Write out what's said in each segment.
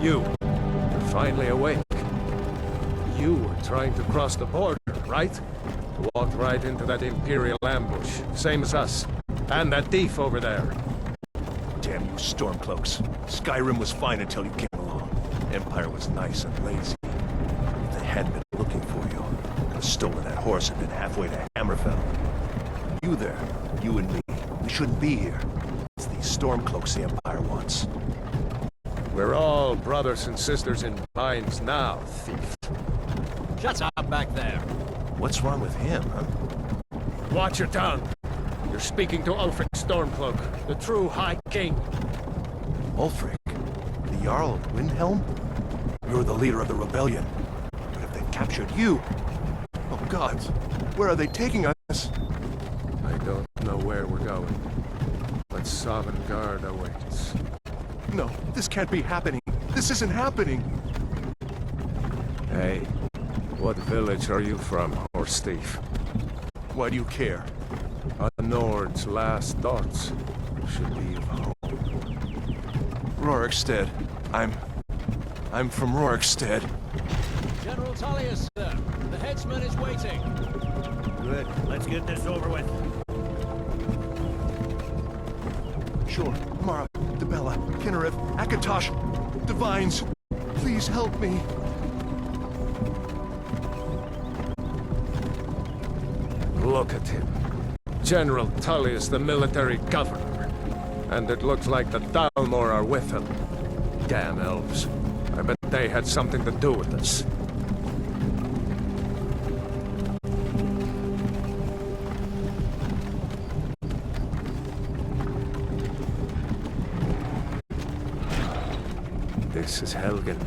You're finally awake. You were trying to cross the border, right? Walked right into that Imperial ambush, same as us. And that thief over there. Damn you Stormcloaks. Skyrim was fine until you came along. Empire was nice and lazy. If they hadn't been looking for you, could have stolen that horse and been halfway to Hammerfell. You there, you and me, we shouldn't be here. It's these Stormcloaks the Empire wants. We're all brothers and sisters in binds now, thief. Shut up back there. What's wrong with him, huh? Watch your tongue. You're speaking to Ulfric Stormcloak, the true High King. Ulfric? The Jarl of Windhelm? You're the leader of the rebellion. But if they captured you... Oh gods, where are they taking us? I don't know where we're going, but Sovngarde awaits. No, this can't be happening. This isn't happening. Hey, what village are you from, horse thief? Why do you care? A Nord's last thoughts should be of home. Rorikstead. I'm from Rorikstead. General Tullius, sir. The headsman is waiting. Good. Let's get this over with. Sure. Mara, Dibella, Kinnereth, Akatosh, Divines. Please help me. Look at him. General Tullius, the military governor. And it looks like the Thalmor are with him. Damn elves. I bet they had something to do with this. This is Helgen.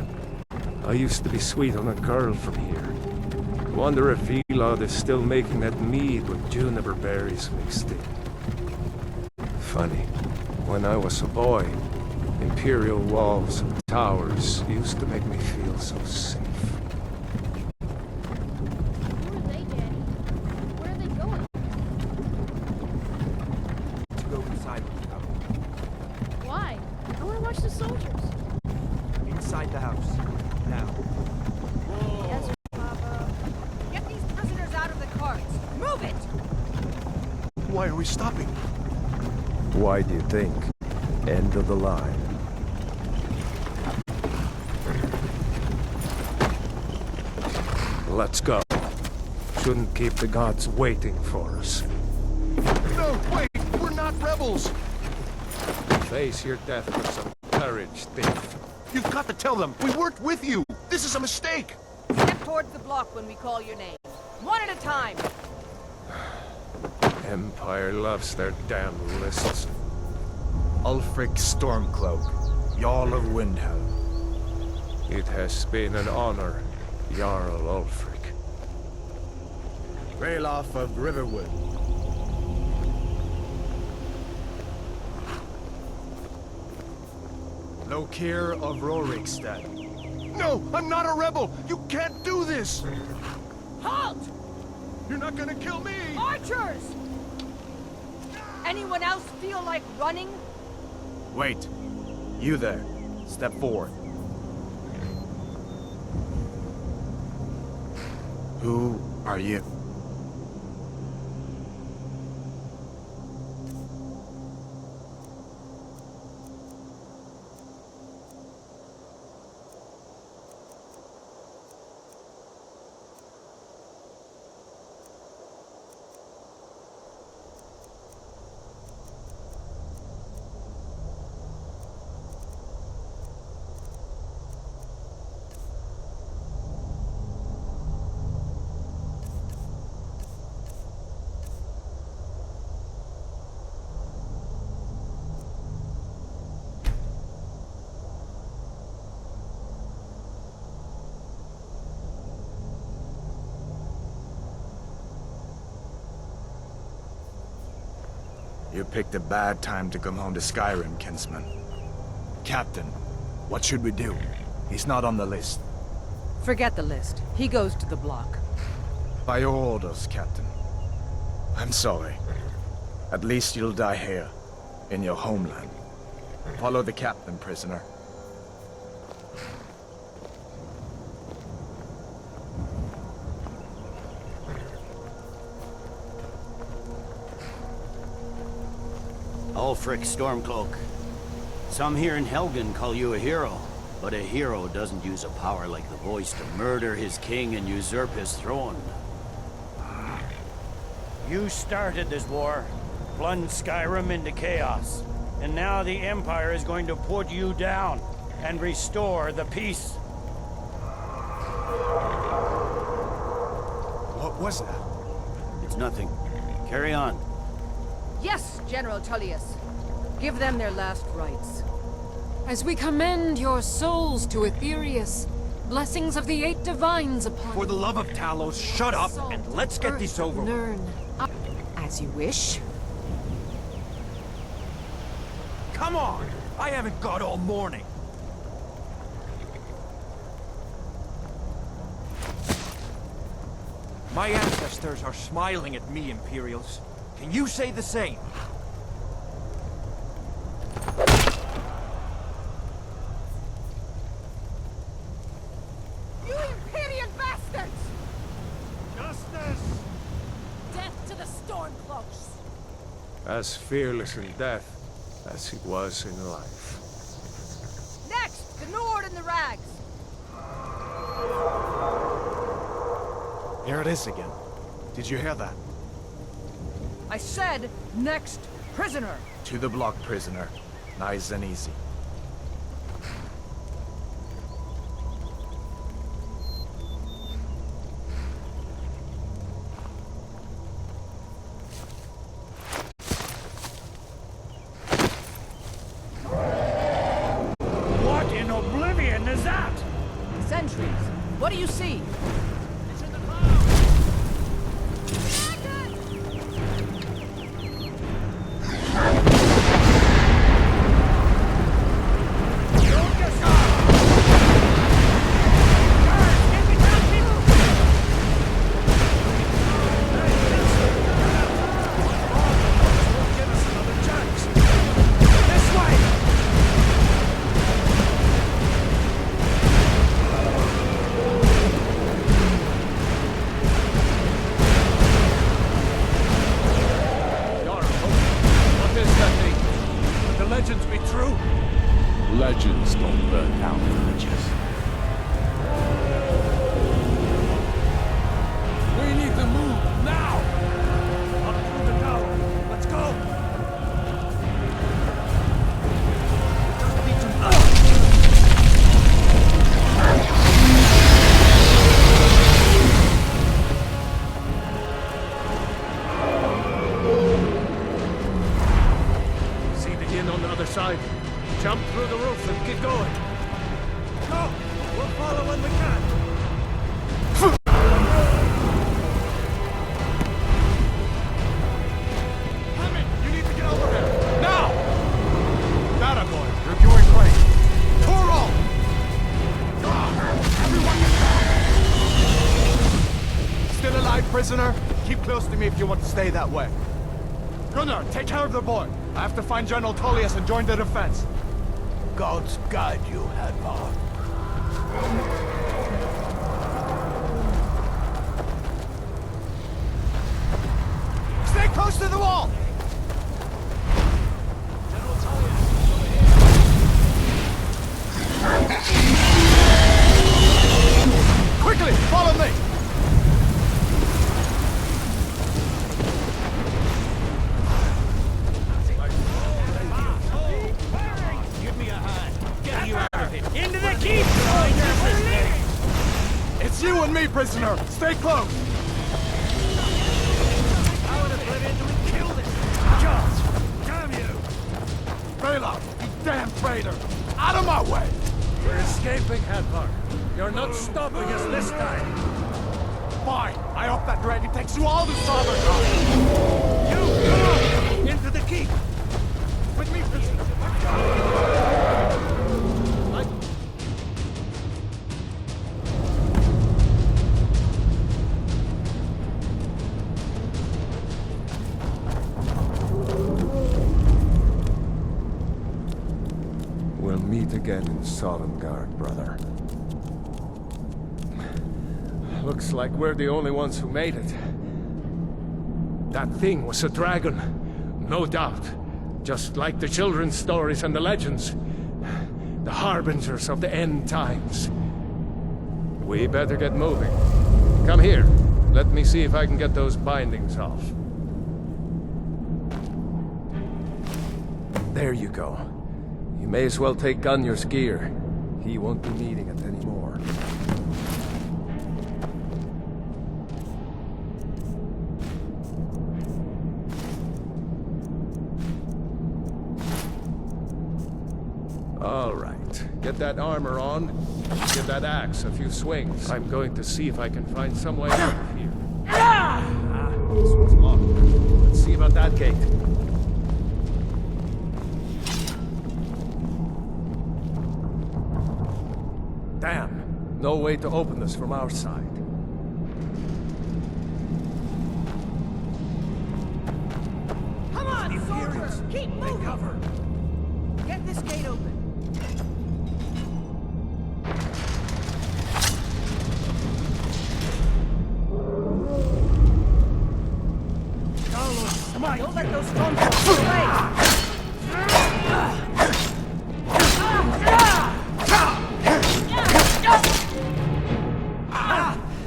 I used to be sweet on a girl from here. Wonder if Elod is still making that mead with juniper berries mixed in. Funny, when I was a boy, Imperial walls and towers used to make me feel so safe. Who are they, Daddy? Where are they going? To go inside with you. Why? I want to watch the soldiers. Inside the house. Now. Yes, Papa. Get these prisoners out of the carts! Move it! Why are we stopping? Why do you think? End of the line. Let's go. Shouldn't keep the gods waiting for us. No, wait! We're not rebels! Face your death with some courage, thief. You've got to tell them! We weren't with you! This is a mistake! Step towards the block when we call your name. One at a time! Empire loves their damn lists. Ulfric Stormcloak, Jarl of Windhelm. It has been an honor, Jarl Ulfric. Ralof of Riverwood. Lokir of Rorikstead. No! I'm not a rebel! You can't do this! Halt! You're not gonna kill me! Archers! Anyone else feel like running? Wait. You there. Step forward. Who are you? You picked a bad time to come home to Skyrim, kinsman. Captain, what should we do? He's not on the list. Forget the list. He goes to the block. By your orders, Captain. I'm sorry. At least you'll die here, in your homeland. Follow the captain, prisoner. Ulfric Stormcloak. Some here in Helgen call you a hero, but a hero doesn't use a power like the voice to murder his king and usurp his throne. You started this war, plunged Skyrim into chaos, and now the Empire is going to put you down and restore the peace. What was that? It's nothing. Carry on. Yes, General Tullius. Give them their last rites. As we commend your souls to Aetherius, blessings of the 8 divines upon For the love of Talos, shut up Salt, and let's get earth, this over with. Nirn. As you wish. Come on! I haven't got all morning. My ancestors are smiling at me, Imperials. Can you say the same? You Imperial bastards! Justice! Death to the Stormcloaks! As fearless in death as he was in life. Next, the Nord and the Rags! Here it is again. Did you hear that? I said, next prisoner! To the block, prisoner. Nice and easy. What in oblivion is that? Sentries, what do you see? What is that thing? Could the legends be true? Legends don't burn down villages. We need to move now! Up through the tower. Let's go! See the inn on the other side. Jump through the roof and get going. Go! We'll follow when we can. Hammond, you need to get over here! Now! That boy, you're doing great. Toro! Everyone get back! Still alive, prisoner? Keep close to me if you want to stay that way. Gunnar, take care of the boy. I have to find General Tullius and join the defense. Gods guide you, Hadvar. Stay close to the wall! General Tullius, over here. Quickly, follow me! Give me a hand. Get you out of it. Into the keep! It's you and me, prisoner! Stay close! I would have put into it. Kill this. Just! Damn you! Bela, you damn traitor! Out of my way! We're escaping, Hadvar. You're not stopping us this time. Fine! I hope that dragon takes you all to Sovereign! You go! Into the keep. With me, prisoner! We'll meet again in Sovngarde, brother. Looks like we're the only ones who made it. That thing was a dragon, no doubt. Just like the children's stories and the legends. The harbingers of the end times. We better get moving. Come here. Let me see if I can get those bindings off. There you go. You may as well take Gunjar's gear. He won't be needing it anymore. All right. Get that armor on. Give that axe a few swings. I'm going to see if I can find some way out of here. This one's locked. Let's see about that gate. Damn. No way to open this from our side. Come on, soldiers! Keep moving! Cover. Get this gate open. Don't let those stormtroopers get away!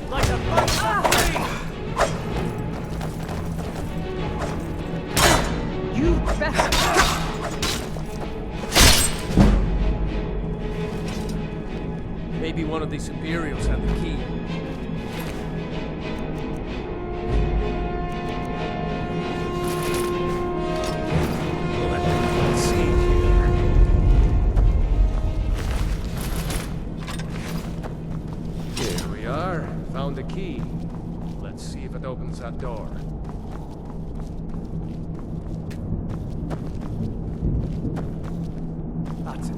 Like a bunch of You better! Maybe one of these Imperials had the key. Let's see here. Here we are. Found the key. Let's see if it opens that door. That's it.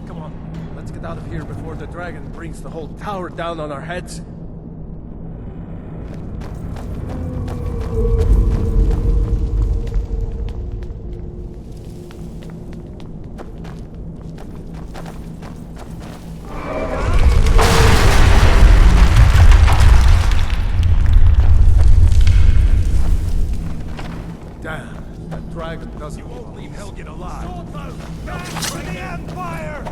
Come on, let's get out of here before the dragon brings the whole tower down on our heads. Damn, that dragon doesn't... You won't leave Helgen alive. Swordbow, back for the Empire!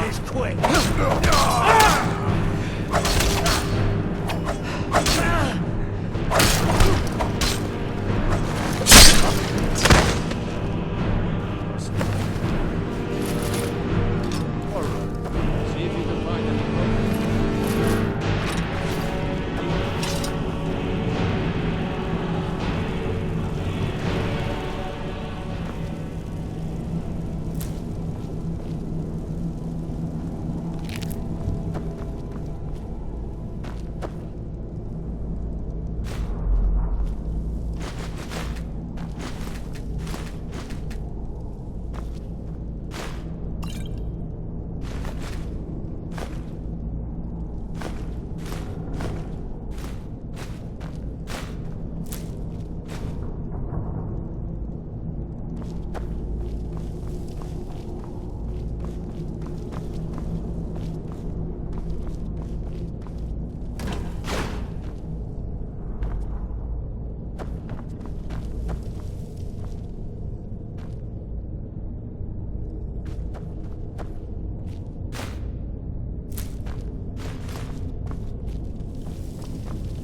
He's quick. See if you can find any...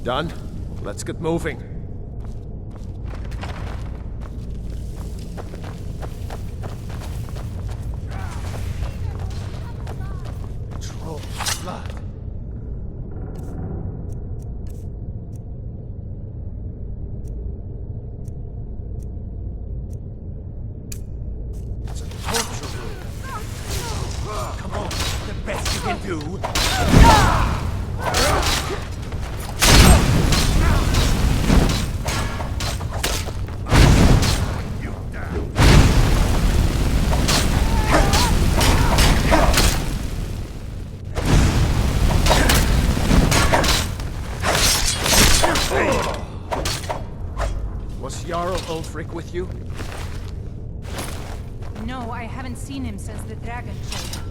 Done? Let's get moving. Troll blood. It's a torture room. Come on, the best you can do. Was Jarl Ulfric with you? No, I haven't seen him since the dragon showed up.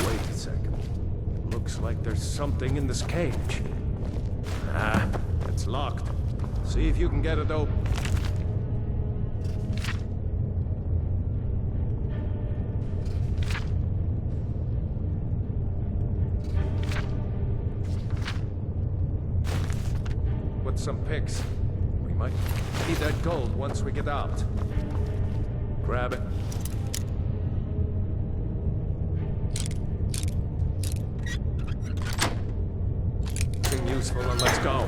Wait a second. Looks like there's something in this cage. Ah, it's locked. See if you can get it open. With some picks, we might need that gold once we get out. Grab it. Nothing useful, and let's go.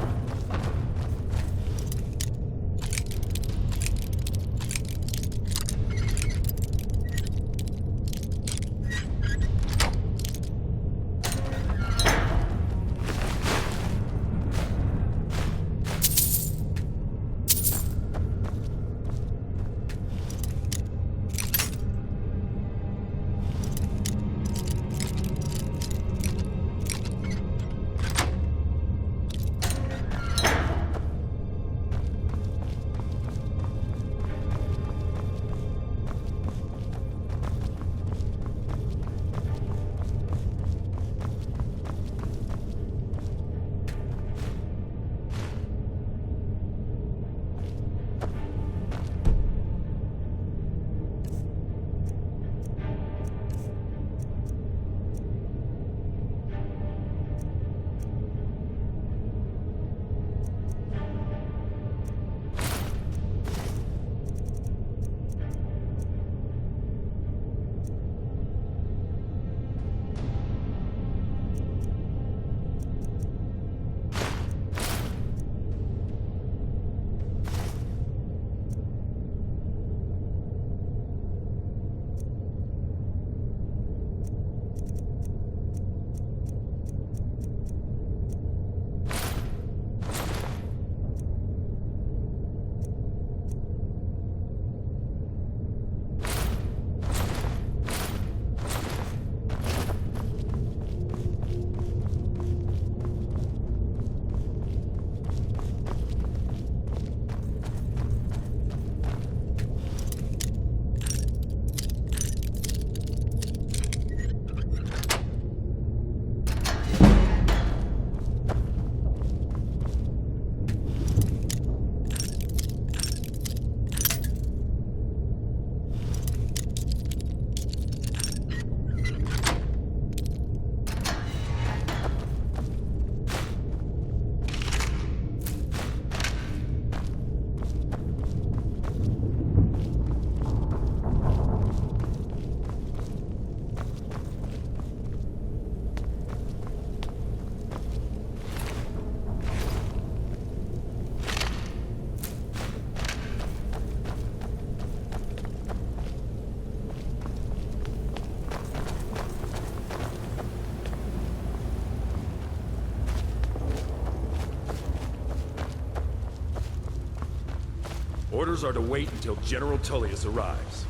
Orders are to wait until General Tullius arrives.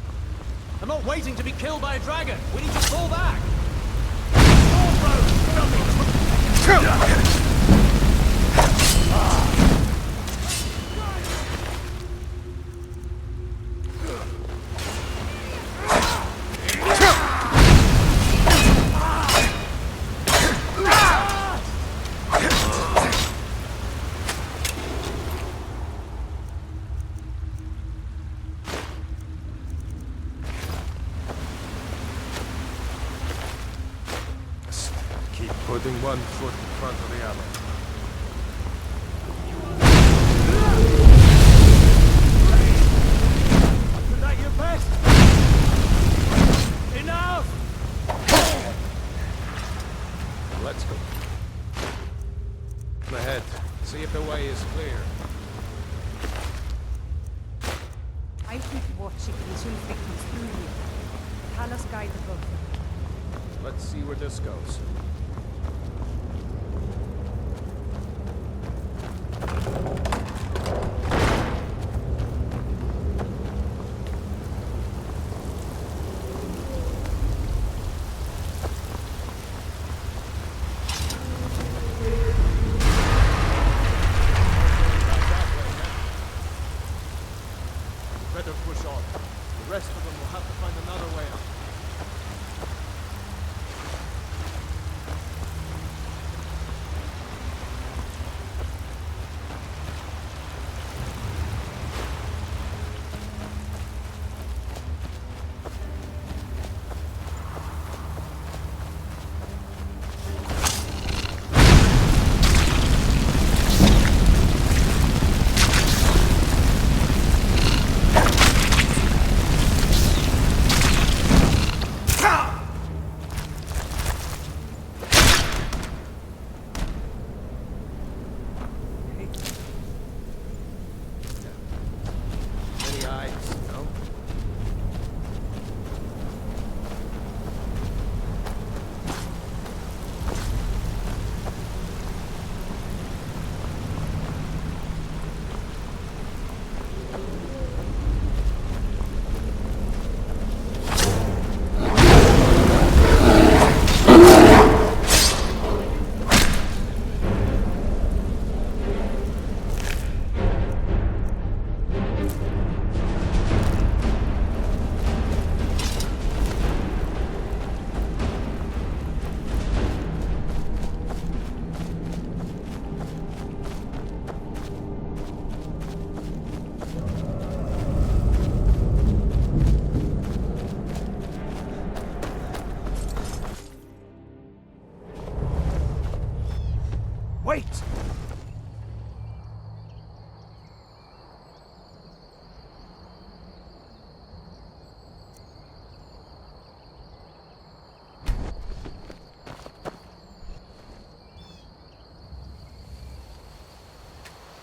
I'm not waiting to be killed by a dragon. We need to fall back. Putting one foot in front of the other. Is that your best? Enough! Let's go. Ahead. See if the way is clear. I keep watching until it comes through you. Tell us guide the boat. Let's see where this goes. Better push on. The rest of them will have to find another way out.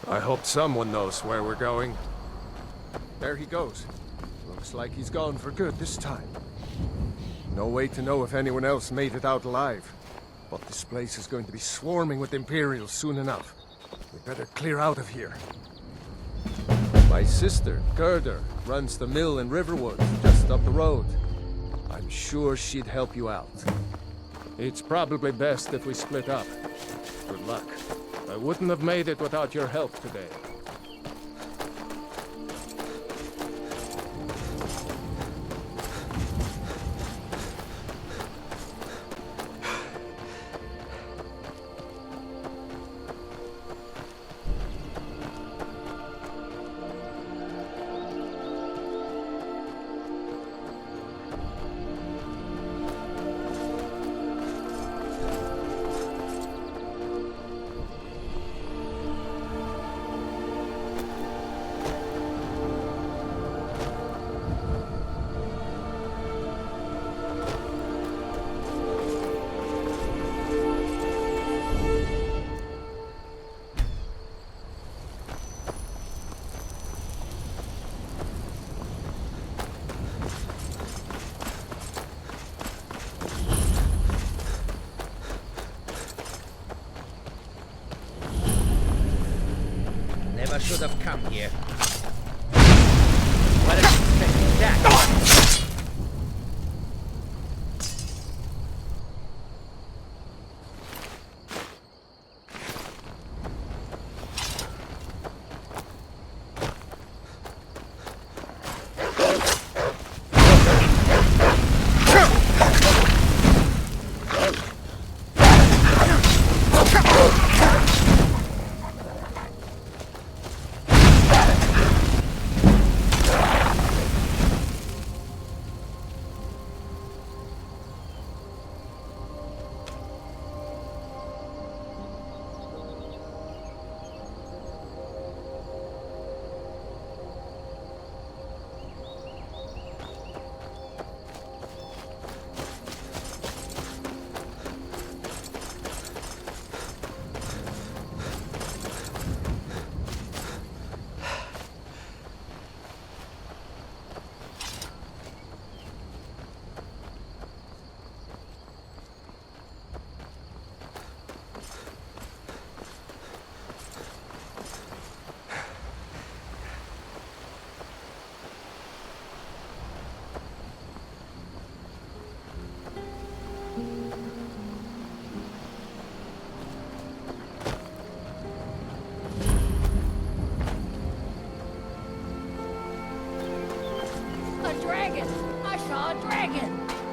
I hope someone knows where we're going. There he goes. Looks like he's gone for good this time. No way to know if anyone else made it out alive. But this place is going to be swarming with Imperials soon enough. We better clear out of here. My sister, Gerda, runs the mill in Riverwood, just up the road. I'm sure she'd help you out. It's probably best if we split up. Good luck. I wouldn't have made it without your help today. Never should have come here. What are you expecting that?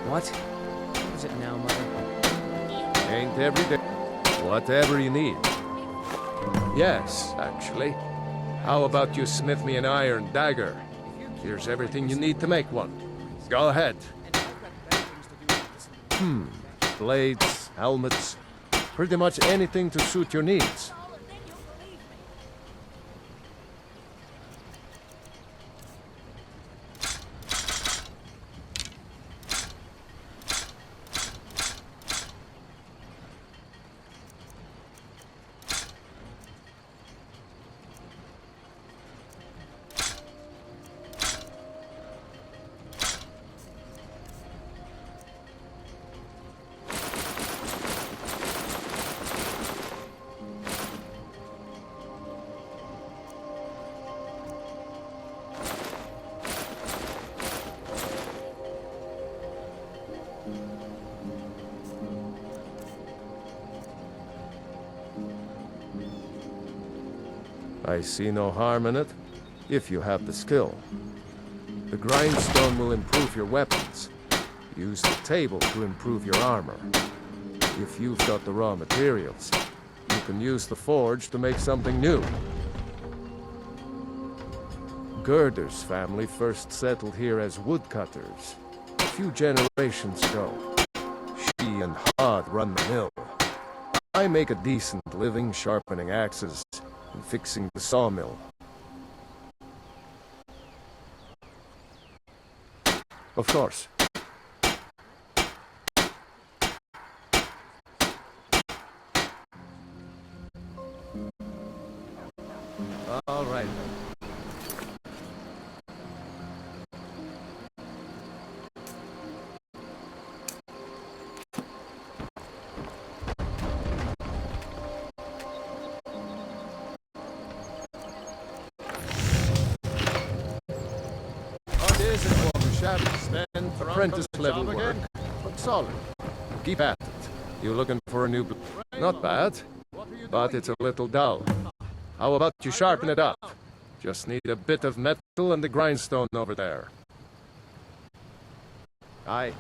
What? What is it now, Mother? Ain't every day. Whatever you need. Yes, actually. How about you smith me an iron dagger? Here's everything you need to make one. Go ahead. Blades, helmets, pretty much anything to suit your needs. I see no harm in it, if you have the skill. The grindstone will improve your weapons. Use the table to improve your armor. If you've got the raw materials, you can use the forge to make something new. Gerder's family first settled here as woodcutters, a few generations ago. She and Hod run the mill. I make a decent living sharpening axes and fixing the sawmill. Of course. Apprentice level work, but solid. Keep at it. You looking for a new... Not bad, but it's a little dull. How about you sharpen it up? Just need a bit of metal and the grindstone over there. Aye.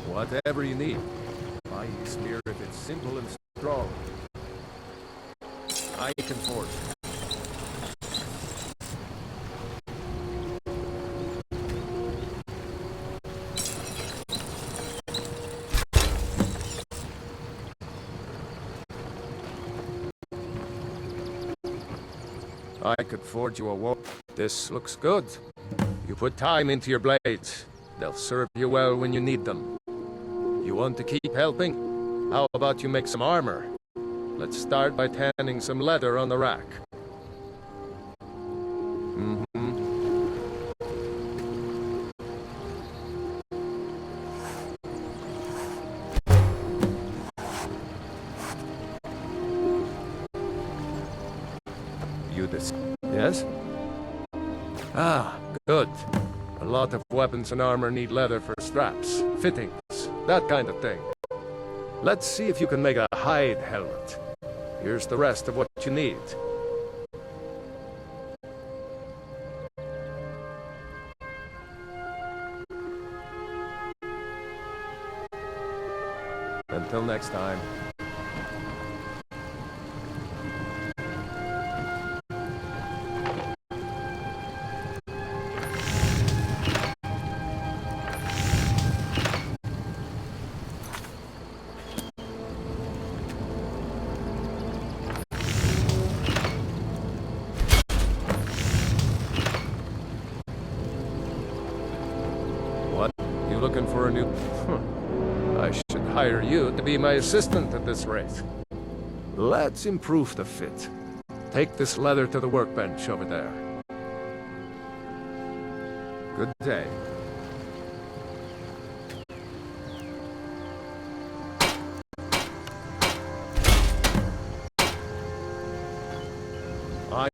Whatever you need. My spear if it's simple and strong. I can forge it. I could forge you a war. This looks good. You put time into your blades. They'll serve you well when you need them. You want to keep helping? How about you make some armor? Let's start by tanning some leather on the rack. You this? Yes? Ah, good. A lot of weapons and armor need leather for straps, fittings, that kind of thing. Let's see if you can make a hide helmet. Here's the rest of what you need. Until next time. Looking for a new... I should hire you to be my assistant at this rate. Let's improve the fit. Take this leather to the workbench over there. Good day.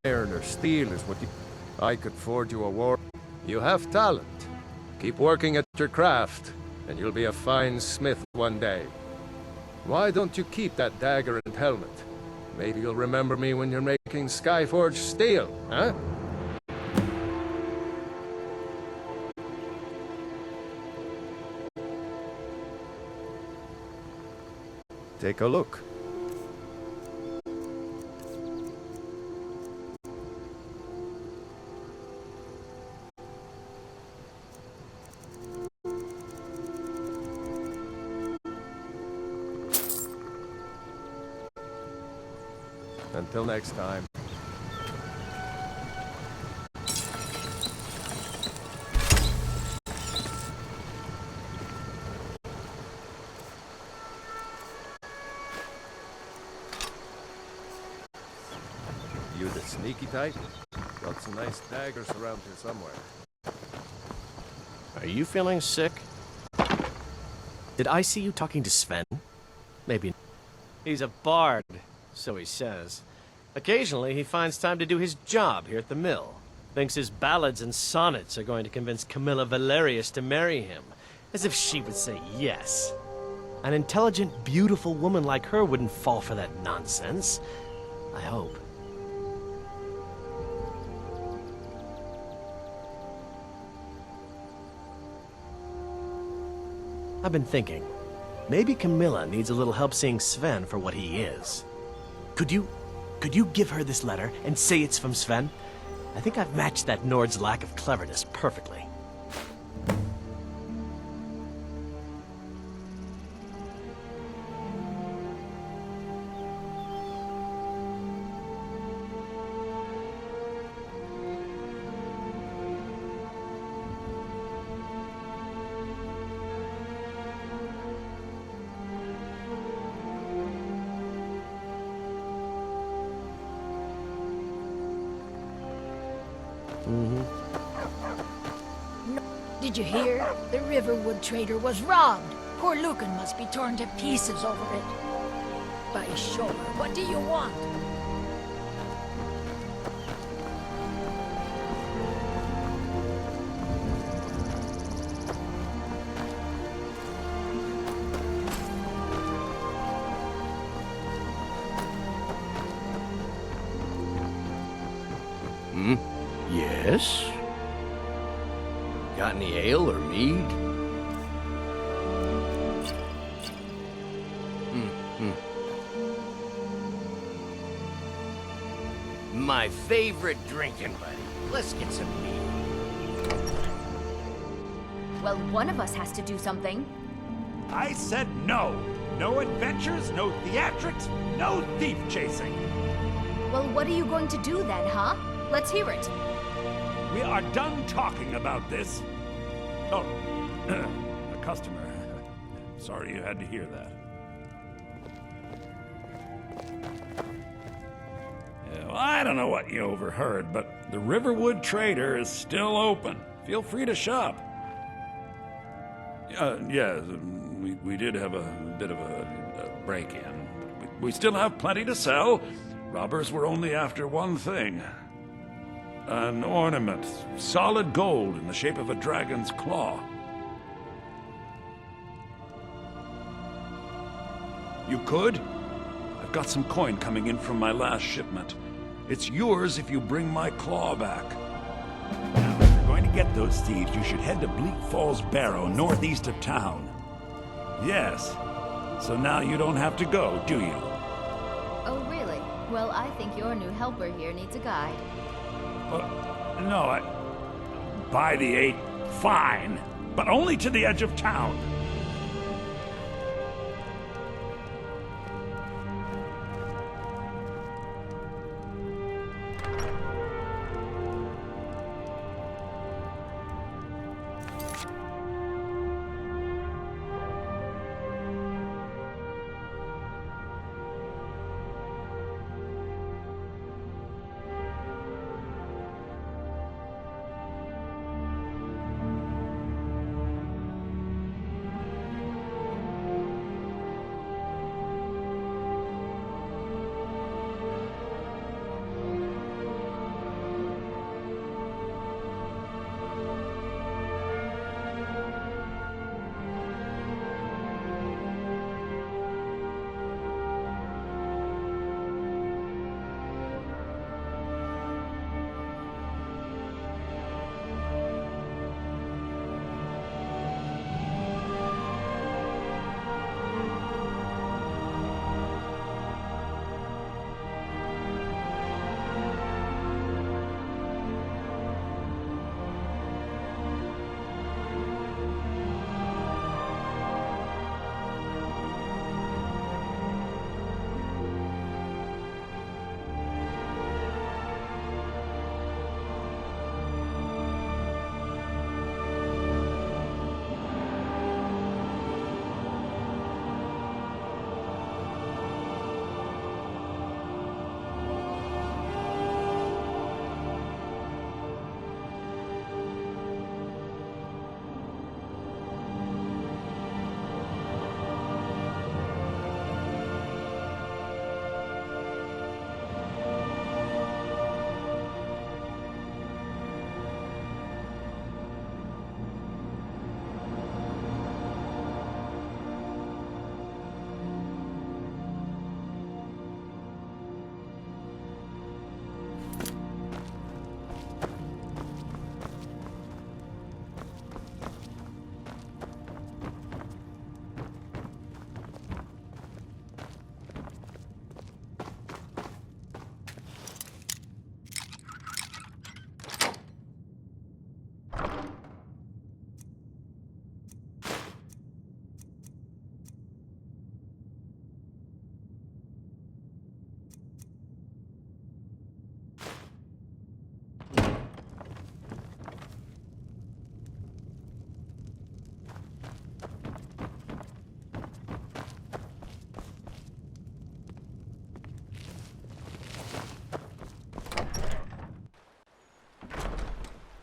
Iron or steel is what you... I could forge you a war... You have talent. Keep working at your craft, and you'll be a fine smith one day. Why don't you keep that dagger and helmet? Maybe you'll remember me when you're making Skyforged steel, huh? Take a look. Until next time. You the sneaky type? Got some nice daggers around here somewhere. Are you feeling sick? Did I see you talking to Sven? Maybe. He's a bard, so he says. Occasionally, he finds time to do his job here at the mill. Thinks his ballads and sonnets are going to convince Camilla Valerius to marry him. As if she would say yes. An intelligent, beautiful woman like her wouldn't fall for that nonsense. I hope. I've been thinking. Maybe Camilla needs a little help seeing Sven for what he is. Could you give her this letter and say it's from Sven? I think I've matched that Nord's lack of cleverness perfectly. Did you hear? The Riverwood trader was robbed. Poor Lucan must be torn to pieces over it. By sure, what do you want? Yes? Got any ale or mead? My favorite drinking buddy. Let's get some mead. Well, one of us has to do something. I said no. No adventures, no theatrics, no thief chasing. Well, what are you going to do then, huh? Let's hear it. We are done talking about this. Oh, a customer. Sorry you had to hear that. Yeah, well, I don't know what you overheard, but the Riverwood Trader is still open. Feel free to shop. Yeah, we did have a bit of a break-in. We still have plenty to sell. Robbers were only after one thing. An ornament, solid gold in the shape of a dragon's claw. You could? I've got some coin coming in from my last shipment. It's yours if you bring my claw back. Now, if you're going to get those thieves, you should head to Bleak Falls Barrow, northeast of town. Yes. So now you don't have to go, do you? Oh, really? Well, I think your new helper here needs a guide. No, by the 8, fine, but only to the edge of town.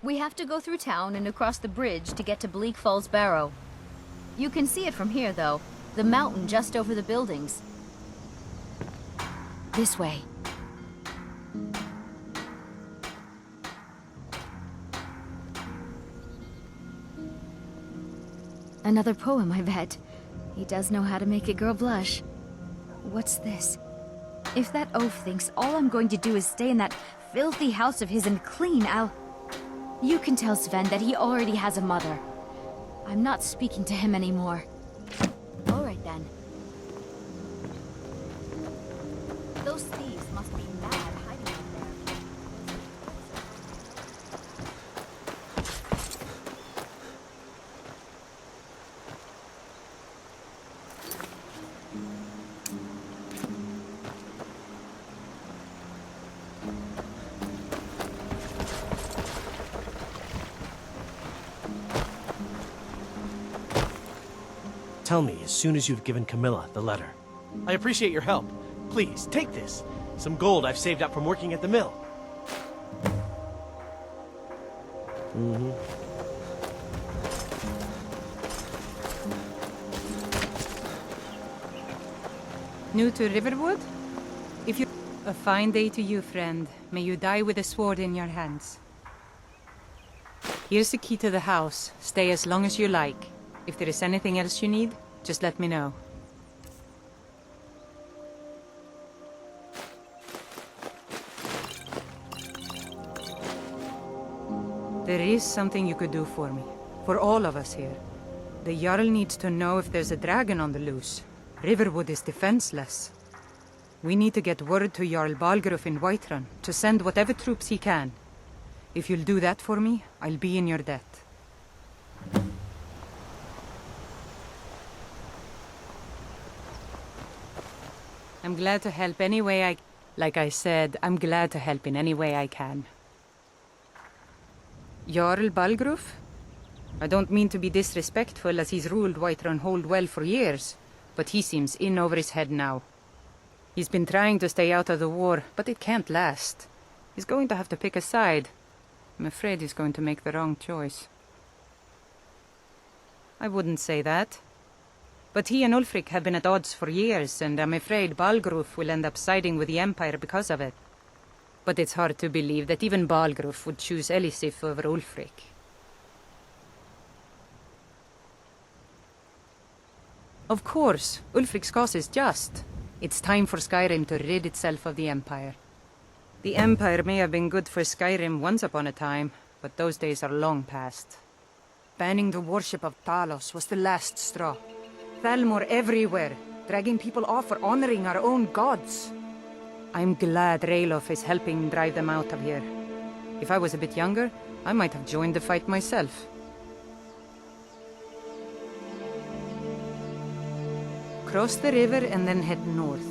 We have to go through town and across the bridge to get to Bleak Falls Barrow. You can see it from here, though. The mountain just over the buildings. This way. Another poem, I bet. He does know how to make a girl blush. What's this? If that oaf thinks all I'm going to do is stay in that filthy house of his and clean, You can tell Sven that he already has a mother. I'm not speaking to him anymore. All right, then. Those thieves must be mad hiding out there. Tell me as soon as you've given Camilla the letter. I appreciate your help. Please, take this. Some gold I've saved up from working at the mill. New to Riverwood? If you... A fine day to you, friend. May you die with a sword in your hands. Here's the key to the house. Stay as long as you like. If there is anything else you need, just let me know. There is something you could do for me. For all of us here. The Jarl needs to know if there's a dragon on the loose. Riverwood is defenseless. We need to get word to Jarl Balgruuf in Whiterun to send whatever troops he can. If you'll do that for me, I'll be in your debt. I'm glad to help any way I... Like I said, I'm glad to help in any way I can. Jarl Balgruuf? I don't mean to be disrespectful as he's ruled Whiterun Hold well for years, but he seems in over his head now. He's been trying to stay out of the war, but it can't last. He's going to have to pick a side. I'm afraid he's going to make the wrong choice. I wouldn't say that. But he and Ulfric have been at odds for years, and I'm afraid Balgruuf will end up siding with the Empire because of it. But it's hard to believe that even Balgruuf would choose Elisif over Ulfric. Of course, Ulfric's cause is just. It's time for Skyrim to rid itself of the Empire. The Empire may have been good for Skyrim once upon a time, but those days are long past. Banning the worship of Talos was the last straw. Thalmor everywhere, dragging people off for honoring our own gods. I'm glad Ralof is helping drive them out of here. If I was a bit younger, I might have joined the fight myself. Cross the river and then head north.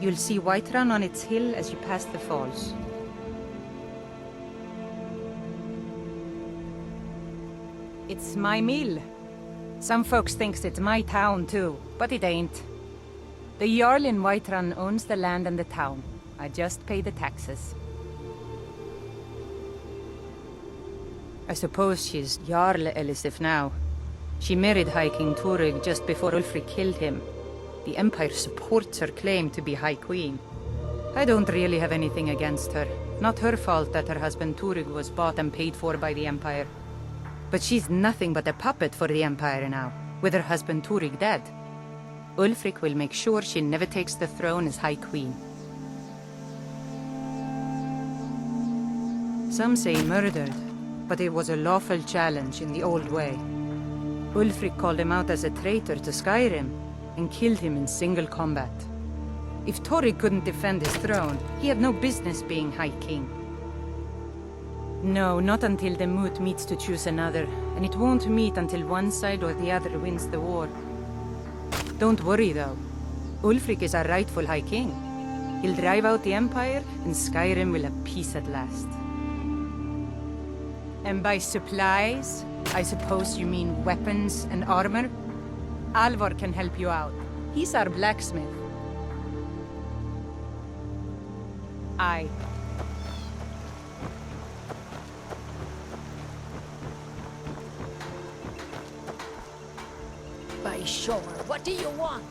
You'll see Whiterun on its hill as you pass the falls. It's my mill. Some folks thinks it's my town too, but it ain't. The Jarl in Whiterun owns the land and the town. I just pay the taxes. I suppose she's Jarl Elisif now. She married High King Turig just before Ulfric killed him. The Empire supports her claim to be High Queen. I don't really have anything against her. Not her fault that her husband Turig was bought and paid for by the Empire. But she's nothing but a puppet for the Empire now, with her husband Turig dead. Ulfric will make sure she never takes the throne as High Queen. Some say murdered, but it was a lawful challenge in the old way. Ulfric called him out as a traitor to Skyrim, and killed him in single combat. If Turig couldn't defend his throne, he had no business being High King. No, not until the moot meets to choose another, and it won't meet until one side or the other wins the war. Don't worry, though. Ulfric is our rightful High King. He'll drive out the Empire, and Skyrim will have peace at last. And by supplies, I suppose you mean weapons and armor? Alvor can help you out. He's our blacksmith. Aye. sure. What do you want?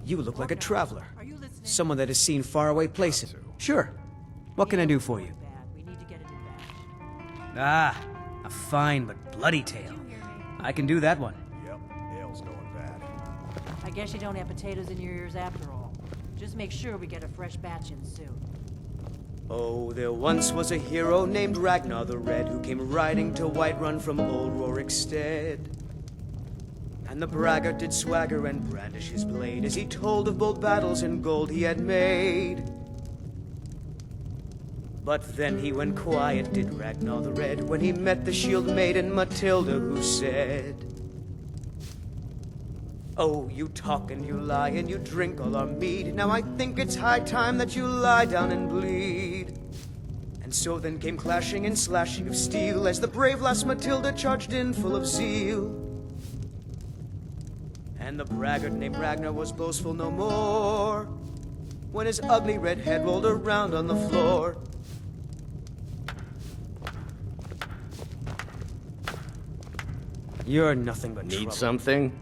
You look like a traveler. Someone that has seen faraway places. Sure. What can I do for you? Ah, a fine but bloody tale. I can do that one. Yep, ale's going bad. I guess you don't have potatoes in your ears after all. Just make sure we get a fresh batch in soon. Oh, there once was a hero named Ragnar the Red who came riding to Whiterun from old Rorikstead. And the braggart did swagger and brandish his blade as he told of bold battles and gold he had made. But then he went quiet, did Ragnar the Red, when he met the shield maiden Matilda, who said, "Oh, you talk and you lie and you drink all our mead. Now I think it's high time that you lie down and bleed." And so then came clashing and slashing of steel as the brave lass Matilda charged in full of zeal. And the braggart named Ragnar was boastful no more when his ugly red head rolled around on the floor. You're nothing but trouble. Need something?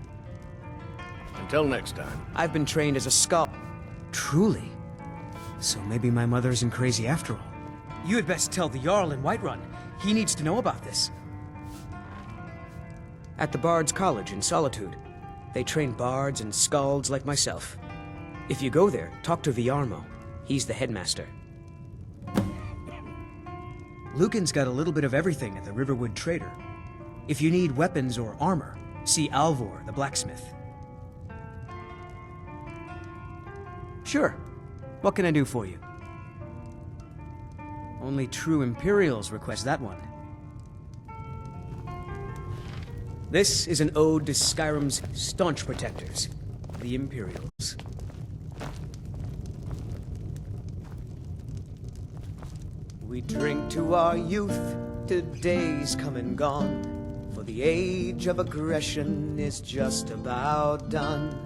Until next time. I've been trained as a scholar. Truly? So maybe my mother isn't crazy after all. You had best tell the Jarl in Whiterun. He needs to know about this. At the Bard's College in Solitude, they train bards and skalds like myself. If you go there, talk to Viarmo. He's the headmaster. Lucan's got a little bit of everything at the Riverwood Trader. If you need weapons or armor, see Alvor, the blacksmith. Sure. What can I do for you? Only true Imperials request that one. This is an ode to Skyrim's staunch protectors, the Imperials. We drink to our youth, to days come and gone, for the age of aggression is just about done.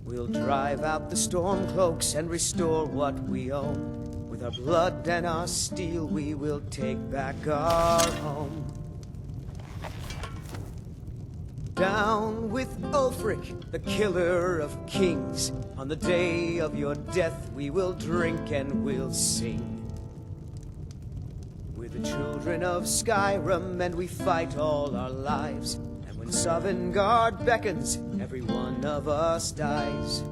We'll drive out the Stormcloaks and restore what we own. With our blood and our steel, we will take back our home. Down with Ulfric, the killer of kings. On the day of your death, we will drink and we'll sing. We're the children of Skyrim, and we fight all our lives. And when Sovngarde beckons, every one of us dies.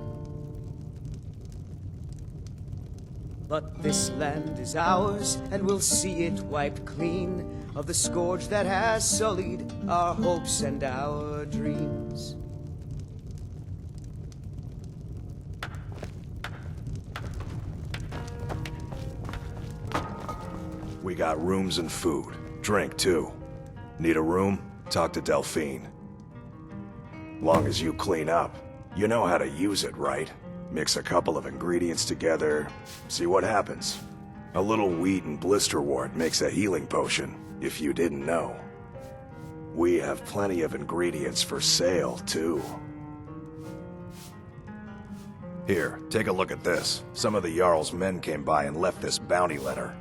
But this land is ours, and we'll see it wiped clean of the scourge that has sullied our hopes and our dreams. We got rooms and food. Drink, too. Need a room? Talk to Delphine. Long as you clean up. You know how to use it, right? Mix a couple of ingredients together, see what happens. A little wheat and blisterwort makes a healing potion, if you didn't know. We have plenty of ingredients for sale, too. Here, take a look at this. Some of the Jarl's men came by and left this bounty letter.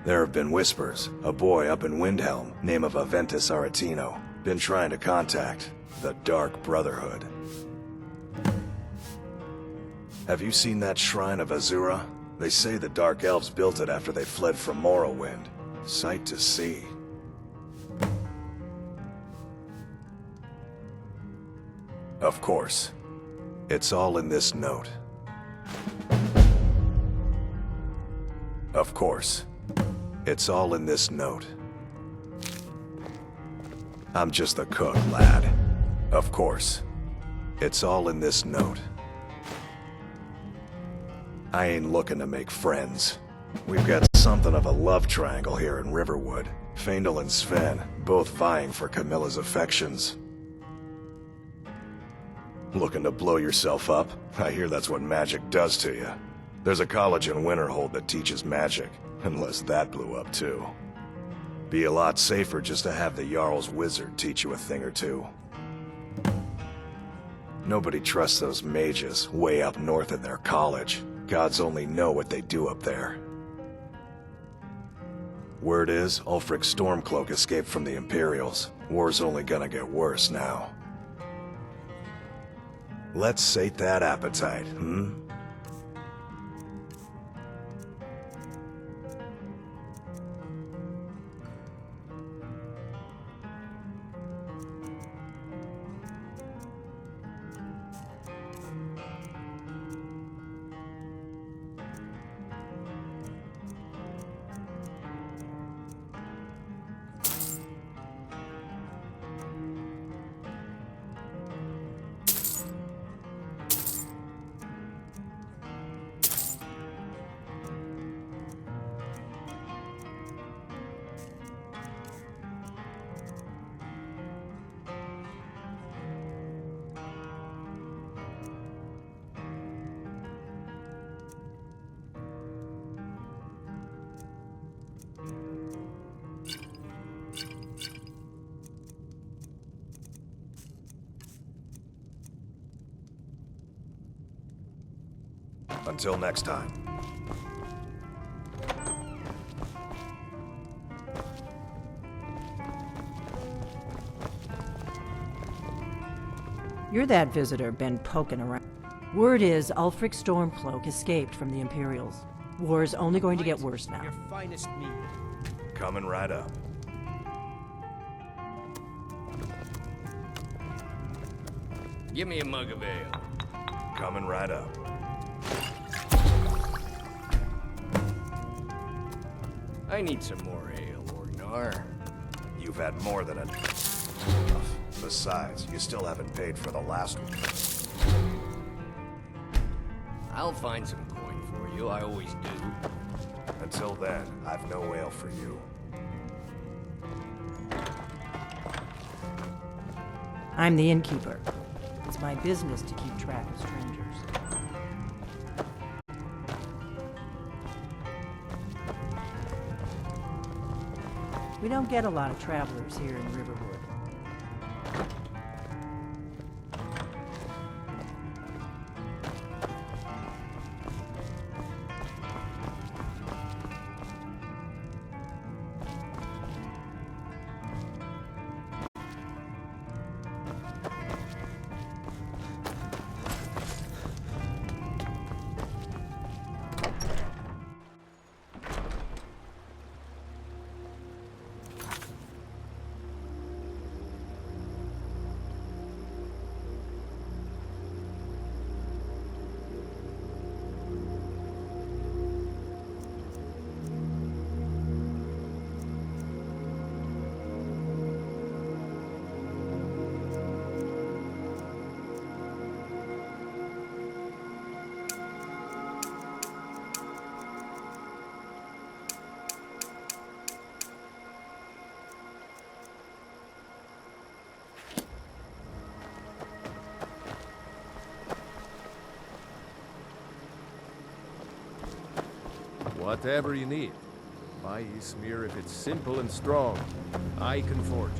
There have been whispers. A boy up in Windhelm, name of Aventus Aretino, been trying to contact the Dark Brotherhood. Have you seen that shrine of Azura? They say the Dark Elves built it after they fled from Morrowind. Sight to see. Of course. It's all in this note. Of course. It's all in this note. I'm just a cook, lad. Of course. It's all in this note. I ain't looking to make friends. We've got something of a love triangle here in Riverwood. Faendal and Sven, both vying for Camilla's affections. Looking to blow yourself up? I hear that's what magic does to you. There's a college in Winterhold that teaches magic, unless that blew up too. Be a lot safer just to have the Jarl's wizard teach you a thing or two. Nobody trusts those mages way up north in their college. Gods only know what they do up there. Word is, Ulfric Stormcloak escaped from the Imperials. War's only gonna get worse now. Let's sate that appetite, hmm? Until next time. You're that visitor been poking around. Word is Ulfric Stormcloak escaped from the Imperials. War's only going to get worse now. Your finest meat. Coming right up. Give me a mug of ale. Coming right up. I need some more ale, Orgnar. You've had more than enough. Besides, you still haven't paid for the last one. I'll find some coin for you, I always do. Until then, I've no ale for you. I'm the innkeeper. It's my business to keep track of strangers. We don't get a lot of travelers here in Riverwood. Whatever you need. My Ysmir, if it's simple and strong, I can forge it.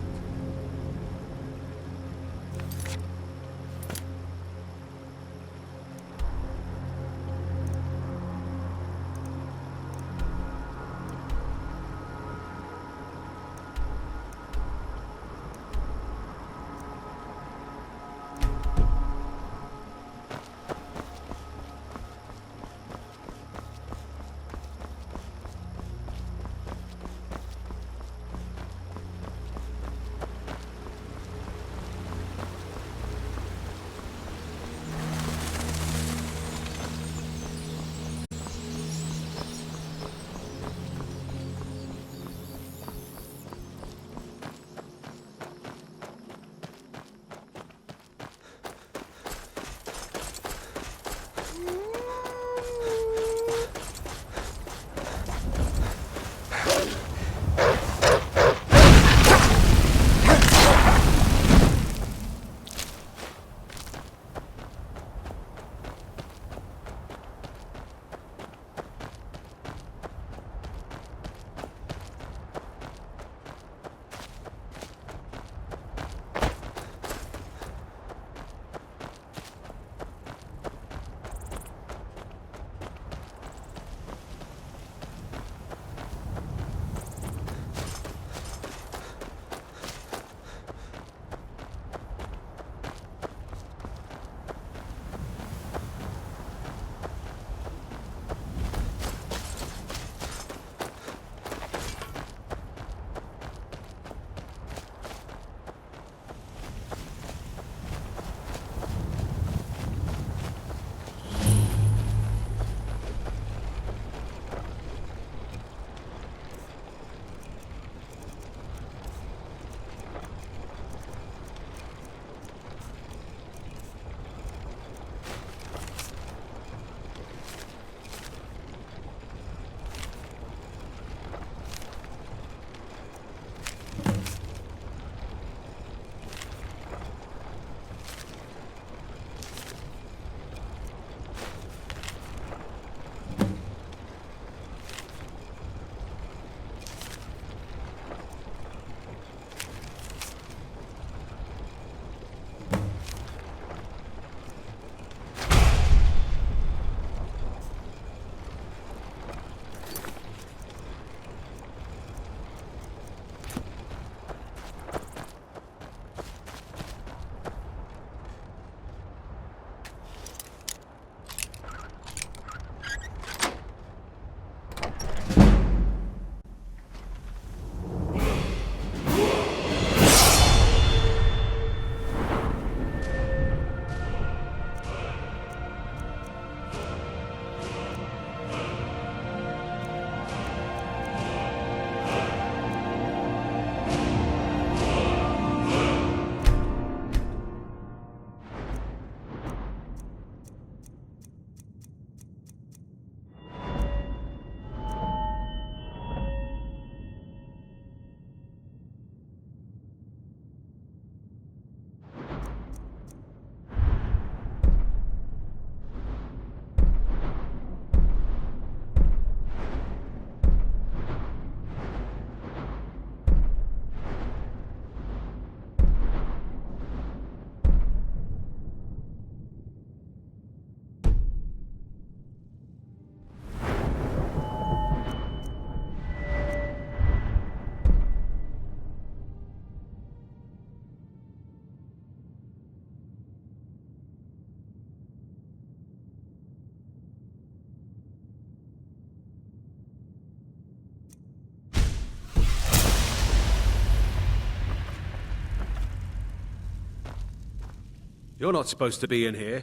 You're not supposed to be in here.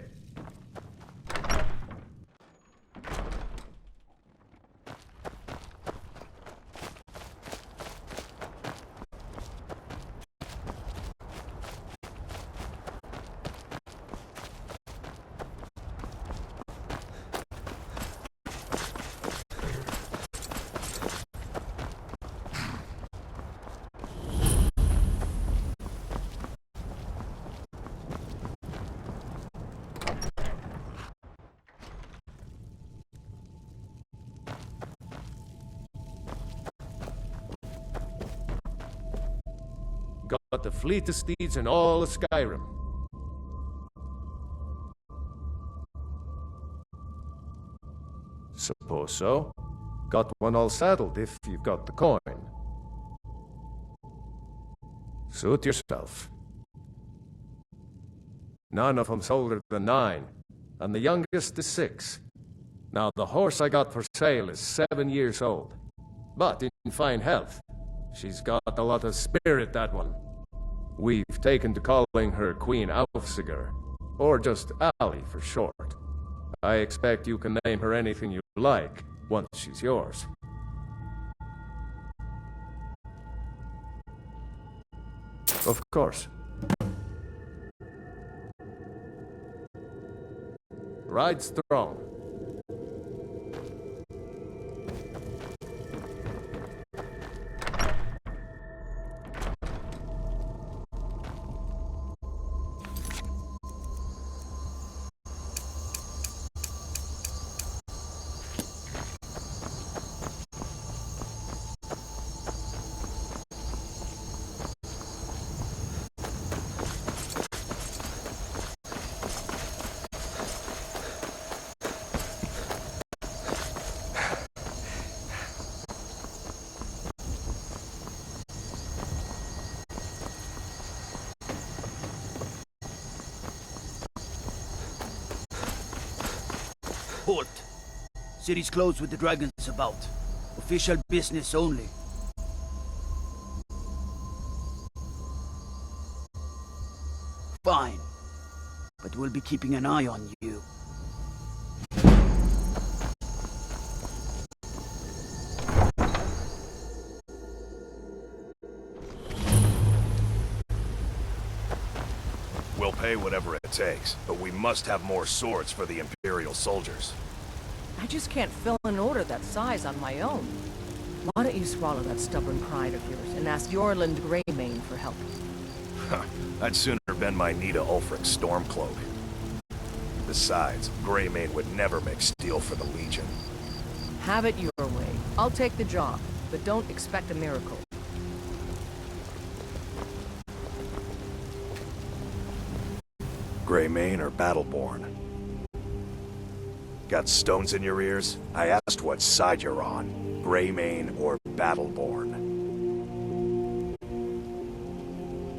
Got the fleetest steeds in all of Skyrim. Suppose so. Got one all saddled if you've got the coin. Suit yourself. None of them's older than 9, and the youngest is 6. Now, the horse I got for sale is 7 years old, but in fine health. She's got a lot of spirit, that one. We've taken to calling her Queen Aufsiger, or just Ali for short. I expect you can name her anything you like, once she's yours. Of course. Ride strong. Halt! City's closed with the dragons about. Official business only. Fine. But we'll be keeping an eye on you. We'll pay whatever it takes, but we must have more swords for the Imperial soldiers. I just can't fill an order that size on my own. Why don't you swallow that stubborn pride of yours and ask Yorland Greymane for help? I'd sooner bend my knee to Ulfric's Stormcloak. Besides, Greymane would never make steel for the Legion. Have it your way. I'll take the job, but don't expect a miracle. Greymane or Battleborn? Got stones in your ears? I asked what side you're on. Greymane or Battleborn?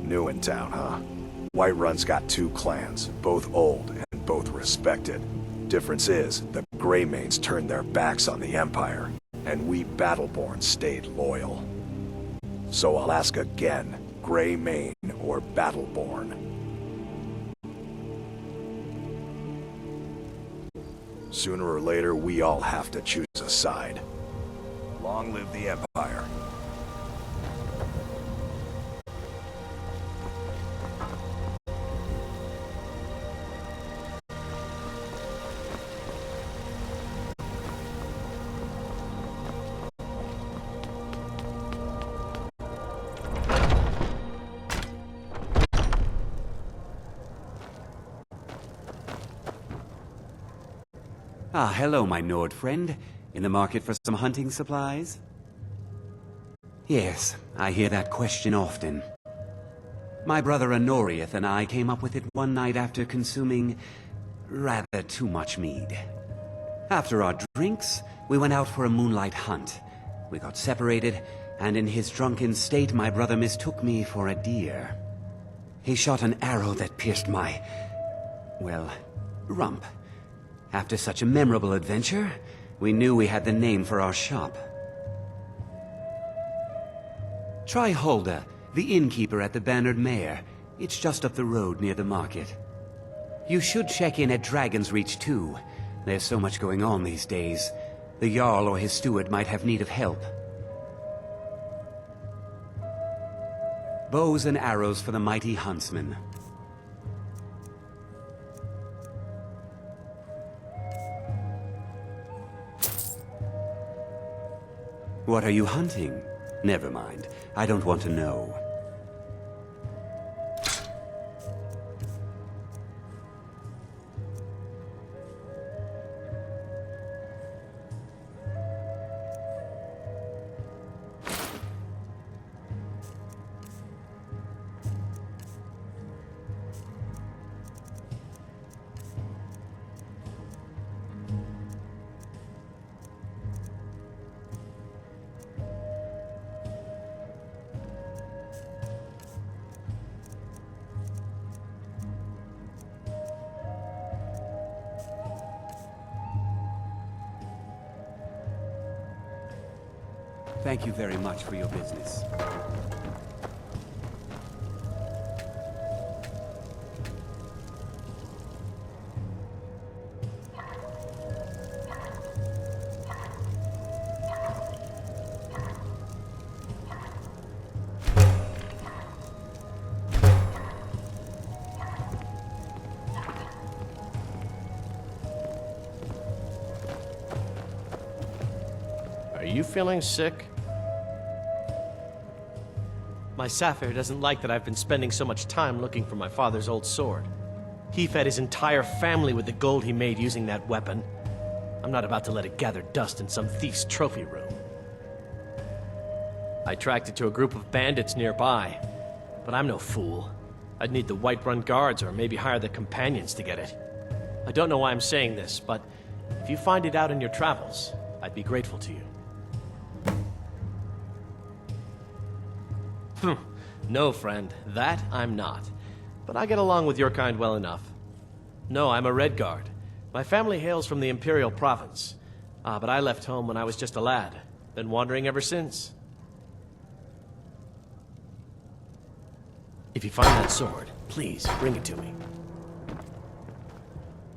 New in town, huh? Whiterun's got 2 clans, both old and both respected. Difference is, the Greymanes turned their backs on the Empire, and we Battleborn stayed loyal. So I'll ask again, Greymane or Battleborn? Sooner or later, we all have to choose a side. Long live the Empire. Ah, hello, my Nord friend. In the market for some hunting supplies? Yes, I hear that question often. My brother Honorius and I came up with it one night after consuming rather too much mead. After our drinks, we went out for a moonlight hunt. We got separated, and in his drunken state, my brother mistook me for a deer. He shot an arrow that pierced my, well, rump. After such a memorable adventure, we knew we had the name for our shop. Try Hulda, the innkeeper at the Bannered Mare. It's just up the road near the market. You should check in at Dragon's Reach too. There's so much going on these days. The Jarl or his steward might have need of help. Bows and arrows for the mighty huntsman. What are you hunting? Never mind. I don't want to know. Thank you very much for your business. Are you feeling sick? My Sapphire doesn't like that I've been spending so much time looking for my father's old sword. He fed his entire family with the gold he made using that weapon. I'm not about to let it gather dust in some thief's trophy room. I tracked it to a group of bandits nearby, but I'm no fool. I'd need the Whiterun guards or maybe hire the companions to get it. I don't know why I'm saying this, but if you find it out in your travels, I'd be grateful to you. No, friend, that I'm not. But I get along with your kind well enough. No, I'm a Red Guard. My family hails from the Imperial Province. But I left home when I was just a lad. Been wandering ever since. If you find that sword, please bring it to me.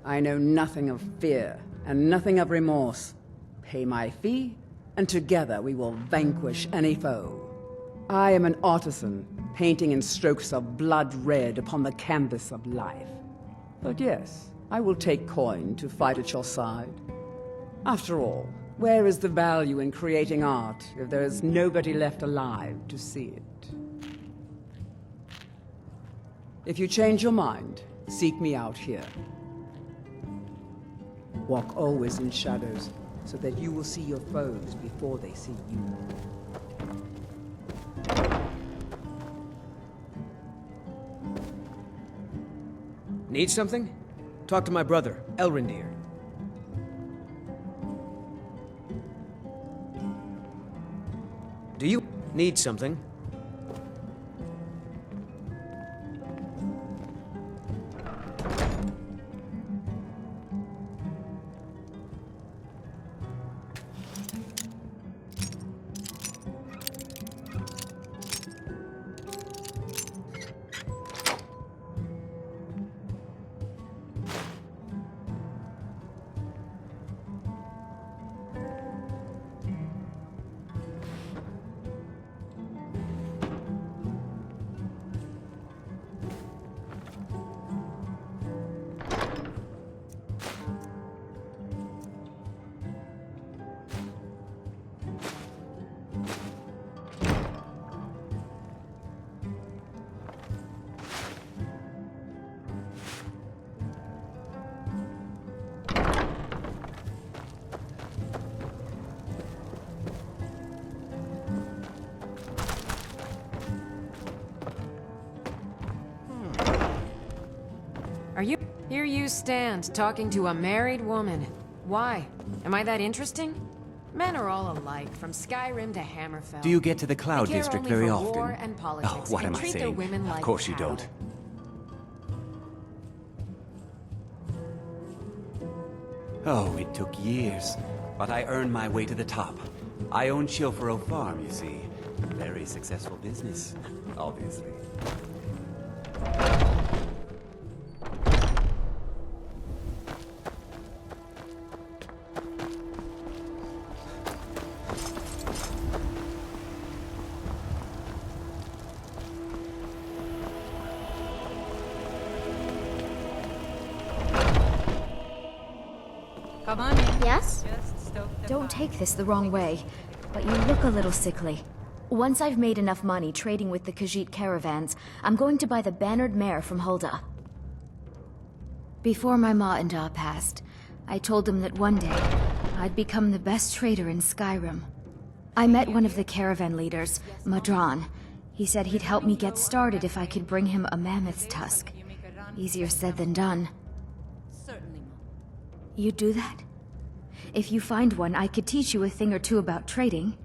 I know nothing of fear, and nothing of remorse. Pay my fee, and together we will vanquish any foe. I am an artisan, painting in strokes of blood red upon the canvas of life. But yes, I will take coin to fight at your side. After all, where is the value in creating art if there is nobody left alive to see it? If you change your mind, seek me out here. Walk always in shadows, so that you will see your foes before they see you. Need something? Talk to my brother, Elrendir. Do you need something? Here you stand, talking to a married woman. Why? Am I that interesting? Men are all alike, from Skyrim to Hammerfell. Do you get to the Cloud They care District only very for often? war and politics, Oh, what and am I treat their saying? women like Of course you cattle. don't. Oh, it took years, but I earned my way to the top. I own Chilfaro Farm, you see. Very successful business, obviously. Come on in. Yes? Just stoke the Don't fire. take this the wrong way, but you look a little sickly. Once I've made enough money trading with the Khajiit caravans, I'm going to buy the bannered mare from Hulda. Before my ma and Da passed, I told them that one day, I'd become the best trader in Skyrim. I met one of the caravan leaders, Madran. He said he'd help me get started if I could bring him a mammoth's tusk. Easier said than done. Certainly, Mom. You'd do that? If you find one, I could teach you a thing or two about trading.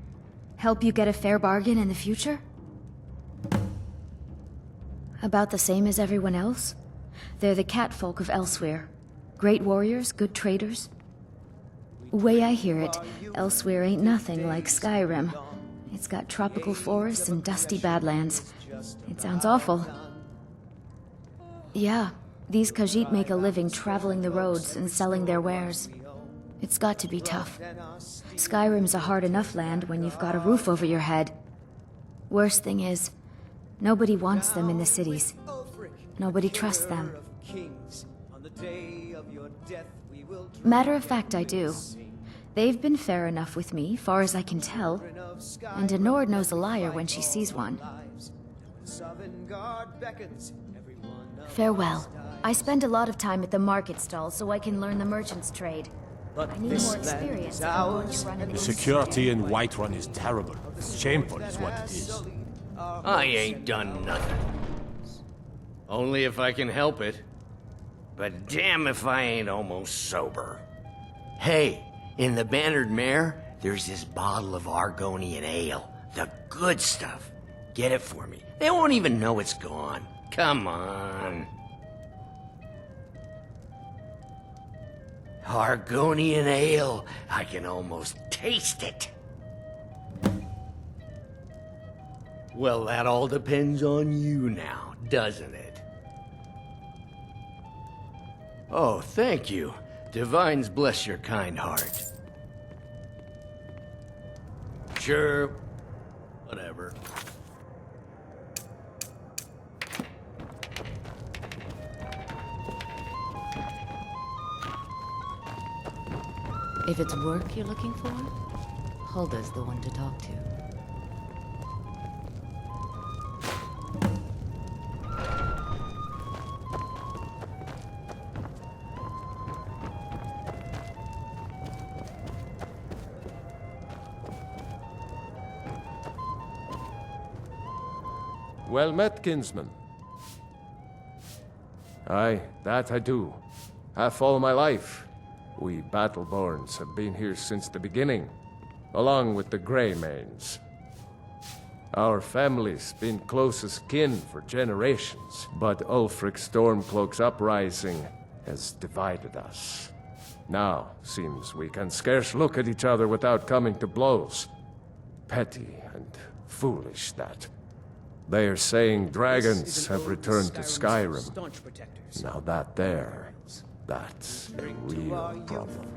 Help you get a fair bargain in the future? About the same as everyone else? They're the catfolk of Elsewhere. Great warriors, good traders. Way I hear it, Elsewhere ain't nothing like Skyrim. It's got tropical forests and dusty badlands. It sounds awful. Yeah, these Khajiit make a living traveling the roads and selling their wares. It's got to be tough. Skyrim's a hard enough land when you've got a roof over your head. Worst thing is, nobody wants them in the cities. Nobody trusts them. Matter of fact, I do. They've been fair enough with me, far as I can tell. And Denord knows a liar when she sees one. Farewell. I spend a lot of time at the market stall so I can learn the merchant's trade. I need more experience if I'm going to run an The security in Whiterun is terrible. Shameful is what it is. I ain't done nothing. Only if I can help it. But damn if I ain't almost sober. Hey, in the Bannered Mare, there's this bottle of Argonian ale. The good stuff. Get it for me. They won't even know it's gone. Come on. Argonian ale. I can almost taste it. Well, that all depends on you now, doesn't it? Oh, thank you. Divines bless your kind heart. Sure. Whatever. If it's work you're looking for, Hulda's the one to talk to. Well met, kinsman. Aye, that I do. Half all my life. We Battleborns have been here since the beginning, along with the Greymanes. Our family's been close as kin for generations, but Ulfric Stormcloak's uprising has divided us. Now, seems we can scarce look at each other without coming to blows. Petty and foolish, that. They are saying dragons have returned to Skyrim. Now that's a real problem.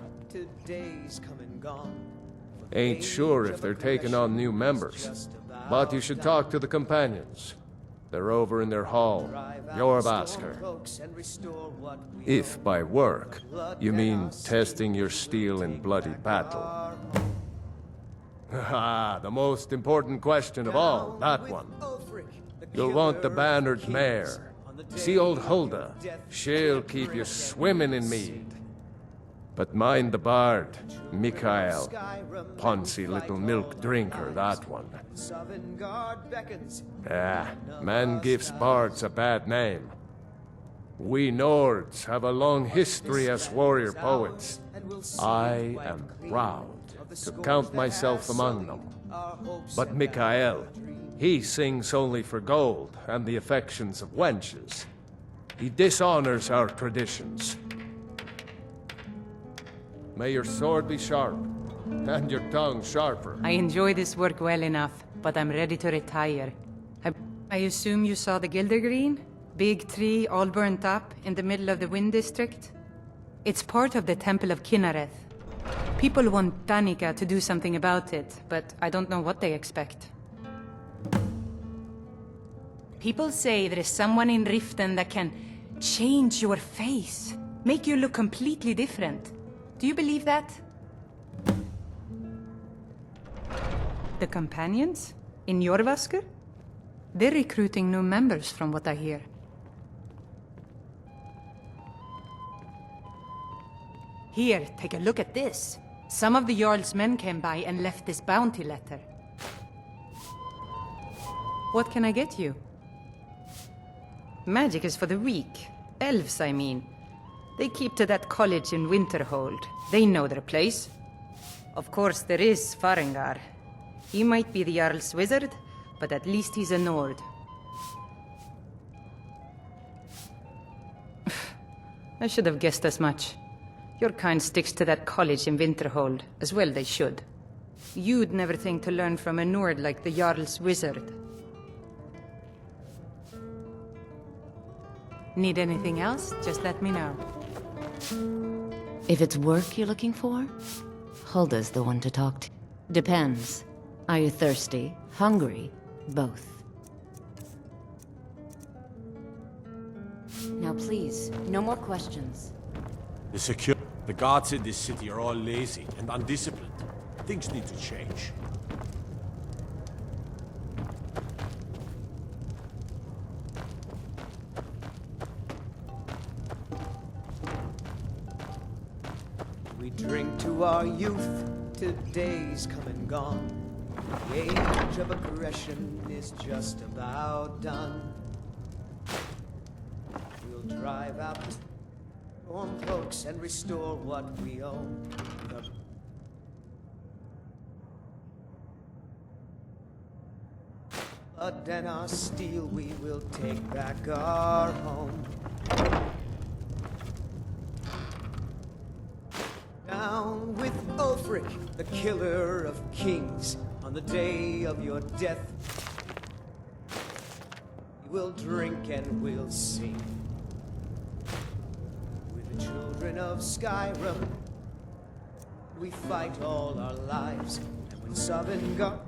Ain't sure if they're taking on new members, but you should talk to the companions. They're over in their hall, Jorbasker. If by work, you mean testing your steel in bloody battle. Ah, the most important question of all, that one. You'll want the bannered mare. See old Hulda, she'll keep you swimming in mead. But mind the bard, Mikael. Poncy little milk drinker, that one. Man gives bards a bad name. We Nords have a long history as warrior poets. I am proud to count myself among them. But Mikael, he sings only for gold and the affections of wenches. He dishonors our traditions. May your sword be sharp, and your tongue sharper. I enjoy this work well enough, but I'm ready to retire. I assume you saw the Gildergreen? Big tree all burnt up in the middle of the Wind District? It's part of the Temple of Kinnareth. People want Danica to do something about it, but I don't know what they expect. People say there is someone in Riften that can change your face, make you look completely different. Do you believe that? The companions? In Jorvaskr? They're recruiting new members from what I hear. Here, take a look at this. Some of the Jarl's men came by and left this bounty letter. What can I get you? Magic is for the weak. Elves, I mean. They keep to that college in Winterhold. They know their place. Of course, there is Farengar. He might be the Jarl's wizard, but at least he's a Nord. I should have guessed as much. Your kind sticks to that college in Winterhold, as well they should. You'd never think to learn from a Nord like the Jarl's wizard. Need anything else? Just let me know. If it's work you're looking for, Hulda's the one to talk to. Depends. Are you thirsty? Hungry? Both. Now please, no more questions. The guards in this city are all lazy and undisciplined. Things need to change. We drink to our youth, till days come and gone. The age of aggression is just about done. We'll drive out the storm cloaks and restore what we own. Blood and our steel, we will take back our home. Down with Ulfric, the killer of kings, on the day of your death. We'll drink and we'll sing. With the children of Skyrim, we fight all our lives, and when Sovngarde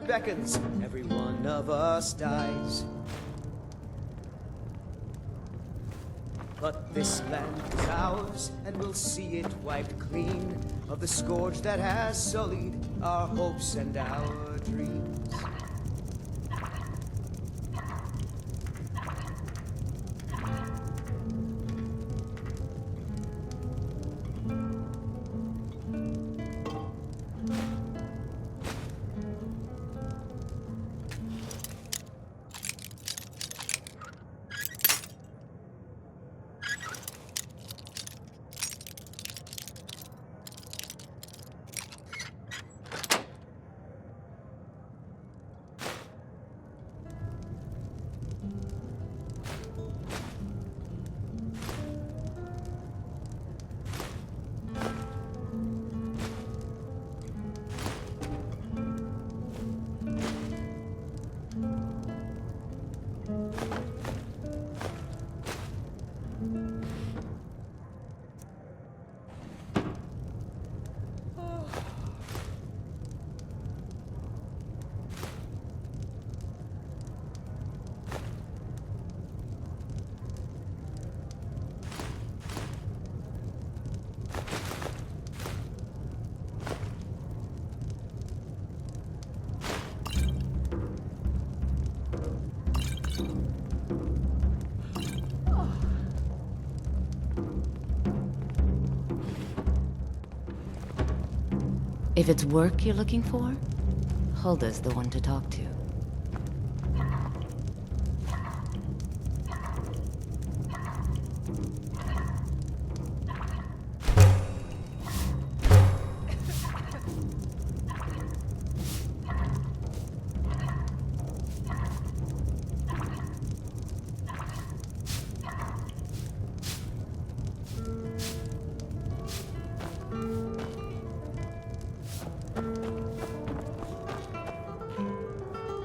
beckons, every one of us dies. But this land is ours, and we'll see it wiped clean of the scourge that has sullied our hopes and our dreams. If it's work you're looking for, Hulda's the one to talk to.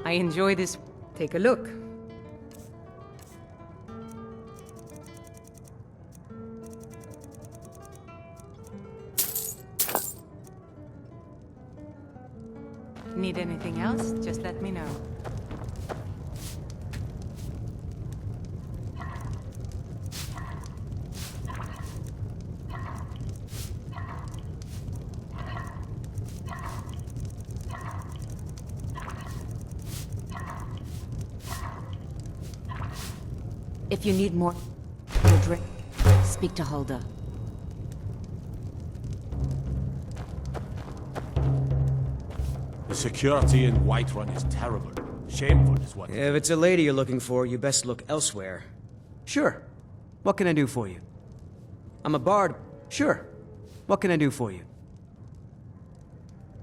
I enjoy this. Take a look. Need anything else? Just let me know. If you need more drink, speak to Hulda. The security in Whiterun is terrible. Shameful is what... If it's a lady you're looking for, you best look elsewhere. Sure. What can I do for you? I'm a bard. Sure. What can I do for you?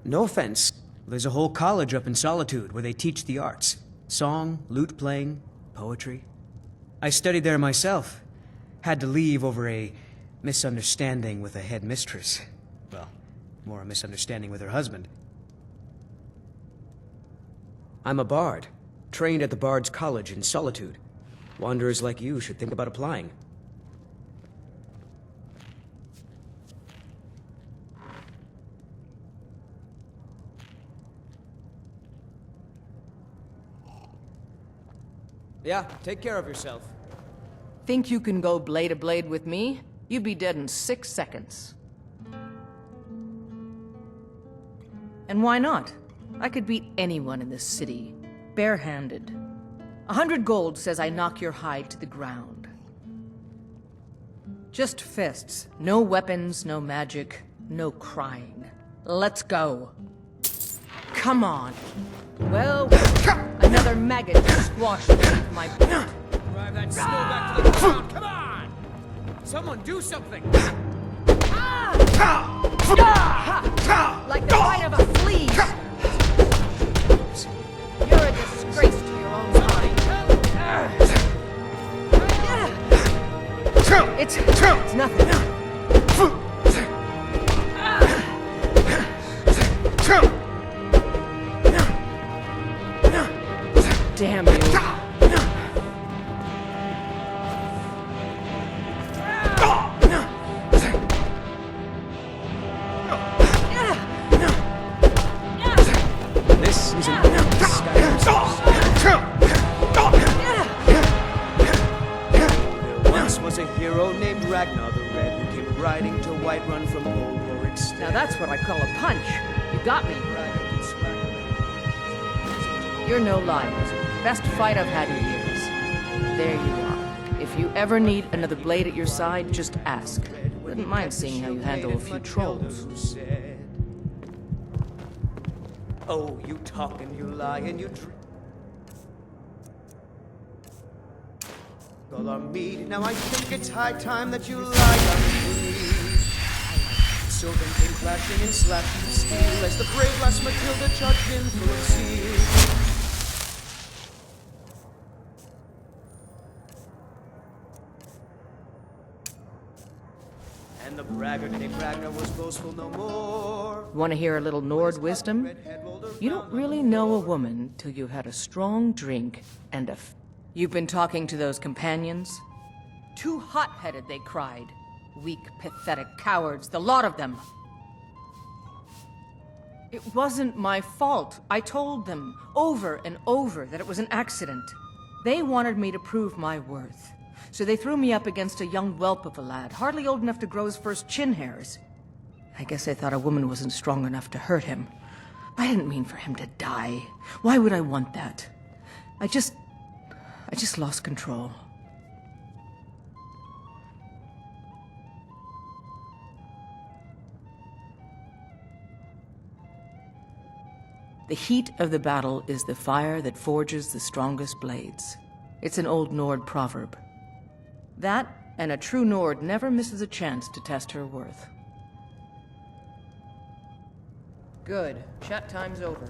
No offense. There's a whole college up in Solitude where they teach the arts. Song, lute playing, poetry. I studied there myself. Had to leave over a misunderstanding with a headmistress. Well, more a misunderstanding with her husband. I'm a bard, trained at the Bard's College in Solitude. Wanderers like you should think about applying. Yeah, take care of yourself. Think you can go blade to blade with me? You'd be dead in 6 seconds. And why not? I could beat anyone in this city, barehanded. 100 gold says I knock your hide to the ground. Just fists. No weapons, no magic, no crying. Let's go. Come on. Well, another maggot squashed beneath my boot. Drive that skull back to the ground, come on! Someone do something! Like the bite of a flea! You're a disgrace to your own kind. It's nothing. Damn you. This is an There once was a hero named Ragnar the Red who came riding to Whiterun from old Warwickstead. Now that's what I call a punch. You got me. You're no liar. Best fight I've had in years. There you are. If you ever need another blade at your side, just ask. Wouldn't mind seeing how you handle a few trolls. Oh, you talk and you lie and you drink. All our meat. Now I think it's high time that you lie on me. Sylvan came clashing and slashing steel as the brave lass Matilda charged in full of zeal. And the braggart named Ragnar was boastful no more. Want to hear a little Nord wisdom? You don't really know a woman till you've had a strong drink and You've been talking to those companions? Too hot-headed, they cried. Weak, pathetic cowards, the lot of them. It wasn't my fault. I told them over and over that it was an accident. They wanted me to prove my worth. So they threw me up against a young whelp of a lad, hardly old enough to grow his first chin hairs. I guess they thought a woman wasn't strong enough to hurt him. I didn't mean for him to die. Why would I want that? I just lost control. The heat of the battle is the fire that forges the strongest blades. It's an old Nord proverb. That, and a true Nord never misses a chance to test her worth. Good. Chat time's over.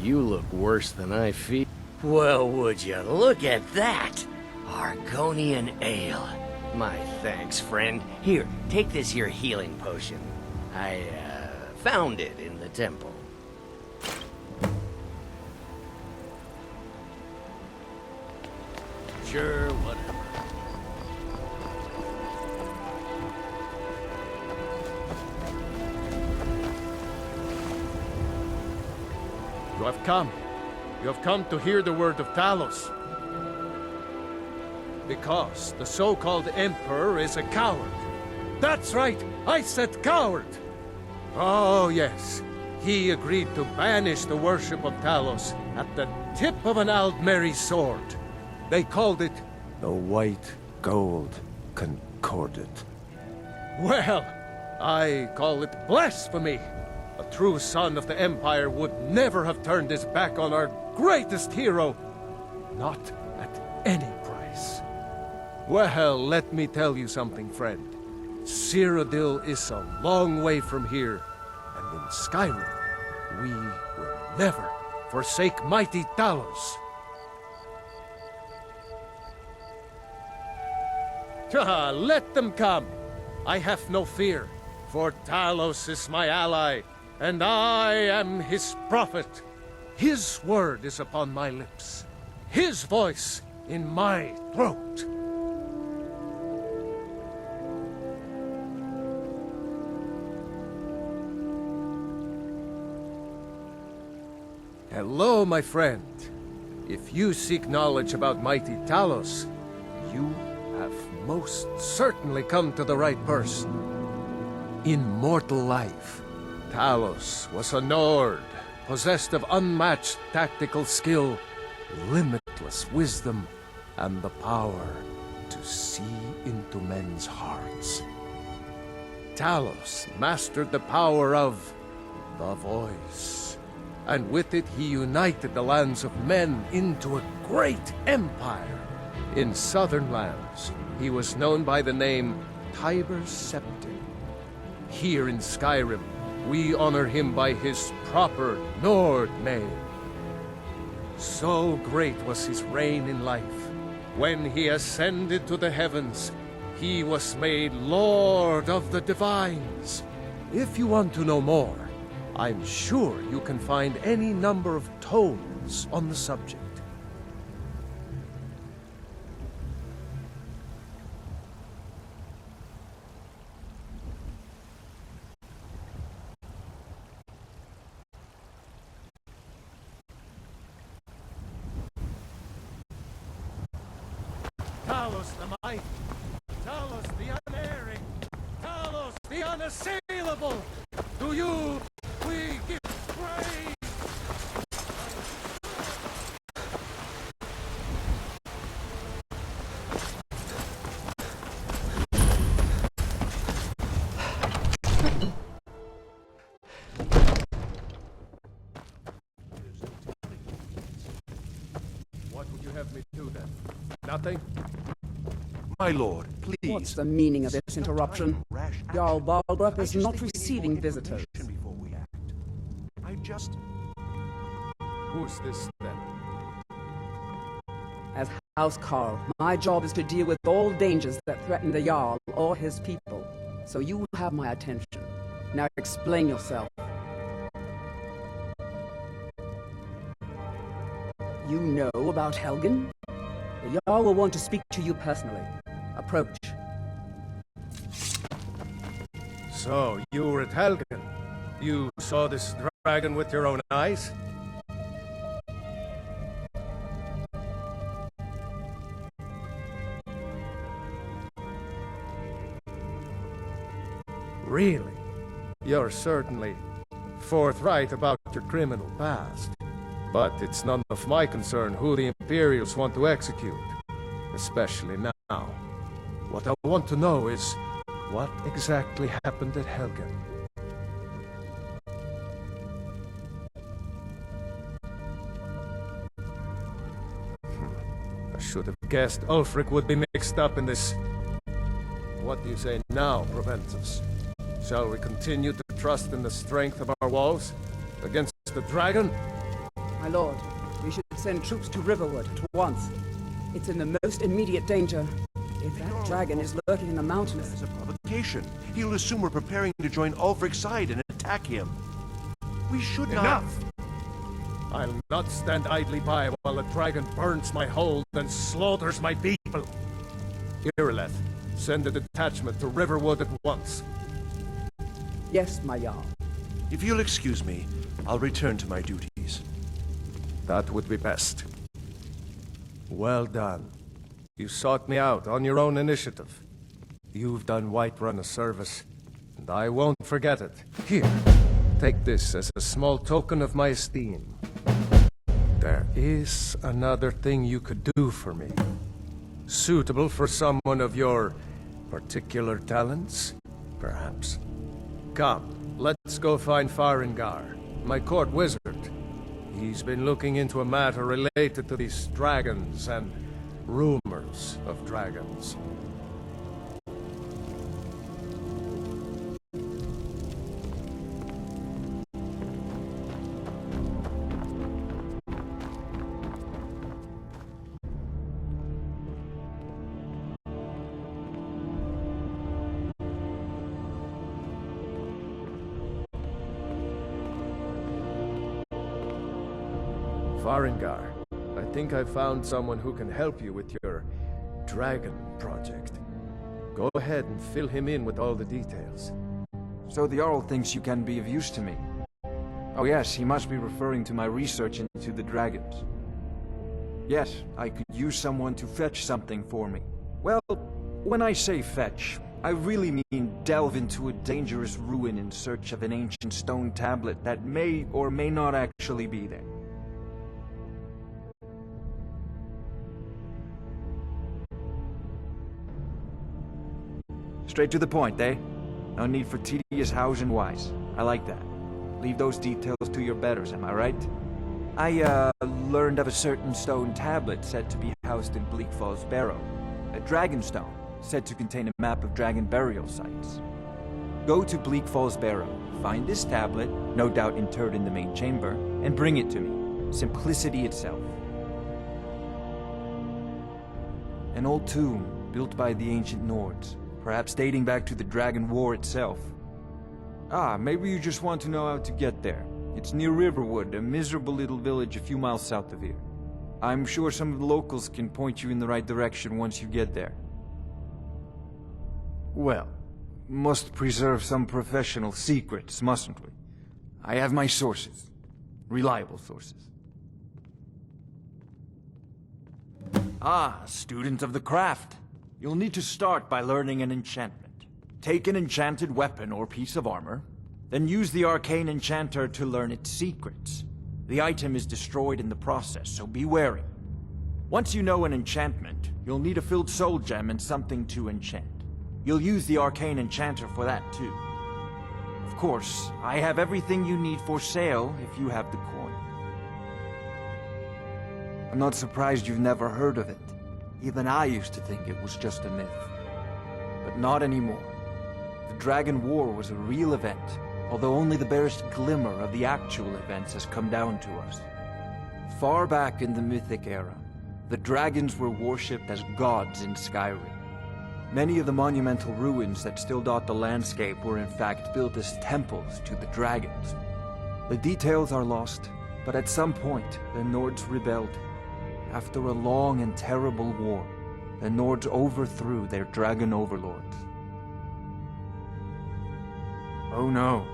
You look worse than I feel. Well, would you look at that? Argonian ale. My thanks, friend. Here, take this here healing potion. I, found it in the temple. Sure, whatever. You have come. You have come to hear the word of Talos. Because the so-called Emperor is a coward. That's right, I said coward! Oh, yes. He agreed to banish the worship of Talos at the tip of an Aldmeri sword. They called it the White Gold Concordat. Well, I call it blasphemy. A true son of the Empire would never have turned his back on our greatest hero. Not at any price. Well, let me tell you something, friend. Cyrodiil is a long way from here, and in Skyrim, we will never forsake mighty Talos. Let them come. I have no fear, for Talos is my ally, and I am his prophet. His word is upon my lips, his voice in my throat. Hello, my friend. If you seek knowledge about mighty Talos, you have most certainly come to the right person. In mortal life, Talos was a Nord, possessed of unmatched tactical skill, limitless wisdom, and the power to see into men's hearts. Talos mastered the power of the voice, and with it he united the lands of men into a great empire. In southern lands, he was known by the name Tiber Septim. Here in Skyrim, we honor him by his proper Nord name. So great was his reign in life. When he ascended to the heavens, he was made Lord of the Divines. If you want to know more, I'm sure you can find any number of tomes on the subject. Talos the mighty, Talos the unerring, Talos the unassailable. To you we give praise. What would you have me do then? Nothing? My lord, please. What's the meaning of this interruption? Jarl Balgruuf is not receiving visitors. Before we act. I just... Who's this, then? As House Carl, my job is to deal with all dangers that threaten the Jarl or his people. So you have my attention. Now explain yourself. You know about Helgen? The Jarl will want to speak to you personally. Approach. So, you were at Helgen. You saw this dragon with your own eyes? Really? You're certainly forthright about your criminal past. But it's none of my concern who the Imperials want to execute. Especially now. What I want to know is, what exactly happened at Helgen? I should have guessed Ulfric would be mixed up in this. What do you say now, Proventus? Shall we continue to trust in the strength of our walls against the dragon? My lord, we should send troops to Riverwood at once. It's in the most immediate danger. If that dragon is lurking in the mountains... It's a provocation. He'll assume we're preparing to join Ulfric's side and attack him. We should not... Enough! I'll not stand idly by while the dragon burns my hold and slaughters my people. Irileth, send a detachment to Riverwood at once. Yes, my Jarl. If you'll excuse me, I'll return to my duties. That would be best. Well done. You sought me out on your own initiative. You've done Whiterun a service, and I won't forget it. Here, take this as a small token of my esteem. There is another thing you could do for me. Suitable for someone of your particular talents, perhaps. Come, let's go find Farengar, my court wizard. He's been looking into a matter related to these dragons and rumors of dragons. Farengar, I think I've found someone who can help you with your dragon project. Go ahead and fill him in with all the details. So the Jarl thinks you can be of use to me. Oh yes, he must be referring to my research into the dragons. Yes, I could use someone to fetch something for me. Well, when I say fetch, I really mean delve into a dangerous ruin in search of an ancient stone tablet that may or may not actually be there. Straight to the point, eh? No need for tedious hows and whys. I like that. Leave those details to your betters, am I right? I, learned of a certain stone tablet said to be housed in Bleak Falls Barrow. A dragonstone, said to contain a map of dragon burial sites. Go to Bleak Falls Barrow, find this tablet, no doubt interred in the main chamber, and bring it to me. Simplicity itself. An old tomb, built by the ancient Nords. Perhaps dating back to the Dragon War itself. Ah, maybe you just want to know how to get there. It's near Riverwood, a miserable little village a few miles south of here. I'm sure some of the locals can point you in the right direction once you get there. Well, must preserve some professional secrets, mustn't we? I have my sources. Reliable sources. Ah, student of the craft. You'll need to start by learning an enchantment. Take an enchanted weapon or piece of armor, then use the arcane enchanter to learn its secrets. The item is destroyed in the process, so be wary. Once you know an enchantment, you'll need a filled soul gem and something to enchant. You'll use the arcane enchanter for that too. Of course, I have everything you need for sale if you have the coin. I'm not surprised you've never heard of it. Even I used to think it was just a myth. But not anymore. The Dragon War was a real event, although only the barest glimmer of the actual events has come down to us. Far back in the Mythic era, the dragons were worshipped as gods in Skyrim. Many of the monumental ruins that still dot the landscape were in fact built as temples to the dragons. The details are lost, but at some point, the Nords rebelled. After a long and terrible war, the Nords overthrew their dragon overlords. Oh no,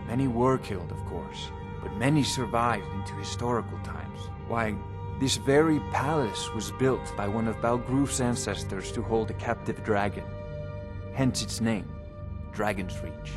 many were killed, of course, but many survived into historical times. Why, this very palace was built by one of Balgruf's ancestors to hold a captive dragon. Hence its name, Dragon's Reach.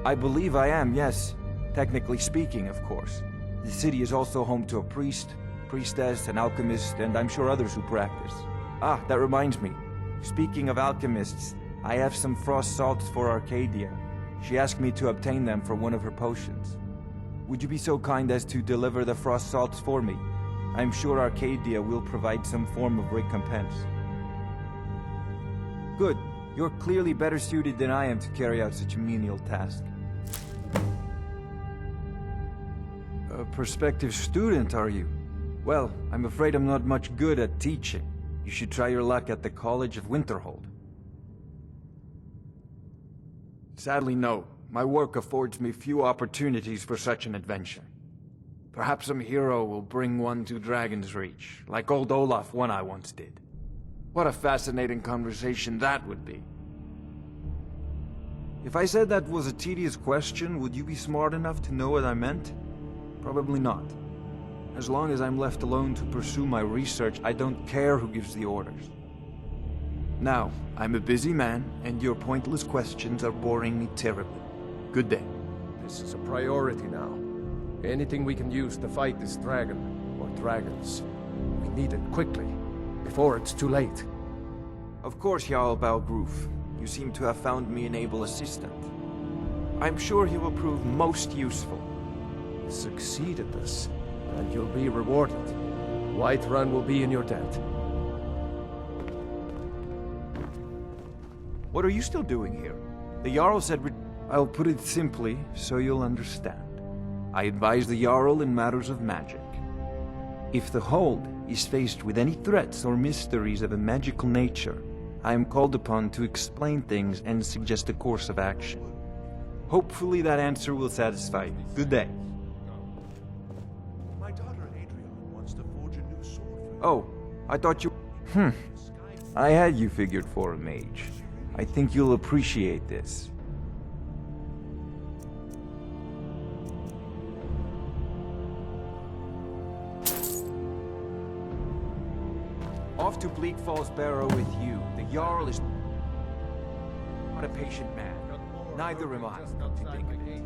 I believe I am, yes. Technically speaking, of course. The city is also home to a priest, priestess, an alchemist, and I'm sure others who practice. Ah, that reminds me. Speaking of alchemists, I have some frost salts for Arcadia. She asked me to obtain them for one of her potions. Would you be so kind as to deliver the frost salts for me? I'm sure Arcadia will provide some form of recompense. Good. You're clearly better suited than I am to carry out such a menial task. A prospective student, are you? Well, I'm afraid I'm not much good at teaching. You should try your luck at the College of Winterhold. Sadly, no. My work affords me few opportunities for such an adventure. Perhaps some hero will bring one to Dragon's Reach, like old Olaf one I once did. What a fascinating conversation that would be. If I said that was a tedious question, would you be smart enough to know what I meant? Probably not. As long as I'm left alone to pursue my research, I don't care who gives the orders. Now, I'm a busy man, and your pointless questions are boring me terribly. Good day. This is a priority now. Anything we can use to fight this dragon, or dragons, we need it quickly, before it's too late. Of course, Jarl Balgroof. You seem to have found me an able assistant. I'm sure he will prove most useful. Succeed at this, and you'll be rewarded. Whiterun will be in your debt. What are you still doing here? The Jarl said I'll put it simply, so you'll understand. I advise the Jarl in matters of magic. If the Hold is faced with any threats or mysteries of a magical nature, I am called upon to explain things and suggest a course of action. Hopefully that answer will satisfy you. Good day. My daughter Adrian wants to forge a new sword. Oh, I thought you... I had you figured for a mage. I think you'll appreciate this. Off to Bleak Falls Barrow with you. The Jarl is not a patient man. Neither am I. To think of it.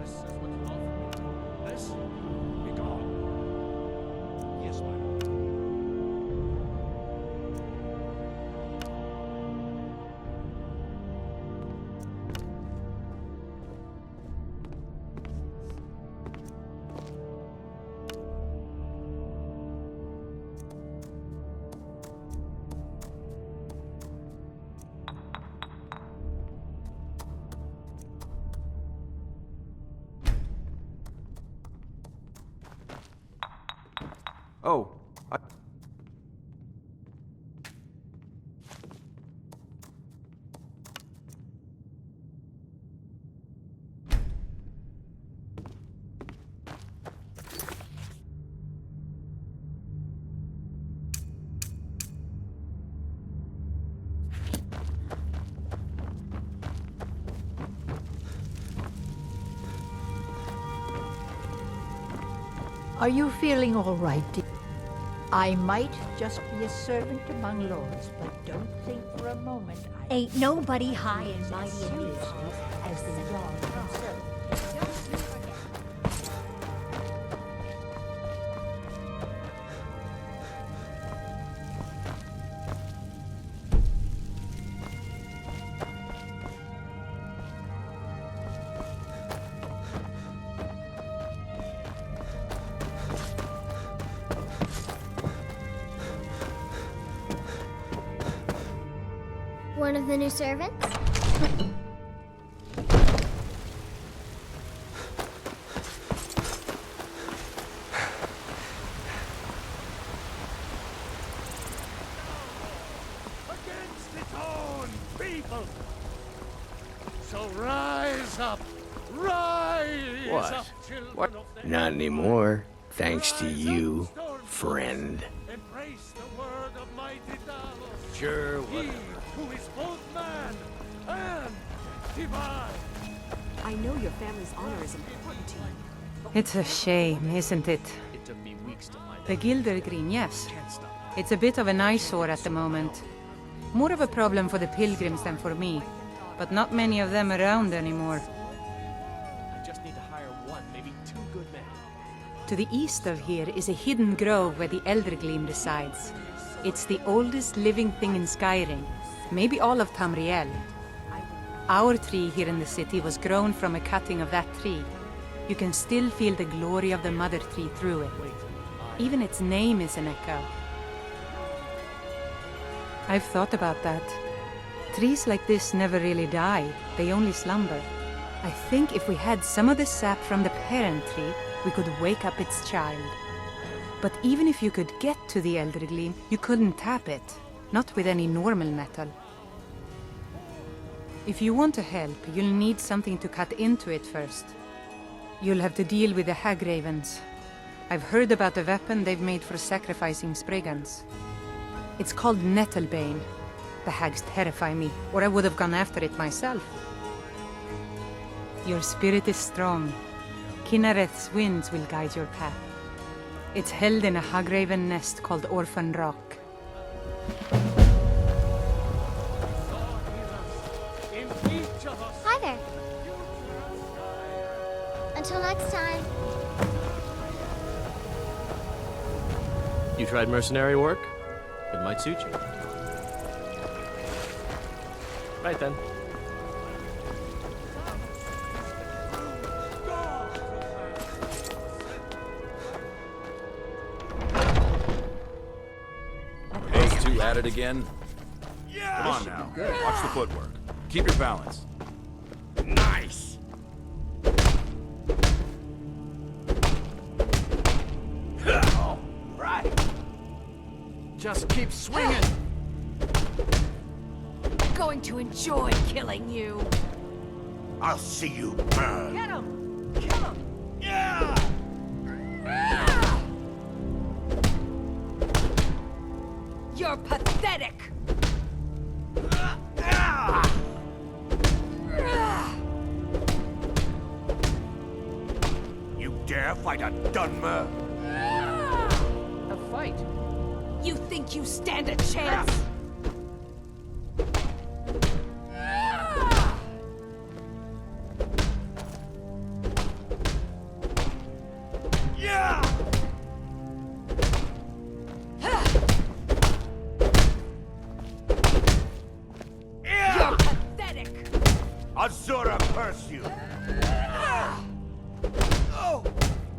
This is what you offer me. This? Be gone. Yes, my lord. Oh, Are you feeling all right, dear? I might just be a servant among lords, but don't think for a moment I... Ain't nobody high and mighty in these as the Jarl himself. One of the new servants? Against its own people! So rise up! Rise What? up, children What? of the Not anymore. Thanks to you, friend. Embrace the word of mighty Talos. Sure, He who is both man and divine. I know your family's honor is important to you. It's a shame, isn't it? It took me weeks to find The Gildergreen, yes. It's a bit of an eyesore at the moment. More of a problem for the pilgrims than for me, but not many of them around anymore. I just need to hire one, maybe two good men. To the east of here is a hidden grove where the Eldergleam resides. It's the oldest living thing in Skyrim, maybe all of Tamriel. Our tree here in the city was grown from a cutting of that tree. You can still feel the glory of the mother tree through it. Even its name is an echo. I've thought about that. Trees like this never really die. They only slumber. I think if we had some of the sap from the parent tree, we could wake up its child. But even if you could get to the Elder Gleam, you couldn't tap it. Not with any normal metal. If you want to help, you'll need something to cut into it first. You'll have to deal with the Hag Ravens. I've heard about the weapon they've made for sacrificing Spriggans. It's called Nettlebane. The hags terrify me, or I would have gone after it myself. Your spirit is strong. Kinareth's winds will guide your path. It's held in a Hagraven nest called Orphan Rock. Hi there. Until next time. You tried mercenary work? It might suit you. Right then. Those two at it again? Come on now. Watch the footwork. Keep your balance. Nice! All right. Just keep swinging. Going to enjoy killing you. I'll see you burn. Get him! Kill him! Yeah! You're pathetic! You dare fight a Dunmer? A fight? You think you stand a chance? Yeah! You're pathetic! Azura curse you!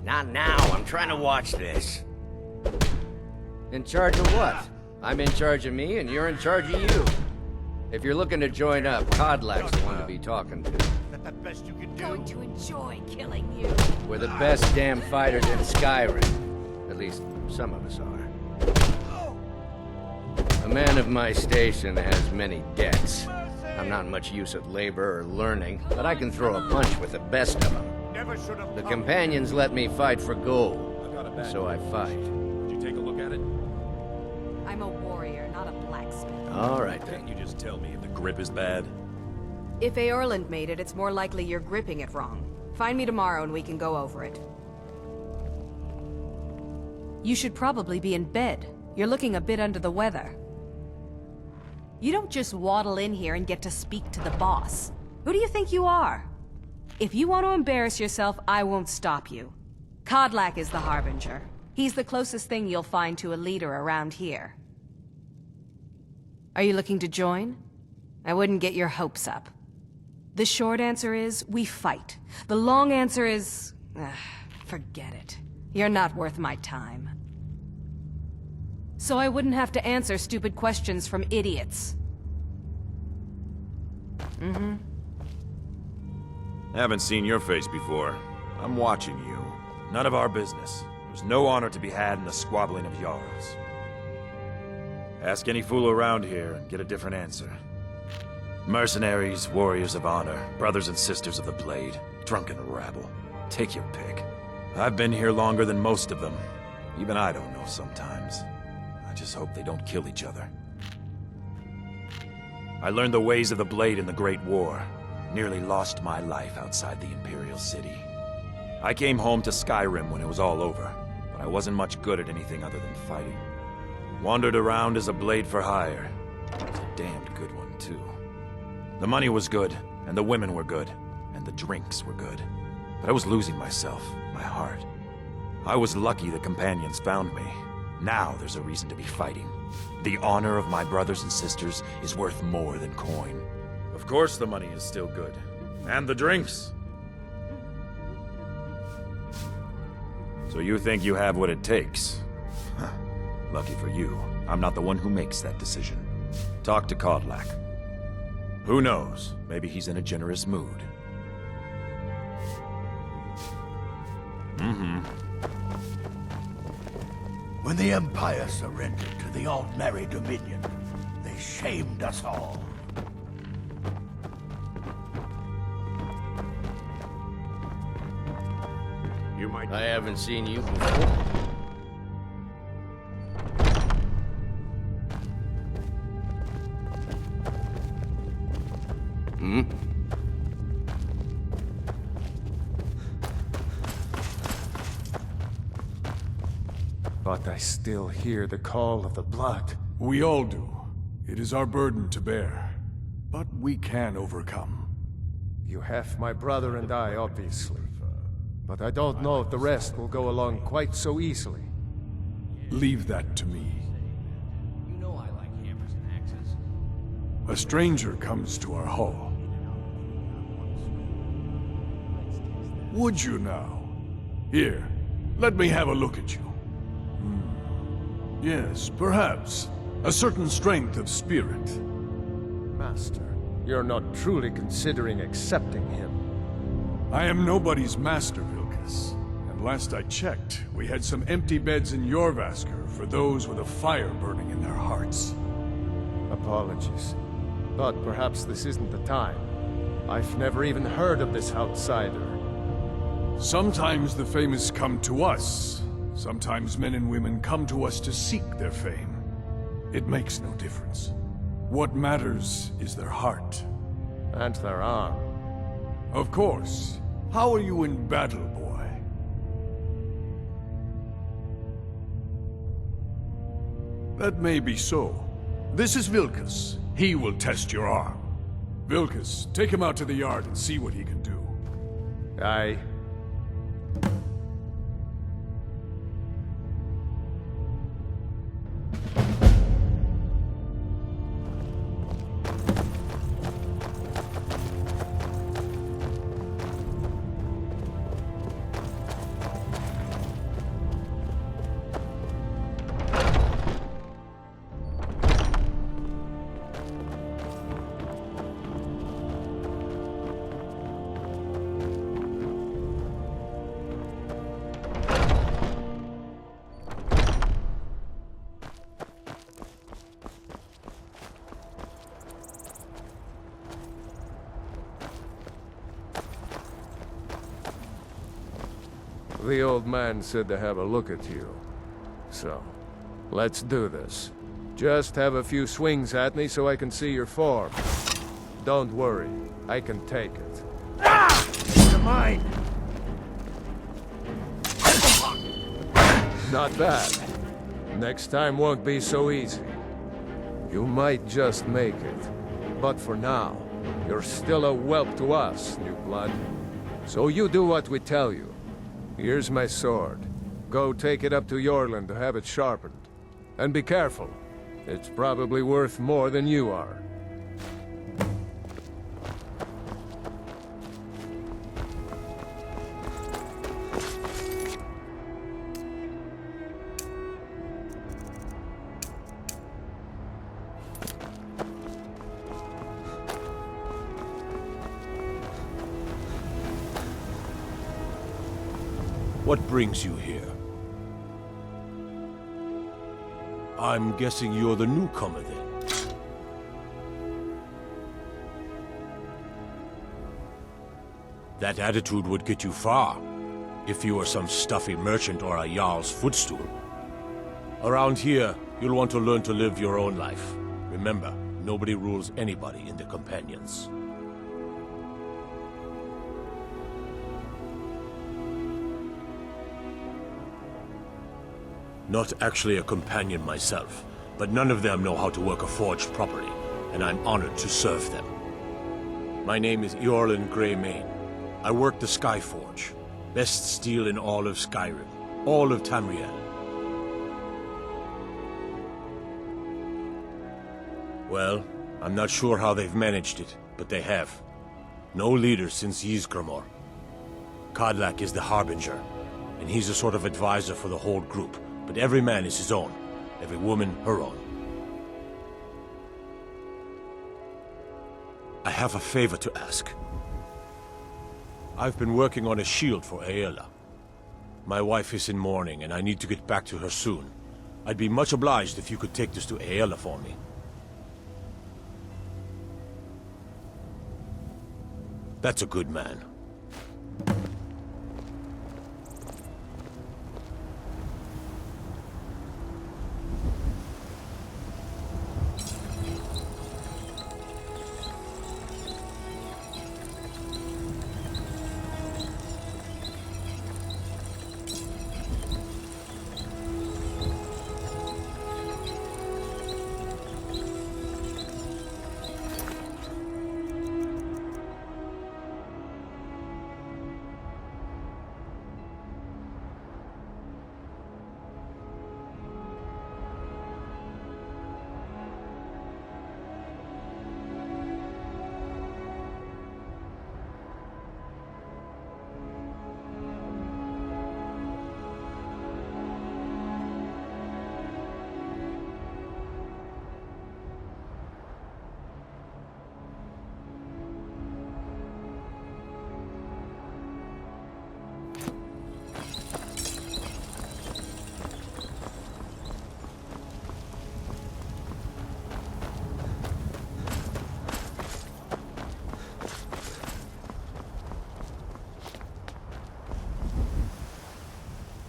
Not now, I'm trying to watch this. In charge of what? I'm in charge of me, and you're in charge of you. If you're looking to join up, Codlack's the one to be talking to. The best you can do. Going to enjoy killing you. We're the best damn fighters in Skyrim. At least, some of us are. A man of my station has many debts. I'm not much use at labor or learning, but I can throw a punch with the best of them. The companions let me fight for gold, so I fight. Did you take a look at it? I'm a warrior, not a blacksmith. All right, then. Can't you just tell me if the grip is bad? If Eorland made it, it's more likely you're gripping it wrong. Find me tomorrow and we can go over it. You should probably be in bed. You're looking a bit under the weather. You don't just waddle in here and get to speak to the boss. Who do you think you are? If you want to embarrass yourself, I won't stop you. Codlack is the Harbinger. He's the closest thing you'll find to a leader around here. Are you looking to join? I wouldn't get your hopes up. The short answer is, we fight. The long answer is... forget it. You're not worth my time. So I wouldn't have to answer stupid questions from idiots. Mm-hmm. Haven't seen your face before. I'm watching you. None of our business. There's no honor to be had in the squabbling of Jarls. Ask any fool around here and get a different answer. Mercenaries, warriors of honor, brothers and sisters of the blade, drunken rabble. Take your pick. I've been here longer than most of them. Even I don't know sometimes. I just hope they don't kill each other. I learned the ways of the blade in the Great War. Nearly lost my life outside the Imperial City. I came home to Skyrim when it was all over, but I wasn't much good at anything other than fighting. Wandered around as a blade for hire. It was a damned good one, too. The money was good, and the women were good, and the drinks were good. But I was losing myself, my heart. I was lucky the companions found me. Now there's a reason to be fighting. The honor of my brothers and sisters is worth more than coin. Of course the money is still good. And the drinks. So you think you have what it takes? Huh. Lucky for you, I'm not the one who makes that decision. Talk to Codlack. Who knows? Maybe he's in a generous mood. When the Empire surrendered to the Altmerry Dominion, they shamed us all. I haven't seen you before. Hmm? But I still hear the call of the blood. We all do. It is our burden to bear. But we can overcome. You have my brother and I, obviously. But I don't know if the rest will go along quite so easily. Leave that to me. You know I like hammers and axes. A stranger comes to our hall. Would you now? Here, let me have a look at you. Yes, perhaps. A certain strength of spirit. Master, you're not truly considering accepting him. I am nobody's master, Vilkas. And last I checked, we had some empty beds in Jorvaskr for those with a fire burning in their hearts. Apologies. But perhaps this isn't the time. I've never even heard of this outsider. Sometimes the famous come to us. Sometimes men and women come to us to seek their fame. It makes no difference. What matters is their heart. And their arm. Of course. How are you in battle, boy? That may be so. This is Vilkas. He will test your arm. Vilkas, take him out to the yard and see what he can do. Aye. The old man said to have a look at you. So, let's do this. Just have a few swings at me so I can see your form. Don't worry, I can take it. You're mine! Not bad. Next time won't be so easy. You might just make it. But for now, you're still a whelp to us, new blood. So you do what we tell you. Here's my sword. Go take it up to Yorland to have it sharpened. And be careful. It's probably worth more than you are. What brings you here? I'm guessing you're the newcomer then. That attitude would get you far, if you were some stuffy merchant or a Jarl's footstool. Around here, you'll want to learn to live your own life. Remember, nobody rules anybody in the Companions. Not actually a companion myself, but none of them know how to work a forge properly, and I'm honored to serve them. My name is Eorlin Greymane. I work the Skyforge. Best steel in all of Skyrim, all of Tamriel. Well, I'm not sure how they've managed it, but they have. No leader since Ysgramor. Kodlak is the Harbinger, and he's a sort of advisor for the whole group. But every man is his own, every woman her own. I have a favor to ask. I've been working on a shield for Aela. My wife is in mourning, and I need to get back to her soon. I'd be much obliged if you could take this to Aela for me. That's a good man.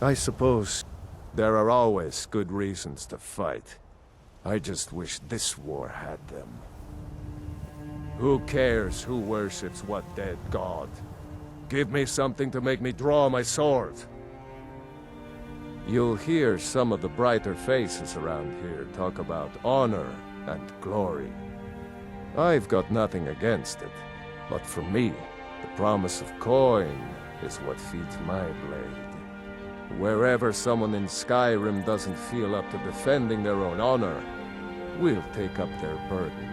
I suppose there are always good reasons to fight. I just wish this war had them. Who cares who worships what dead god? Give me something to make me draw my sword. You'll hear some of the brighter faces around here talk about honor and glory. I've got nothing against it, but for me, the promise of coin is what feeds my blade. Wherever someone in Skyrim doesn't feel up to defending their own honor, we'll take up their burden.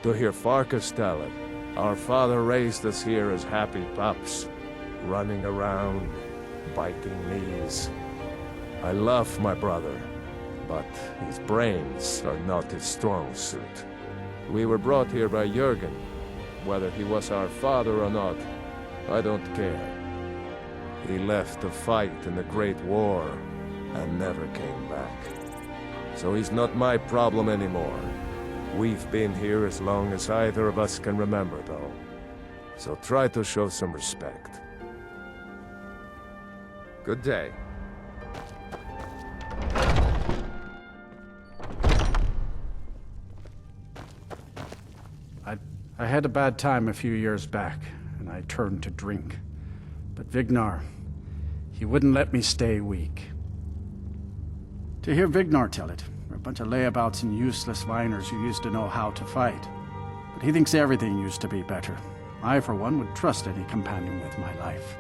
To hear Farkas tell it, our father raised us here as happy pups, running around, biting knees. I love my brother, but his brains are not his strong suit. We were brought here by Jürgen. Whether he was our father or not, I don't care. He left to fight in the Great War and never came back. So he's not my problem anymore. We've been here as long as either of us can remember, though. So try to show some respect. Good day. I had a bad time a few years back, and I turned to drink. But Vignar, he wouldn't let me stay weak. To hear Vignar tell it, we're a bunch of layabouts and useless whiners who used to know how to fight. But he thinks everything used to be better. I, for one, would trust any companion with my life.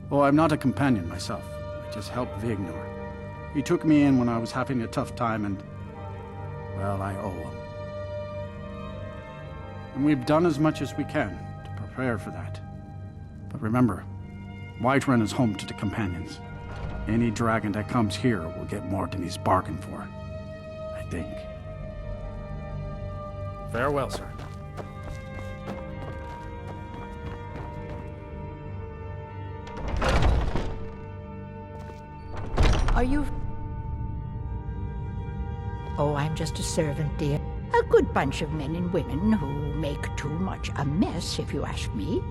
Oh, I'm not a companion myself. I just help Vignar. He took me in when I was having a tough time and, well, I owe him. And we've done as much as we can to prepare for that. But remember, Whiterun is home to the companions. Any dragon that comes here will get more than he's bargained for, I think. Farewell, sir. Are you... Oh, I'm just a servant, dear. A good bunch of men and women who make too much a mess, if you ask me.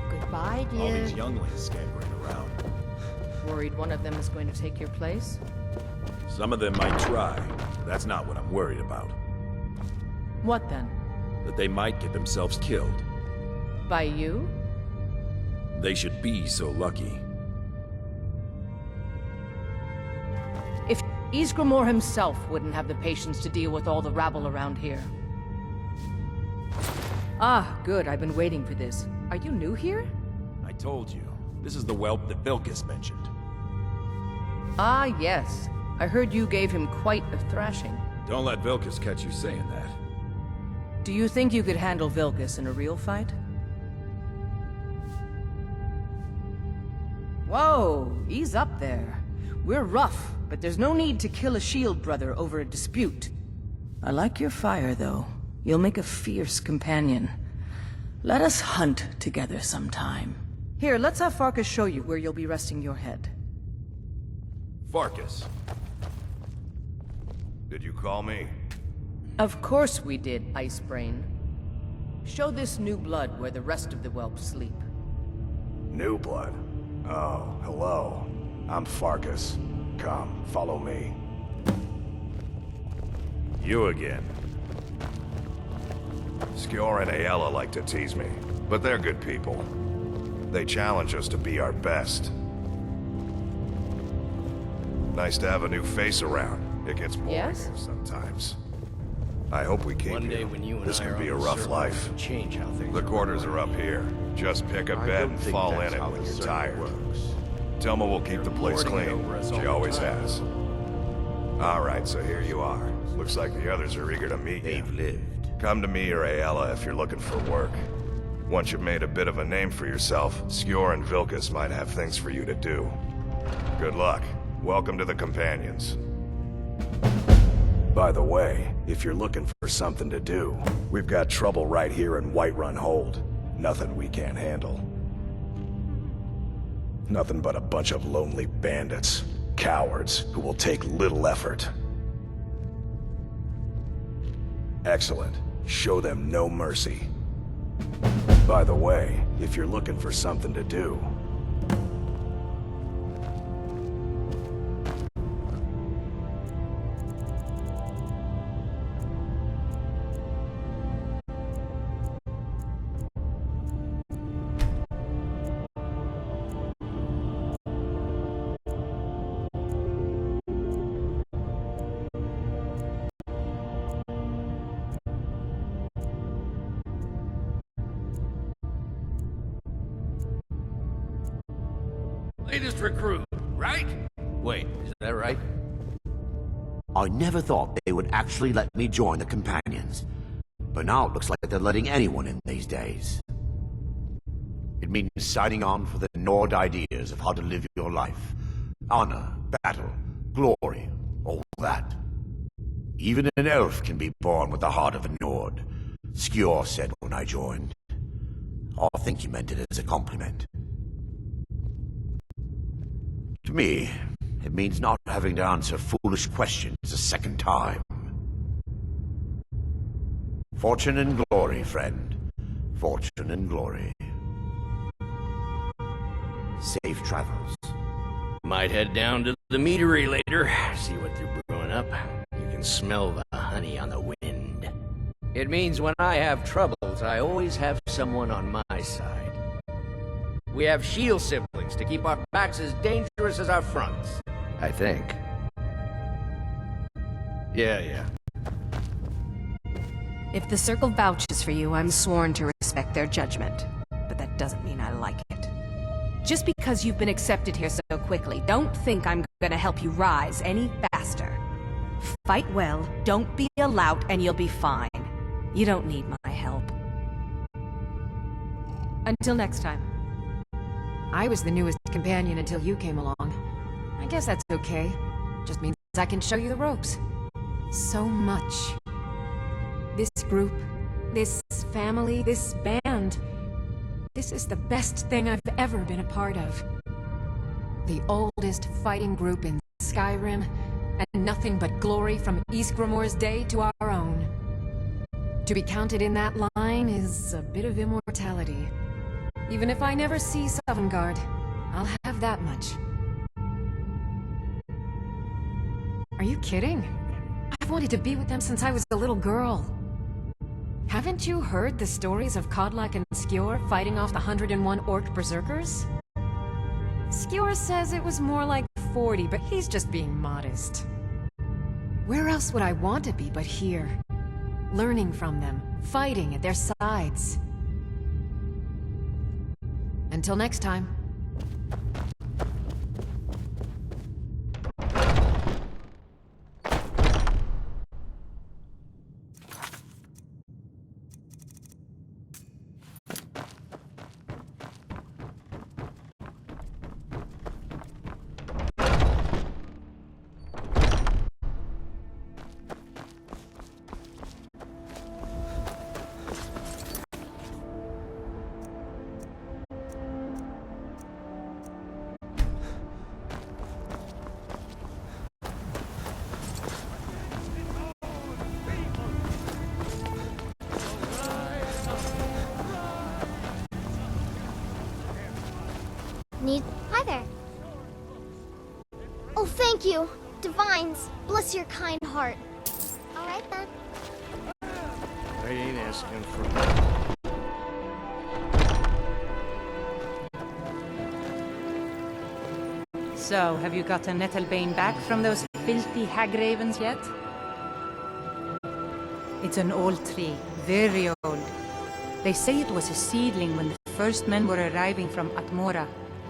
Goodbye, dear. All these younglings scampering around. Worried one of them is going to take your place? Some of them might try. That's not what I'm worried about. What then? That they might get themselves killed. By you? They should be so lucky. If Ysgramor himself wouldn't have the patience to deal with all the rabble around here. Ah, good. I've been waiting for this. Are you new here? I told you. This is the whelp that Vilkas mentioned. Ah, yes. I heard you gave him quite a thrashing. Don't let Vilkas catch you saying that. Do you think you could handle Vilkas in a real fight? Whoa, ease up there. We're rough, but there's no need to kill a shield brother over a dispute. I like your fire, though. You'll make a fierce companion. Let us hunt together sometime. Here, let's have Farkas show you where you'll be resting your head. Farkas. Did you call me? Of course we did, Icebrain. Show this new blood where the rest of the whelps sleep. New blood? Oh, hello. I'm Farkas. Come, follow me. You again. Skjor and Aella like to tease me, but they're good people. They challenge us to be our best. Nice to have a new face around. It gets boring Yes? sometimes. I hope we keep One day you. when you and This I can are be a on the rough server, life. we'll change how things The are quarters run are up here. Just pick a bed and fall in it when you're tired. Telma will keep the place clean. She always has. All right, so here you are. Looks like the others are eager to meet you. They've lived. Come to me or Aella if you're looking for work. Once you've made a bit of a name for yourself, Skjor and Vilkas might have things for you to do. Good luck. Welcome to the Companions. By the way, if you're looking for something to do, we've got trouble right here in Whiterun Hold. Nothing we can't handle. Nothing but a bunch of lonely bandits. Cowards who will take little effort. Excellent. Show them no mercy. By the way, if you're looking for something to do, Latest recruit, right? Wait, is that right? I never thought they would actually let me join the Companions. But now it looks like they're letting anyone in these days. It means signing on for the Nord ideas of how to live your life. Honor, battle, glory, all that. Even an elf can be born with the heart of a Nord, Skjor said when I joined. I think he meant it as a compliment. To me, it means not having to answer foolish questions a second time. Fortune and glory, friend. Fortune and glory. Safe travels. Might head down to the meadery later, see what they're brewing up. You can smell the honey on the wind. It means when I have troubles, I always have someone on my side. We have shield siblings to keep our backs as dangerous as our fronts. I think. Yeah. If the Circle vouches for you, I'm sworn to respect their judgment. But that doesn't mean I like it. Just because you've been accepted here so quickly, don't think I'm gonna help you rise any faster. Fight well, don't be a lout, and you'll be fine. You don't need my help. Until next time. I was the newest companion until you came along. I guess that's okay. Just means I can show you the ropes. So much. This group, this family, this band. This is the best thing I've ever been a part of. The oldest fighting group in Skyrim, and nothing but glory from Ysgramor's day to our own. To be counted in that line is a bit of immortality. Even if I never see Sovngarde, I'll have that much. Are you kidding? I've wanted to be with them since I was a little girl. Haven't you heard the stories of Kodlak and Skjor fighting off the 101 Orc Berserkers? Skjor says it was more like 40, but he's just being modest. Where else would I want to be but here? Learning from them, fighting at their sides. Until next time. Need... Hi there. Oh, thank you. Divines, bless your kind heart. All right, then. I ain't asking for... So, have you gotten Nettlebane back from those filthy hag ravens yet? It's an old tree, very old. They say it was a seedling when the first men were arriving from Atmora,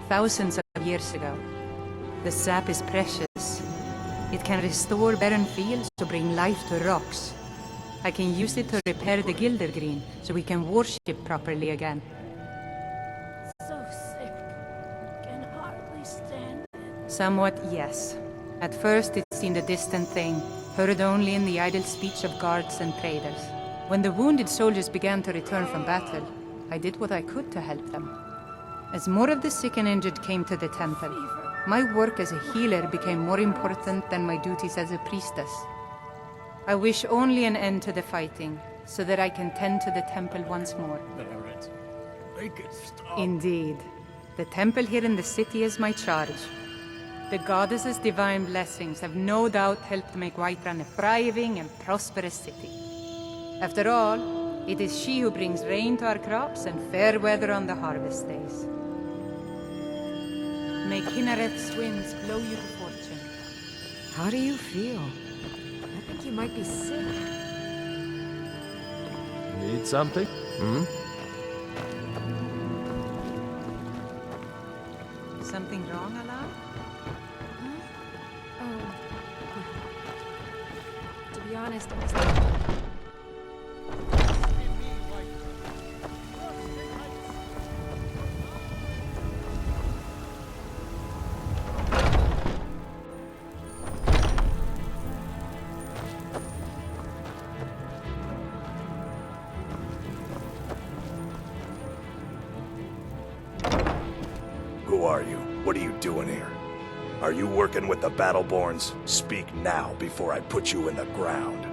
thousands of years ago. The sap is precious. It can restore barren fields to bring life to rocks. I can use it to repair the Gildergreen, so we can worship properly again. So sick. Can hardly stand it. Somewhat, yes. At first it seemed a distant thing, heard only in the idle speech of guards and traders. When the wounded soldiers began to return from battle, I did what I could to help them. As more of the sick and injured came to the temple, my work as a healer became more important than my duties as a priestess. I wish only an end to the fighting, so that I can tend to the temple once more. Make it stop. Indeed. The temple here in the city is my charge. The goddess's divine blessings have no doubt helped make Whiterun a thriving and prosperous city. After all, it is she who brings rain to our crops and fair weather on the harvest days. May Kinnereth's winds blow you to fortune. How do you feel? I think you might be sick. Need something? Something wrong, Alan? Oh. To be honest, I was... Who are you? What are you doing here? Are you working with the Battleborns? Speak now before I put you in the ground.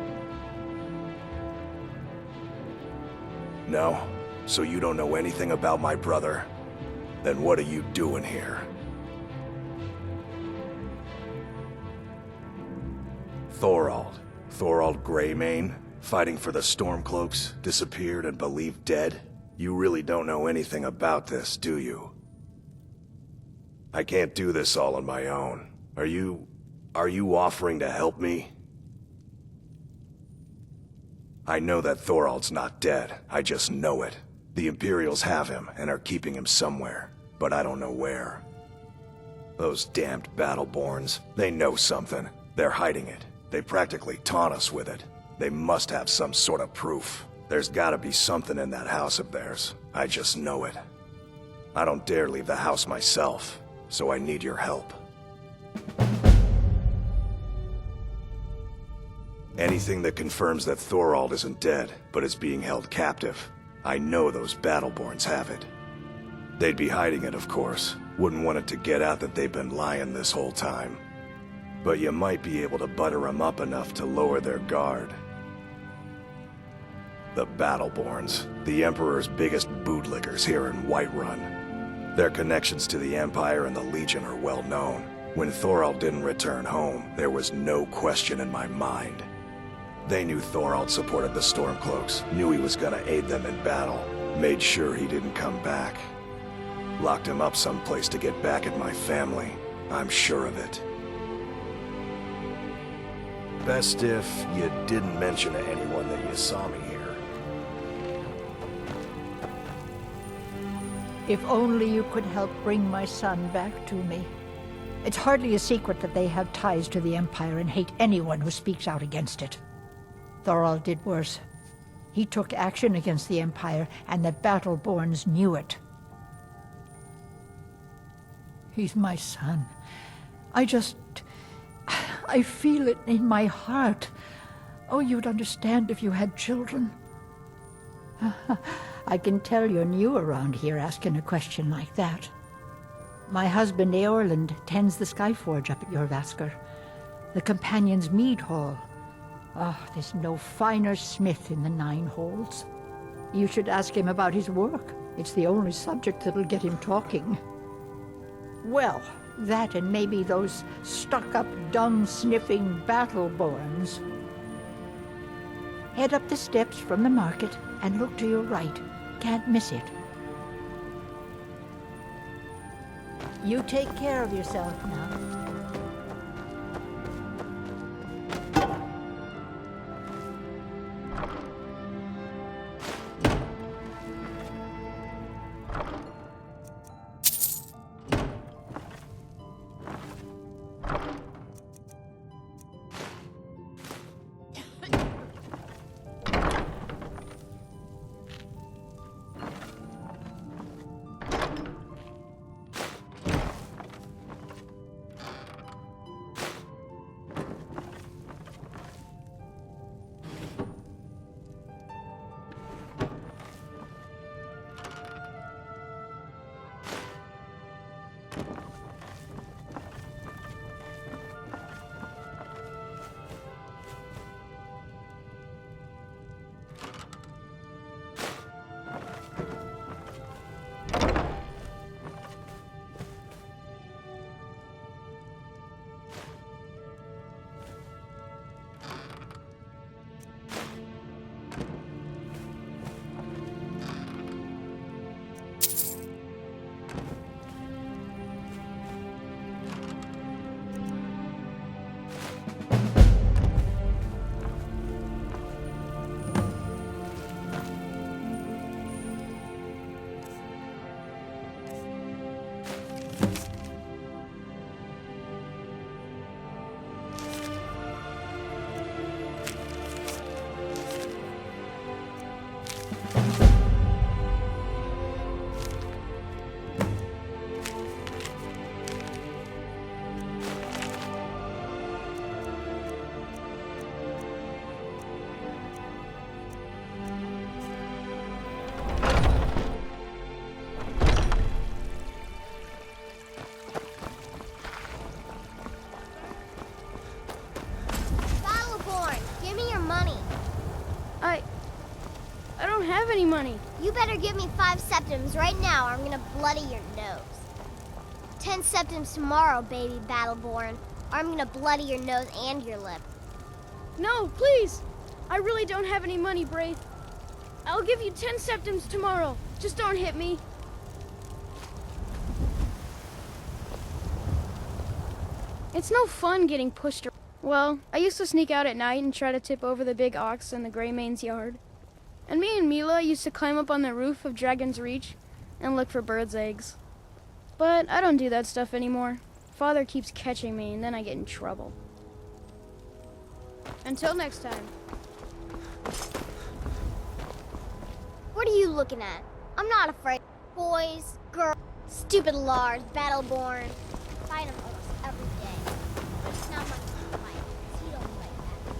No? So you don't know anything about my brother? Then what are you doing here? Thorald. Thorald Greymane? Fighting for the Stormcloaks, disappeared and believed dead? You really don't know anything about this, do you? I can't do this all on my own. Are you offering to help me? I know that Thorald's not dead. I just know it. The Imperials have him and are keeping him somewhere, but I don't know where. Those damned Battleborns, they know something. They're hiding it. They practically taunt us with it. They must have some sort of proof. There's gotta be something in that house of theirs. I just know it. I don't dare leave the house myself, so I need your help. Anything that confirms that Thorald isn't dead, but is being held captive. I know those Battleborns have it. They'd be hiding it, of course. Wouldn't want it to get out that they've been lying this whole time. But you might be able to butter them up enough to lower their guard. The Battleborns, the Emperor's biggest bootlickers here in Whiterun. Their connections to the Empire and the Legion are well known. When Thorald didn't return home, there was no question in my mind. They knew Thorald supported the Stormcloaks, knew he was gonna aid them in battle, made sure he didn't come back. Locked him up someplace to get back at my family. I'm sure of it. Best if you didn't mention to anyone that you saw me here. If only you could help bring my son back to me. It's hardly a secret that they have ties to the Empire and hate anyone who speaks out against it. Thorald did worse. He took action against the Empire, and the Battleborns knew it. He's my son. I feel it in my heart. Oh, you'd understand if you had children. I can tell you're new around here asking a question like that. My husband Eorland tends the Skyforge up at your Vasker, the Companion's Mead Hall. Oh, there's no finer smith in the Nine Halls. You should ask him about his work. It's the only subject that'll get him talking. Well, that and maybe those stuck-up, dung-sniffing battle-borns. Head up the steps from the market and look to your right. Can't miss it. You take care of yourself now. Any money. You better give me 5 septims right now or I'm gonna bloody your nose. 10 septims tomorrow, baby Battleborn, or I'm gonna bloody your nose and your lip. No, please! I really don't have any money, Braith. I'll give you 10 septims tomorrow. Just don't hit me. It's no fun getting pushed around. Well, I used to sneak out at night and try to tip over the big ox in the Grey Mane's yard. And me and Mila used to climb up on the roof of Dragon's Reach and look for birds' eggs. But I don't do that stuff anymore. Father keeps catching me and then I get in trouble. Until next time. What are you looking at? I'm not afraid. Boys, girls, stupid Lars, Battleborn. Fight them almost every day. It's not much to fight, 'cause you don't play that.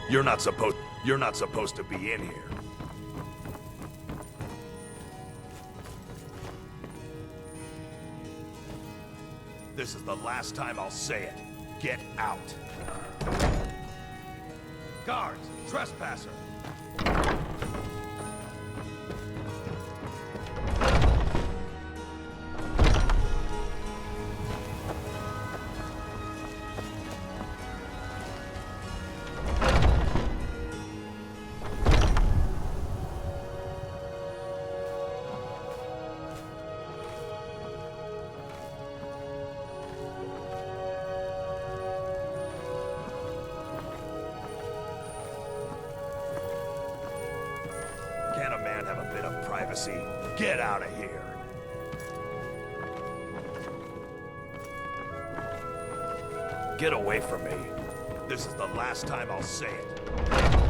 You're not supposed to be in here. This is the last time I'll say it. Get out. Guards, trespasser. privacy. Get out of here. Get away from me. This is the last time I'll say it.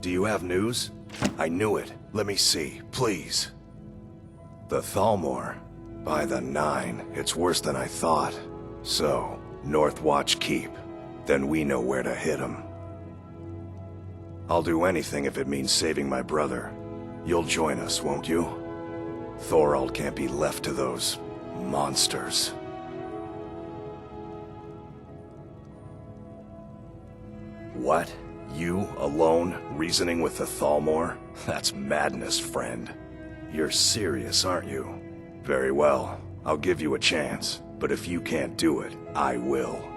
Do you have news? I knew it. Let me see, please. The Thalmor. By the 9, it's worse than I thought. So, North Watch Keep. Then we know where to hit him. I'll do anything if it means saving my brother. You'll join us, won't you? Thorald can't be left to those monsters. What? You, alone, reasoning with the Thalmor? That's madness, friend. You're serious, aren't you? Very well. I'll give you a chance. But if you can't do it, I will.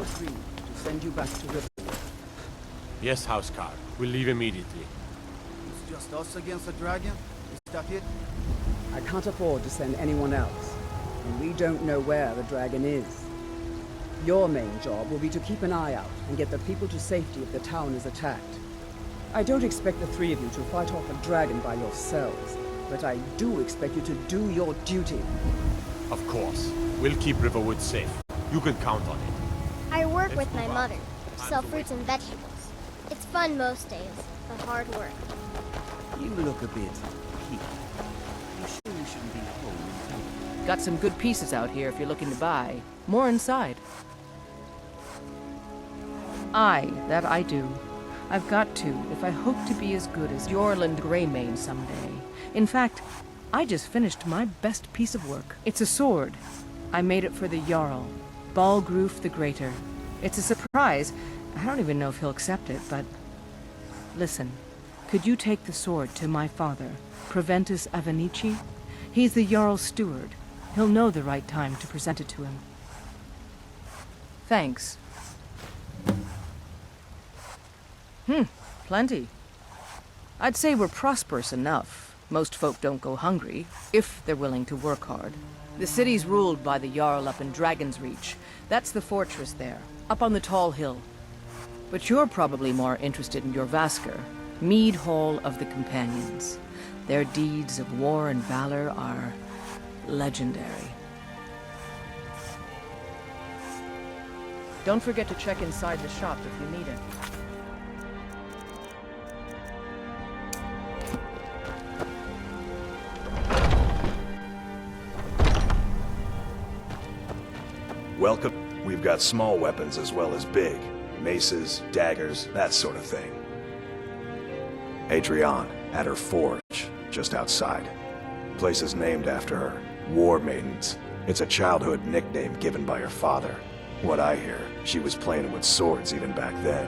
agreed to send you back to Riverwood. Yes, Housecarl. We'll leave immediately. It's just us against the dragon? Is that it? I can't afford to send anyone else, and we don't know where the dragon is. Your main job will be to keep an eye out and get the people to safety if the town is attacked. I don't expect the three of you to fight off a dragon by yourselves, but I do expect you to do your duty. Of course. We'll keep Riverwood safe. You can count on it. I work with my mother. Sell fruits and vegetables. It's fun most days, but hard work. You look a bit peaked. You sure you shouldn't be home in town? Got some good pieces out here if you're looking to buy. More inside. Aye, that I do. I've got to, if I hope to be as good as Yorland Greymane someday. In fact, I just finished my best piece of work. It's a sword. I made it for the Jarl, Balgruf the Greater. It's a surprise. I don't even know if he'll accept it, but... Listen, could you take the sword to my father, Proventus Avenici? He's the Jarl's steward. He'll know the right time to present it to him. Thanks. Plenty. I'd say we're prosperous enough. Most folk don't go hungry, if they're willing to work hard. The city's ruled by the Jarl up in Dragon's Reach. That's the fortress there, up on the tall hill. But you're probably more interested in your Vasker, Mead Hall of the Companions. Their deeds of war and valor are legendary. Don't forget to check inside the shop if you need it. Welcome. We've got small weapons as well as big. Maces, daggers, that sort of thing. Adrienne, at her forge, just outside. Place is named after her. War Maidens. It's a childhood nickname given by her father. What I hear, she was playing with swords even back then.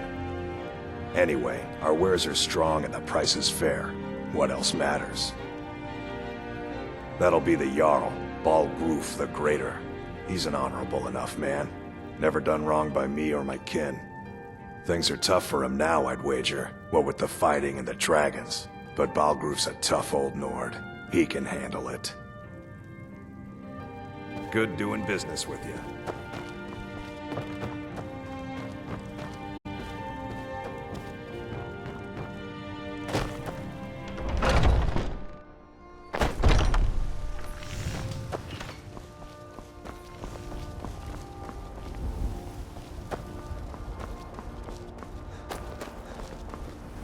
Anyway, our wares are strong and the price is fair. What else matters? That'll be the Jarl, Balgruf the Greater. He's an honorable enough man. Never done wrong by me or my kin. Things are tough for him now, I'd wager. What with the fighting and the dragons. But Balgruf's a tough old Nord. He can handle it. Good doing business with you.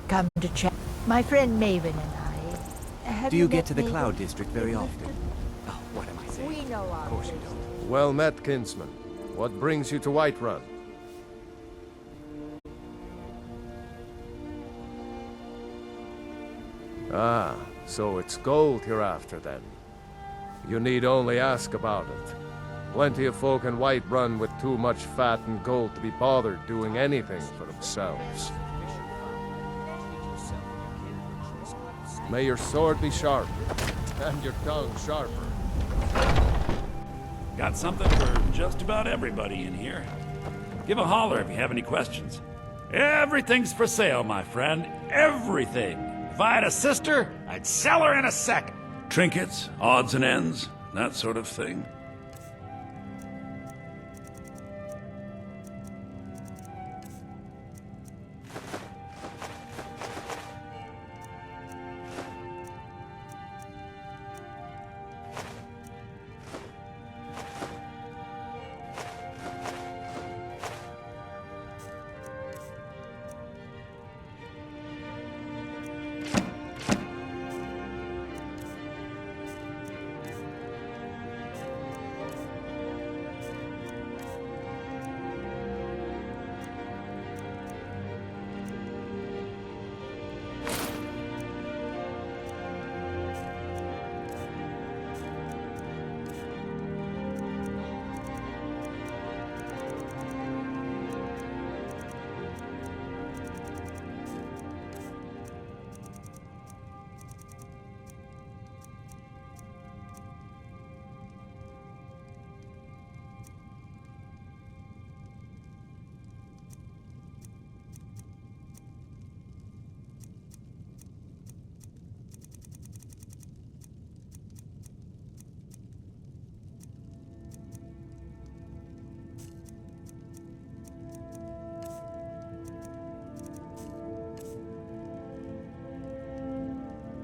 Come to check. My friend Maven and I. Have Do you met get to the Maven? Cloud District very often? Oh, what am I saying? We know our Of course you place. don't. Well met, kinsman. What brings you to Whiterun? Ah, so it's gold you're after then. You need only ask about it. Plenty of folk in Whiterun with too much fat and gold to be bothered doing anything for themselves. May your sword be sharp, and your tongue sharper. Got something for just about everybody in here. Give a holler if you have any questions. Everything's for sale, my friend. Everything. If I had a sister, I'd sell her in a second. Trinkets, odds and ends, that sort of thing.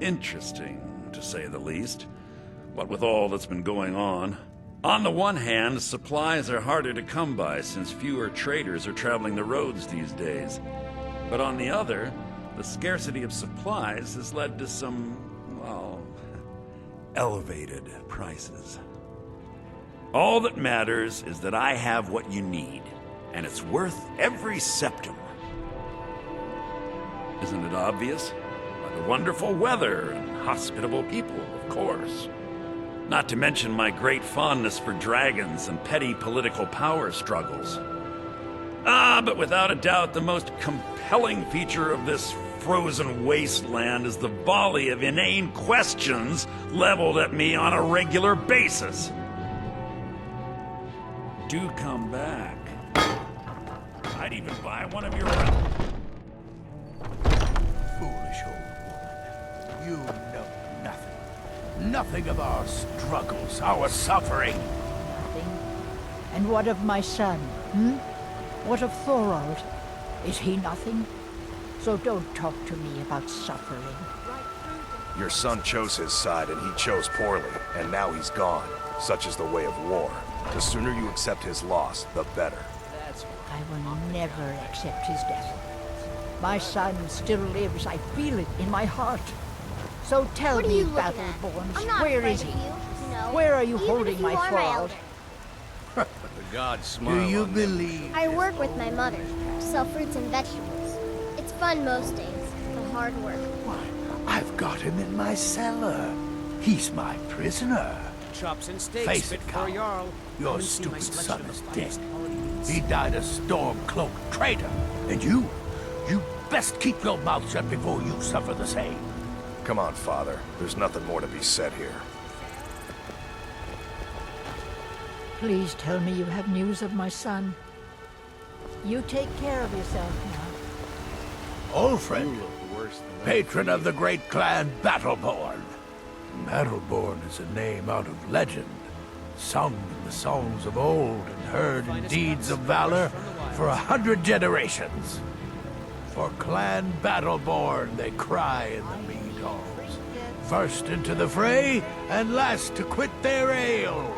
interesting, to say the least. What with all that's been going on. On the one hand, supplies are harder to come by since fewer traders are traveling the roads these days. But on the other, the scarcity of supplies has led to some, well, elevated prices. All that matters is that I have what you need, and it's worth every septum. Isn't it obvious? By the wonderful weather and hospitable people, of course. Not to mention my great fondness for dragons and petty political power struggles. But without a doubt, the most compelling feature of this frozen wasteland is the volley of inane questions leveled at me on a regular basis. Do come back. I'd even buy one of your... Foolish old woman. You know nothing. Nothing of our struggles, our suffering. Nothing. And what of my son, What of Thorald? Is he nothing? So don't talk to me about suffering. Your son chose his side and he chose poorly, and now he's gone. Such is the way of war. The sooner you accept his loss, the better. I will never accept his death. My son still lives. I feel it in my heart. So tell me, Battleborns, where is he? Where are you holding my Thorald? The gods smile. Do you on believe? I work with my mother, sell fruits and vegetables. It's fun most days, the hard work. Why, I've got him in my cellar. He's my prisoner. Chops and steaks Face fit it, for a Carl. jarl. Your stupid son is dead. He died a storm-cloaked traitor. And you best keep your mouth shut before you suffer the same. Come on, Father. There's nothing more to be said here. Please tell me you have news of my son. You take care of yourself now. Ulfred, patron of the great clan Battleborn. Battleborn is a name out of legend, sung in the songs of old and heard in deeds of valor for 100 generations. For Clan Battleborn they cry in the mead halls, first into the fray and last to quit their ale.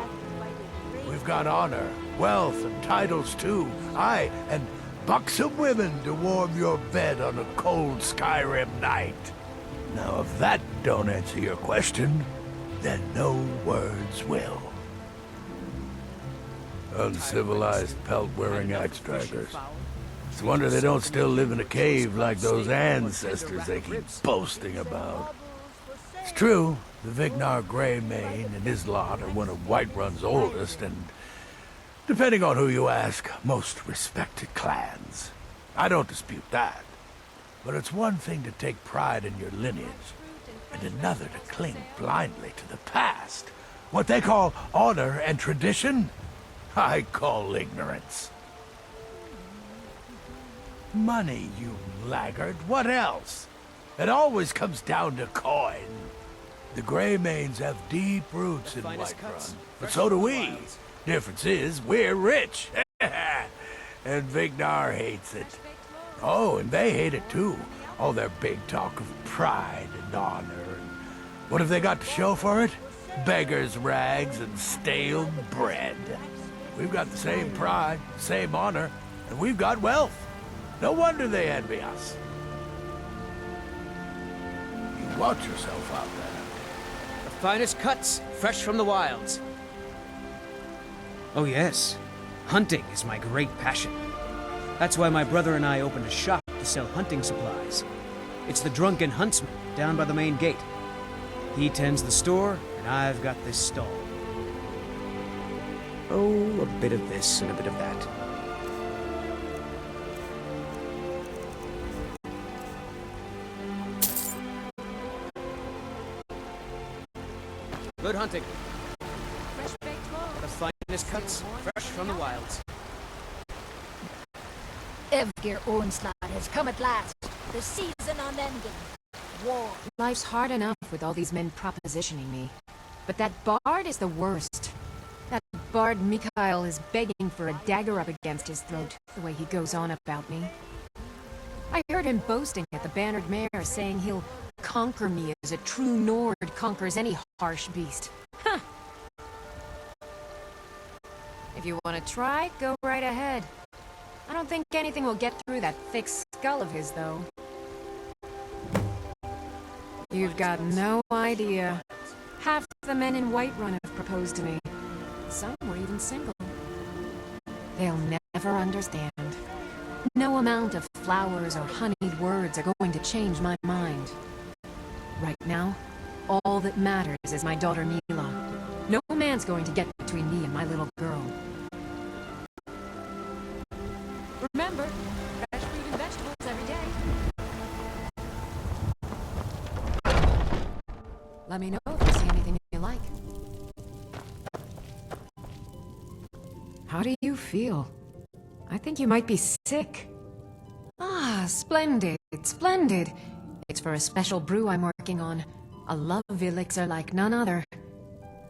We've got honor, wealth, and titles too, aye, and buxom women to warm your bed on a cold Skyrim night. Now, if that don't answer your question, then no words will. Uncivilized pelt-wearing axe-draggers. It's a wonder they don't still live in a cave like those ancestors they keep boasting about. It's true, the Vignar Greymane and his lot are one of Whiterun's oldest and, depending on who you ask, most respected clans. I don't dispute that. But it's one thing to take pride in your lineage, and another to cling blindly to the past. What they call honor and tradition, I call ignorance. Money, you laggard. What else? It always comes down to coin. The Greymanes have deep roots in Whiterun, but so do we. Difference is, we're rich. And Vignar hates it. Oh, and they hate it too. All their big talk of pride and honor. And what have they got to show for it? Beggars' rags and stale bread. We've got the same pride, same honor, and we've got wealth. No wonder they envy us. You watch yourself out there. The finest cuts, fresh from the wilds. Oh yes, hunting is my great passion. That's why my brother and I opened a shop to sell hunting supplies. It's the Drunken Huntsman down by the main gate. He tends the store, and I've got this stall. Oh, a bit of this and a bit of that. Good hunting. The finest cuts, fresh from the wilds. Evgir Onslaught has come at last. The season unending. War. Life's hard enough with all these men propositioning me. But that bard is the worst. That bard Mikhail is begging for a dagger up against his throat, the way he goes on about me. I heard him boasting at the Bannered Mare, saying he'll conquer me as a true Nord conquers any harsh beast. Huh. If you want to try, go right ahead. I don't think anything will get through that thick skull of his, though. You've got no idea. Half the men in Whiterun have proposed to me. Some were even single. They'll never understand. No amount of flowers or honeyed words are going to change my mind. Right now, all that matters is my daughter Mila. No man's going to get between me and my little girl. Remember, fresh fruit and vegetables every day. Let me know if you see anything you like. How do you feel? I think you might be sick. Ah, splendid, splendid. It's for a special brew I'm working on. A love elixir like none other.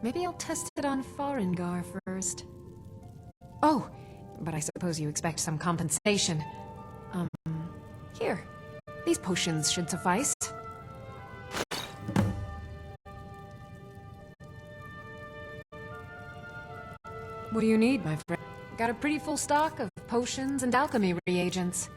Maybe I'll test it on Farengar first. Oh, but I suppose you expect some compensation. Here. These potions should suffice. What do you need, my friend? Got a pretty full stock of potions and alchemy reagents.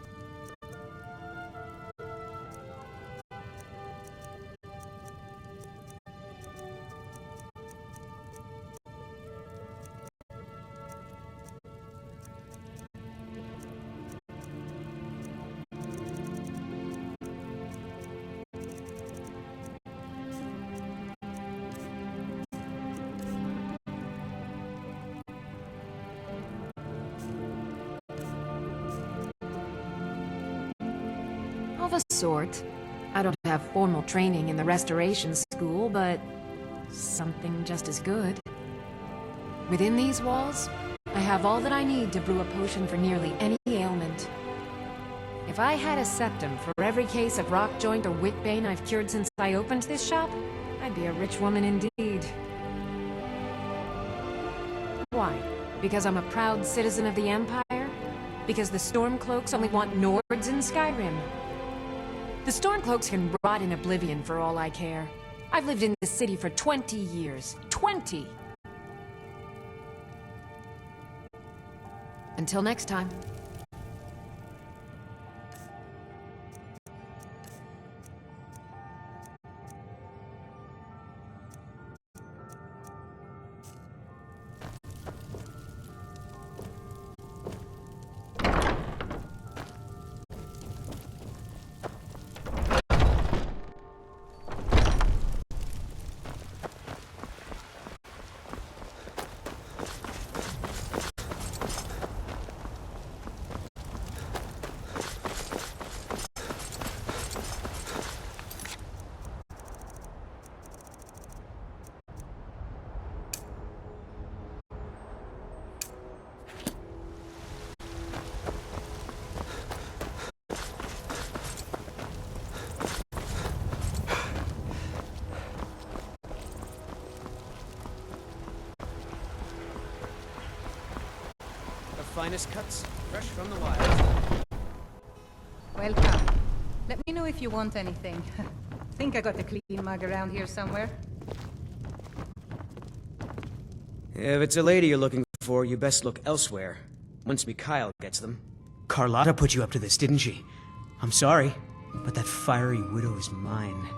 Of a sort. I don't have formal training in the restoration school, but something just as good. Within these walls, I have all that I need to brew a potion for nearly any ailment. If I had a septum for every case of rock joint or whitbane I've cured since I opened this shop, I'd be a rich woman indeed. Why? Because I'm a proud citizen of the Empire? Because the Stormcloaks only want Nords in Skyrim? The Stormcloaks can rot in oblivion for all I care. I've lived in this city for 20 years. 20! Until next time. Finest cuts, fresh from the wild. Welcome. Let me know if you want anything. Think I got the clean mug around here somewhere. If it's a lady you're looking for, you best look elsewhere. Once Mikhail gets them. Carlotta put you up to this, didn't she? I'm sorry, but that fiery widow is mine.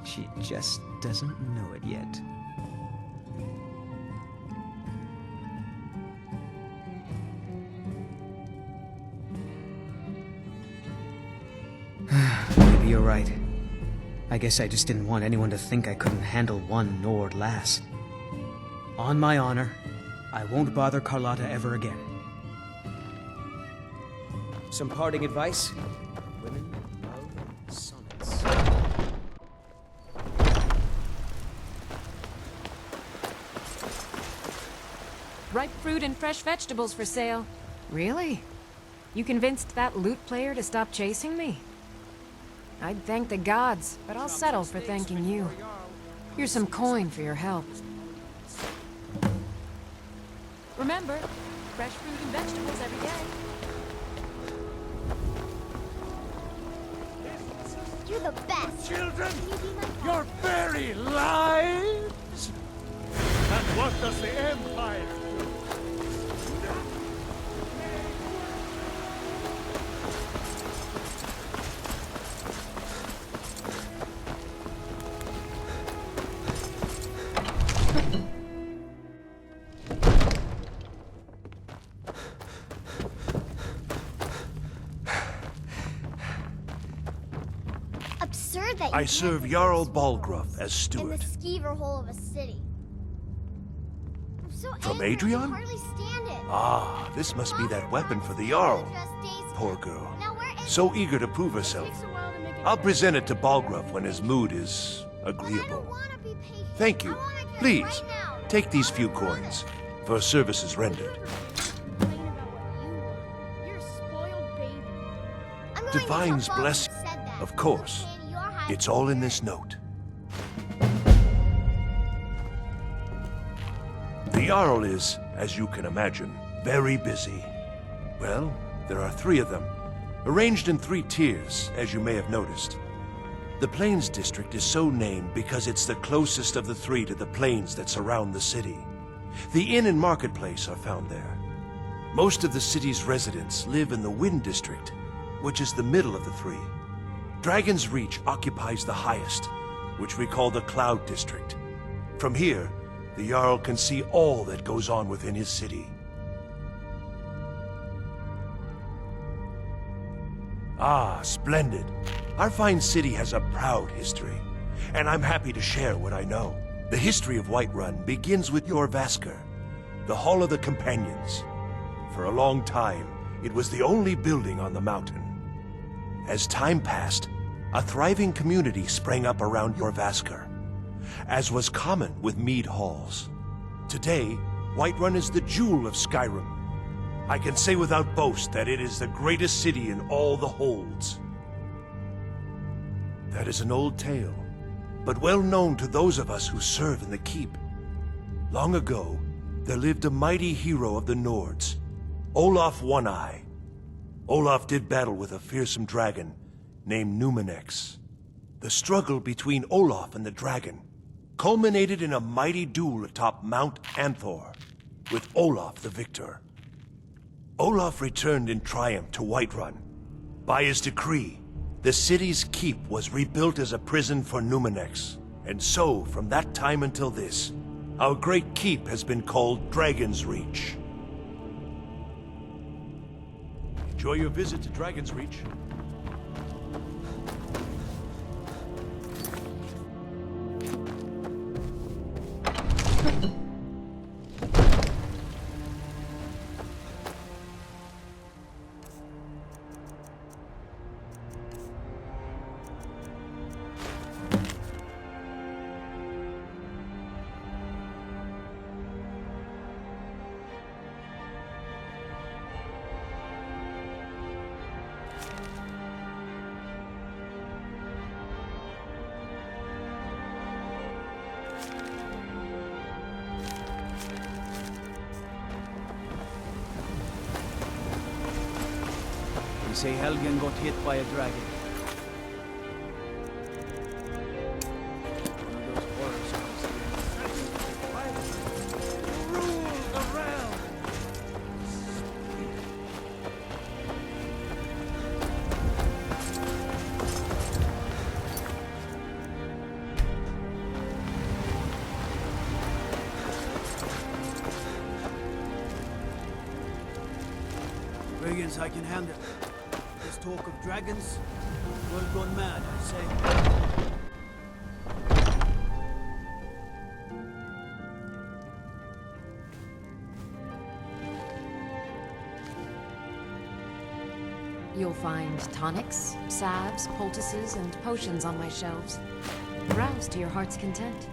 She just doesn't know it yet. Maybe you're right. I guess I just didn't want anyone to think I couldn't handle one Nord lass. On my honor, I won't bother Carlotta ever again. Some parting advice? Women love sonnets. Ripe fruit and fresh vegetables for sale. Really? You convinced that lute player to stop chasing me? I'd thank the gods, but I'll settle for thanking you. Here's some coin for your help. Remember, fresh fruit and vegetables every day. You're the best. Children, Can you be my your very lives? And what does the Empire do? Absurd that you I can't serve protect Jarl small Balgruuf as in the steward. skeever hole of a city. I'm so From angry, I can Adrian? hardly stand it. Ah, this must be that weapon for the Jarl. Poor girl. So eager to prove herself. I'll present it to Balgruuf when his mood is agreeable. Thank you. Please, take these few coins for services rendered. You're a spoiled baby. Divine's blessing, of course. It's all in this note. The Jarl is, as you can imagine, very busy. Well, there are 3 of them, arranged in 3 tiers, as you may have noticed. The Plains District is so named because it's the closest of the 3 to the plains that surround the city. The inn and marketplace are found there. Most of the city's residents live in the Wind District, which is the middle of the 3. Dragon's Reach occupies the highest, which we call the Cloud District. From here, the Jarl can see all that goes on within his city. Ah, splendid. Our fine city has a proud history, and I'm happy to share what I know. The history of Whiterun begins with Jorrvaskr, the Hall of the Companions. For a long time, it was the only building on the mountain. As time passed, a thriving community sprang up around Jorrvaskr, as was common with mead halls. Today, Whiterun is the jewel of Skyrim. I can say without boast that it is the greatest city in all the holds. That is an old tale, but well known to those of us who serve in the keep. Long ago, there lived a mighty hero of the Nords, Olaf One-Eye. Olaf did battle with a fearsome dragon named Numenex. The struggle between Olaf and the dragon culminated in a mighty duel atop Mount Anthor, with Olaf the victor. Olaf returned in triumph to Whiterun. By his decree, the city's keep was rebuilt as a prison for Numenex. And so, from that time until this, our great keep has been called Dragon's Reach. Enjoy your visit to Dragon's Reach. They say Helgen got hit by a dragon. One of those horrors comes here. Rule the realm! Brigands I can handle. This talk of dragons, world gone mad, I say. You'll find tonics, salves, poultices, and potions on my shelves. Browse to your heart's content.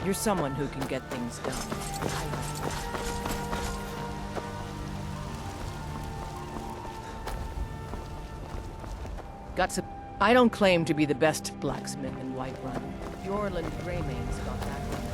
You're someone who can get things done. Got some... I don't claim to be the best blacksmith in Whiterun. Yorland Greymane's got that one.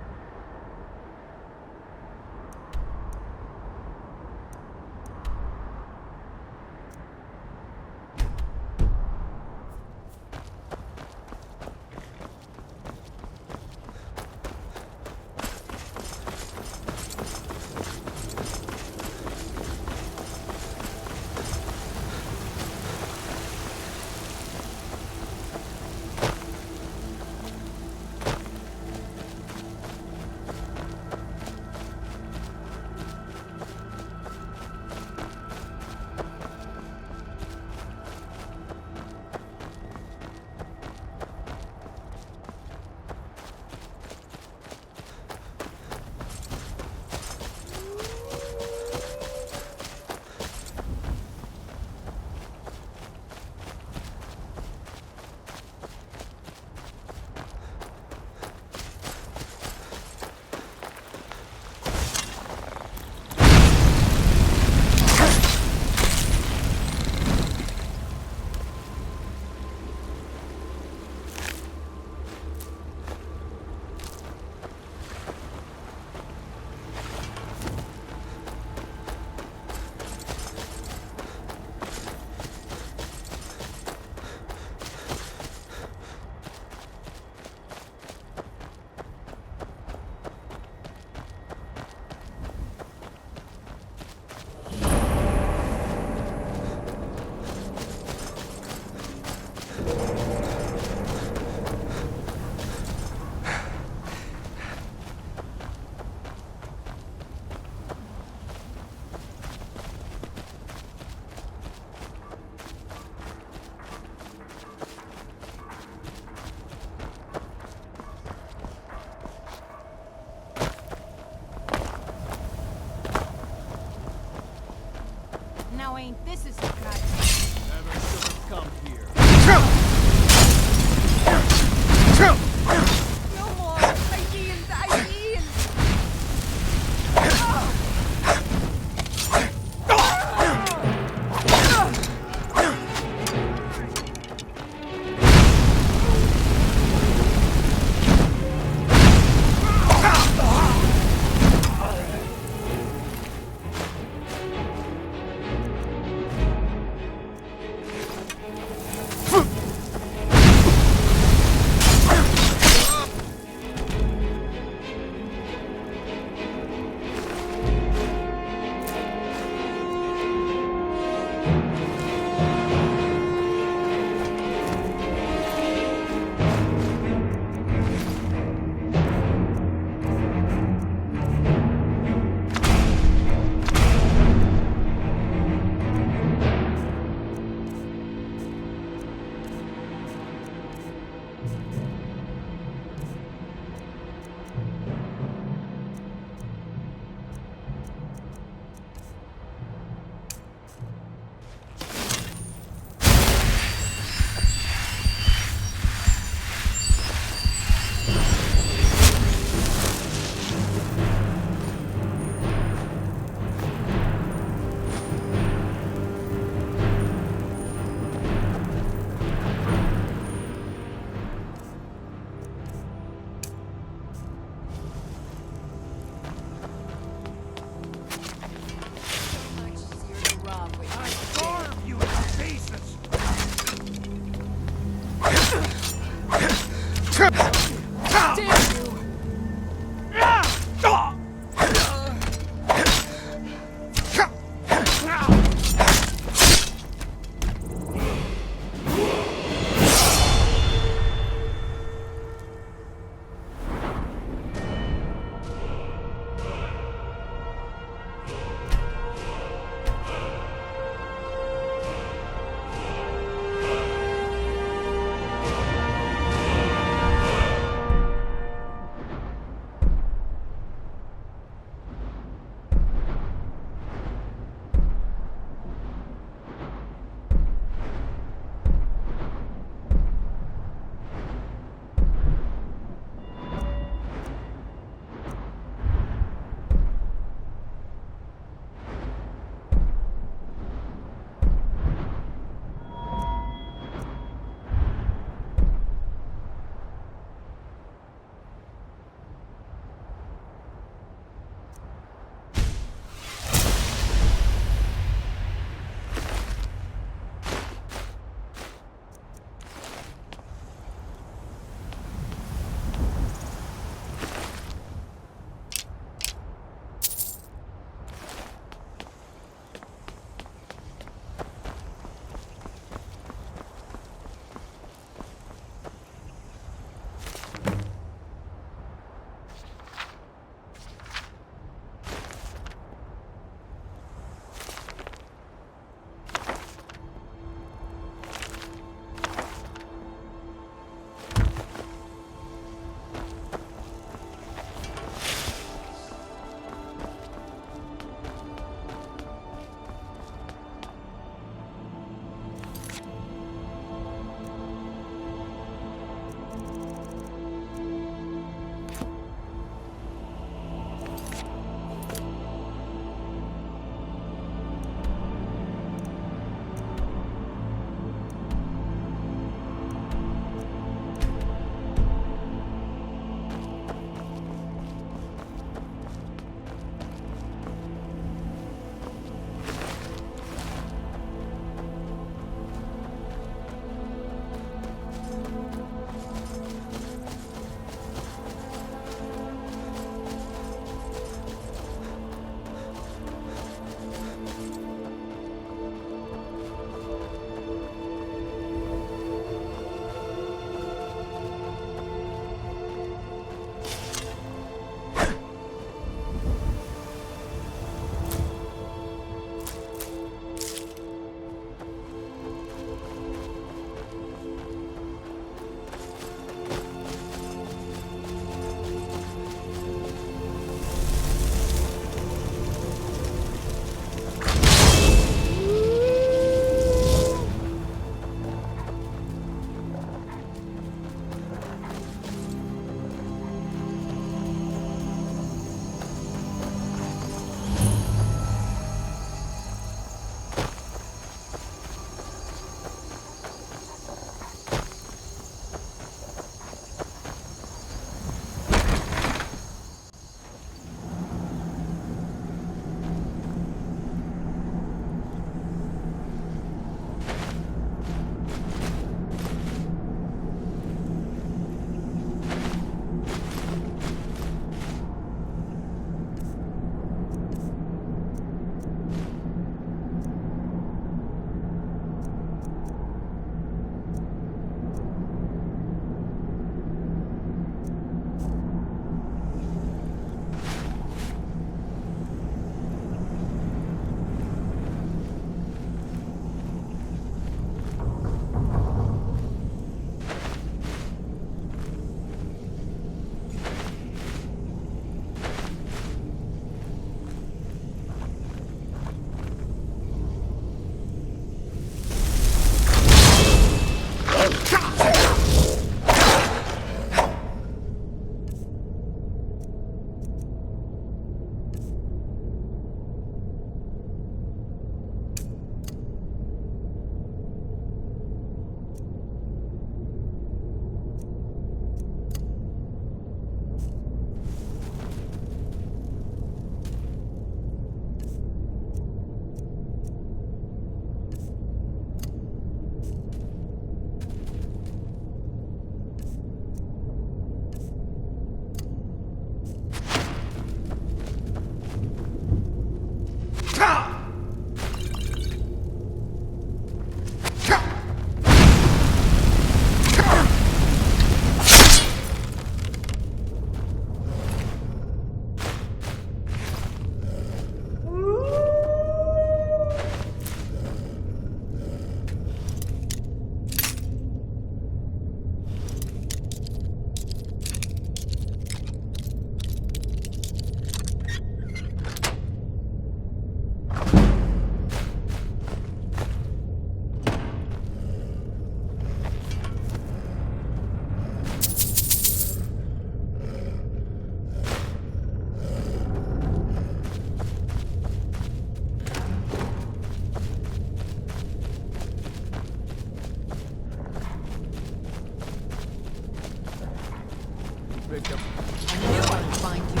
victim. I knew I'd find you.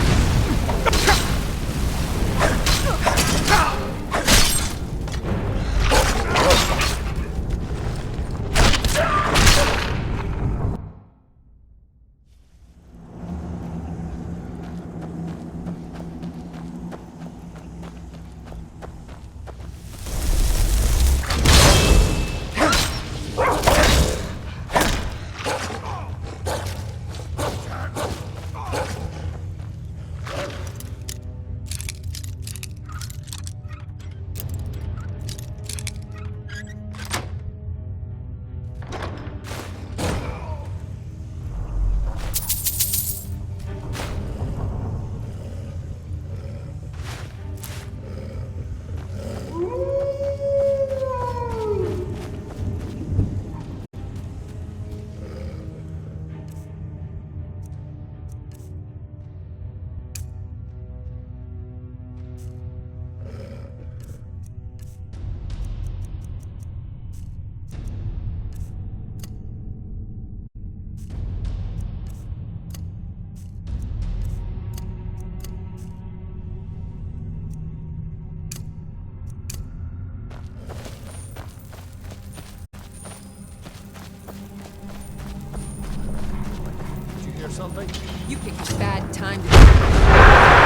Something? You picked a bad time to...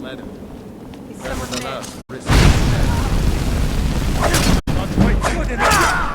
let him. Is someone there? Nevertheless, risk not quite good enough.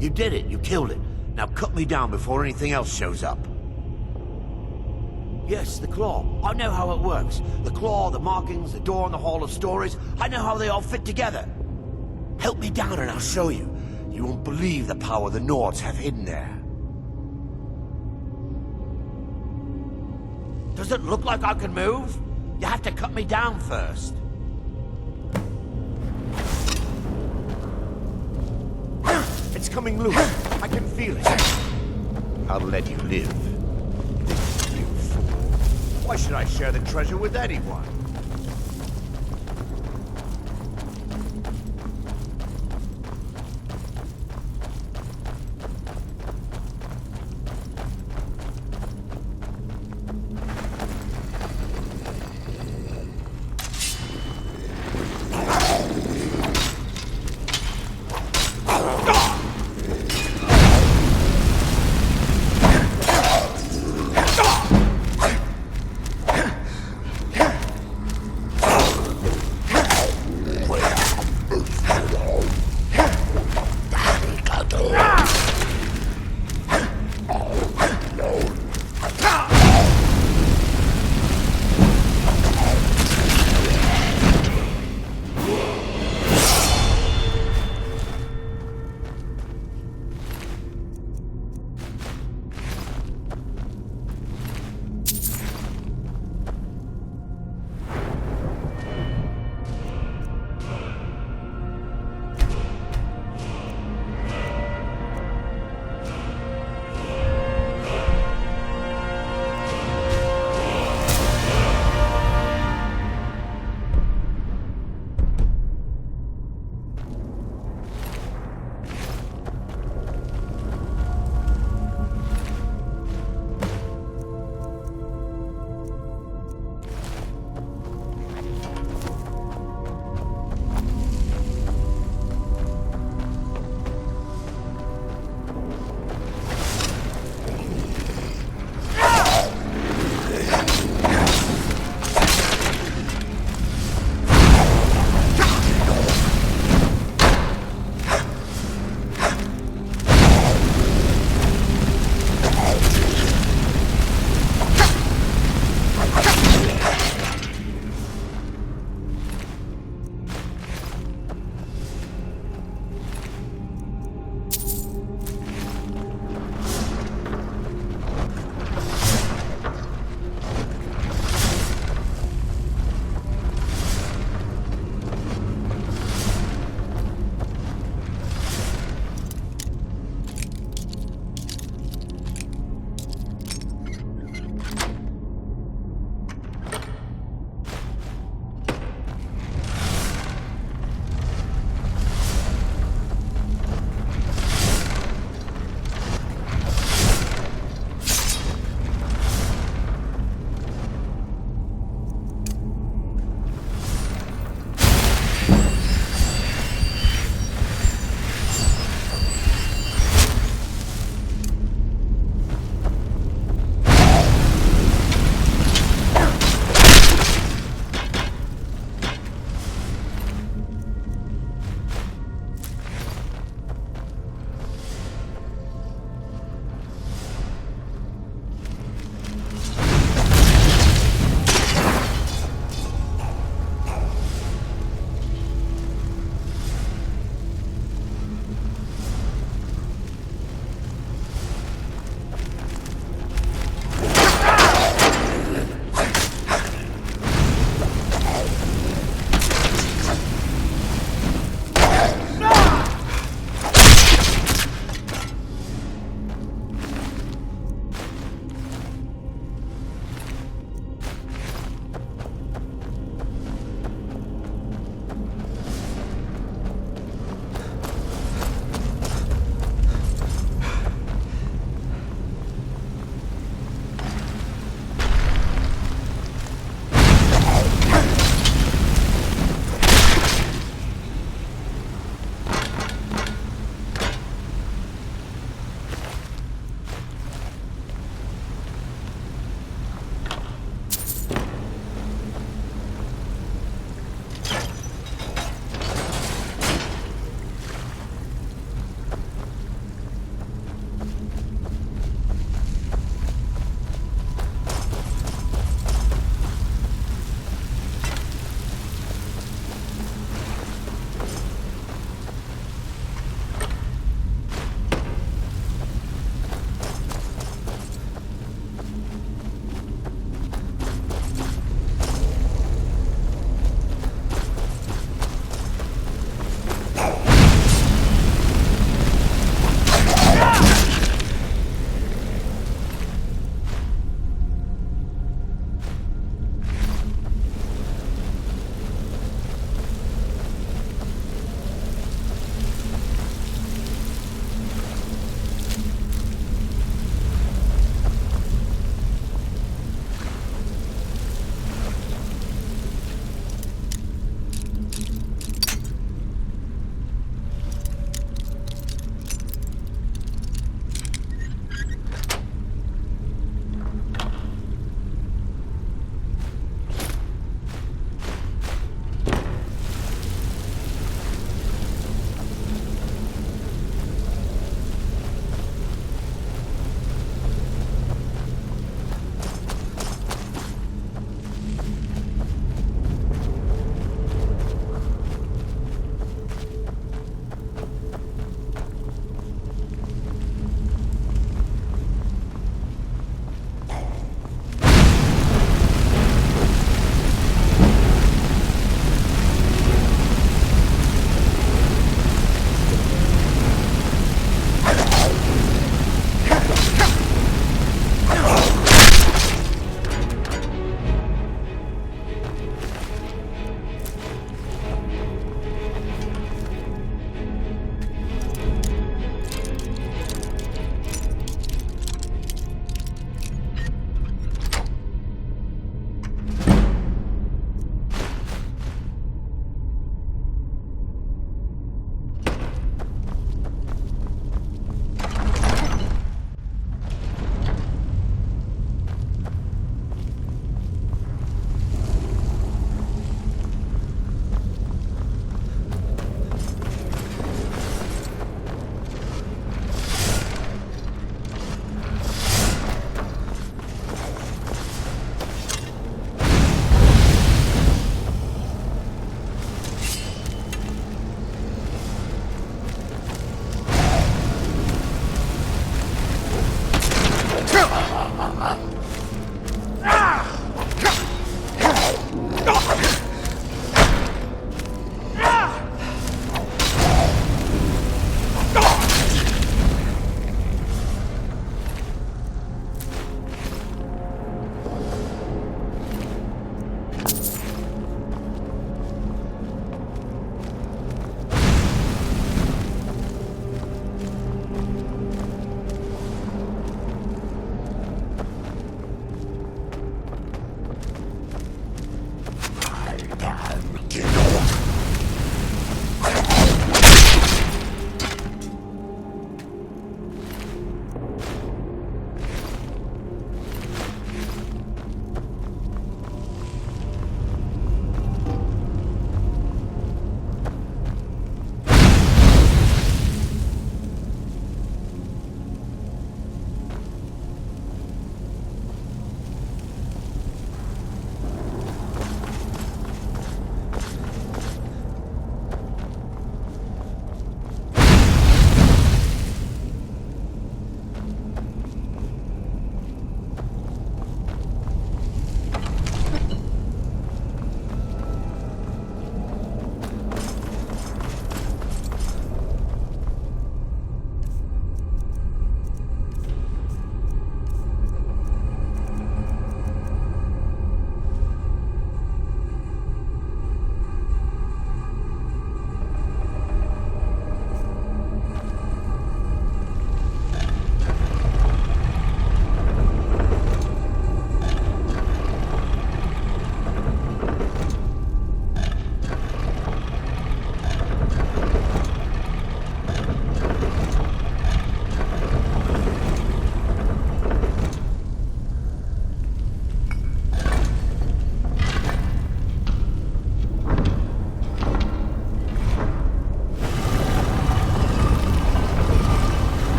You did it. You killed it. Now cut me down before anything else shows up. Yes, the claw. I know how it works. The claw, the markings, the door in the Hall of Stories. I know how they all fit together. Help me down and I'll show you. You won't believe the power the Nords have hidden there. Does it look like I can move? You have to cut me down first. It's coming loose. I can feel it. I'll let you live. You fool. Why should I share the treasure with anyone?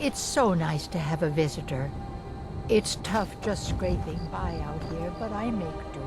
It's so nice to have a visitor. It's tough just scraping by out here, but I make do.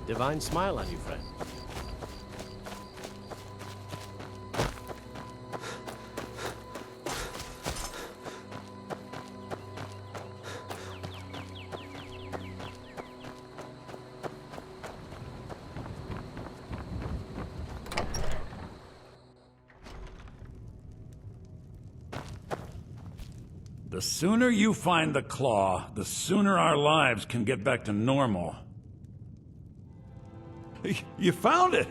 Divine smile on you, friend. The sooner you find the claw, the sooner our lives can get back to normal. You found it!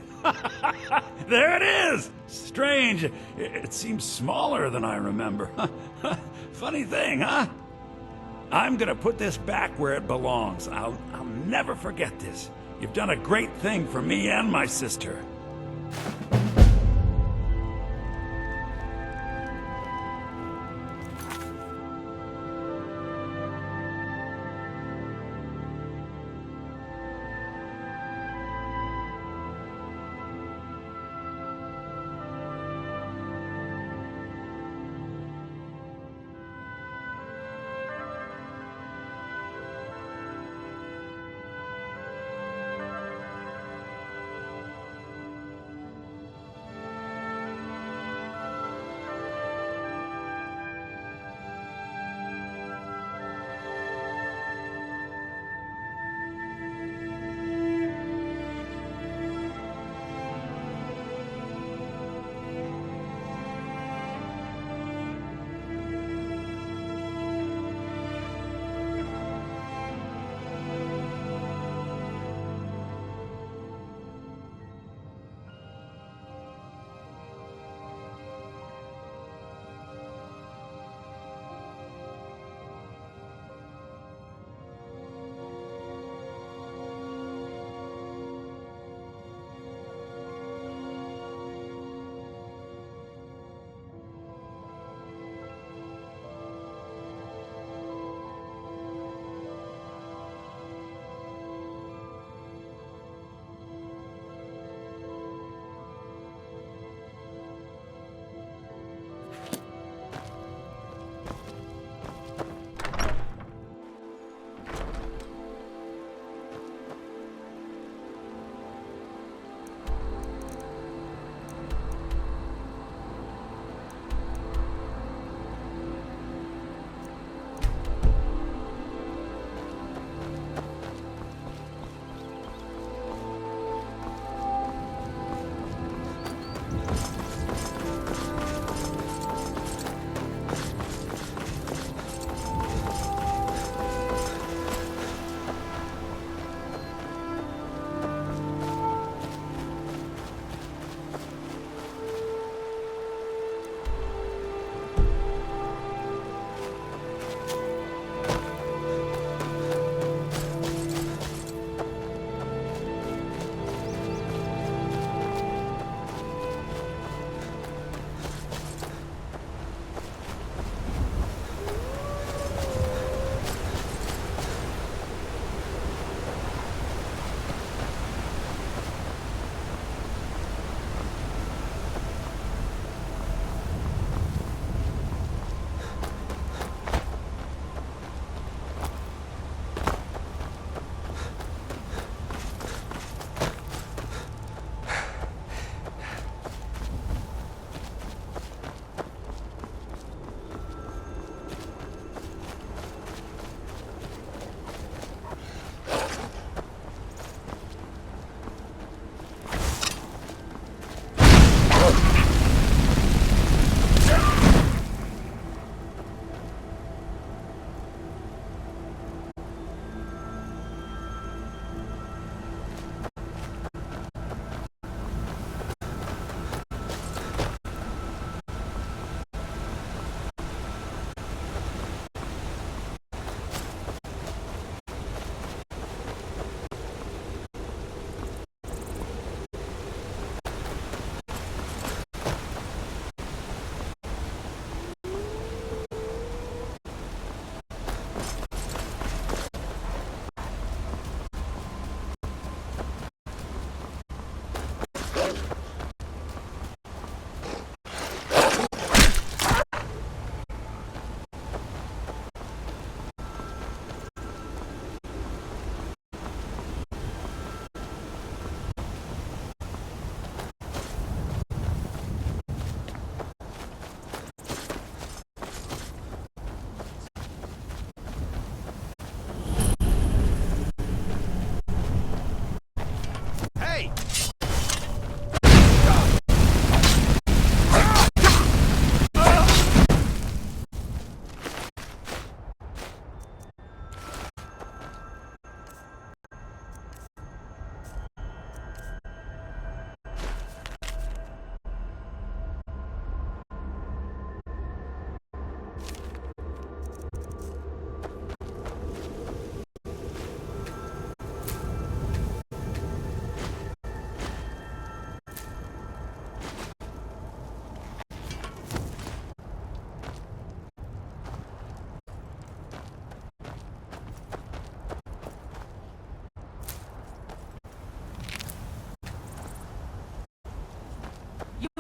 There it is! Strange. It seems smaller than I remember. Funny thing, huh? I'm gonna put this back where it belongs. I'll never forget this. You've done a great thing for me and my sister.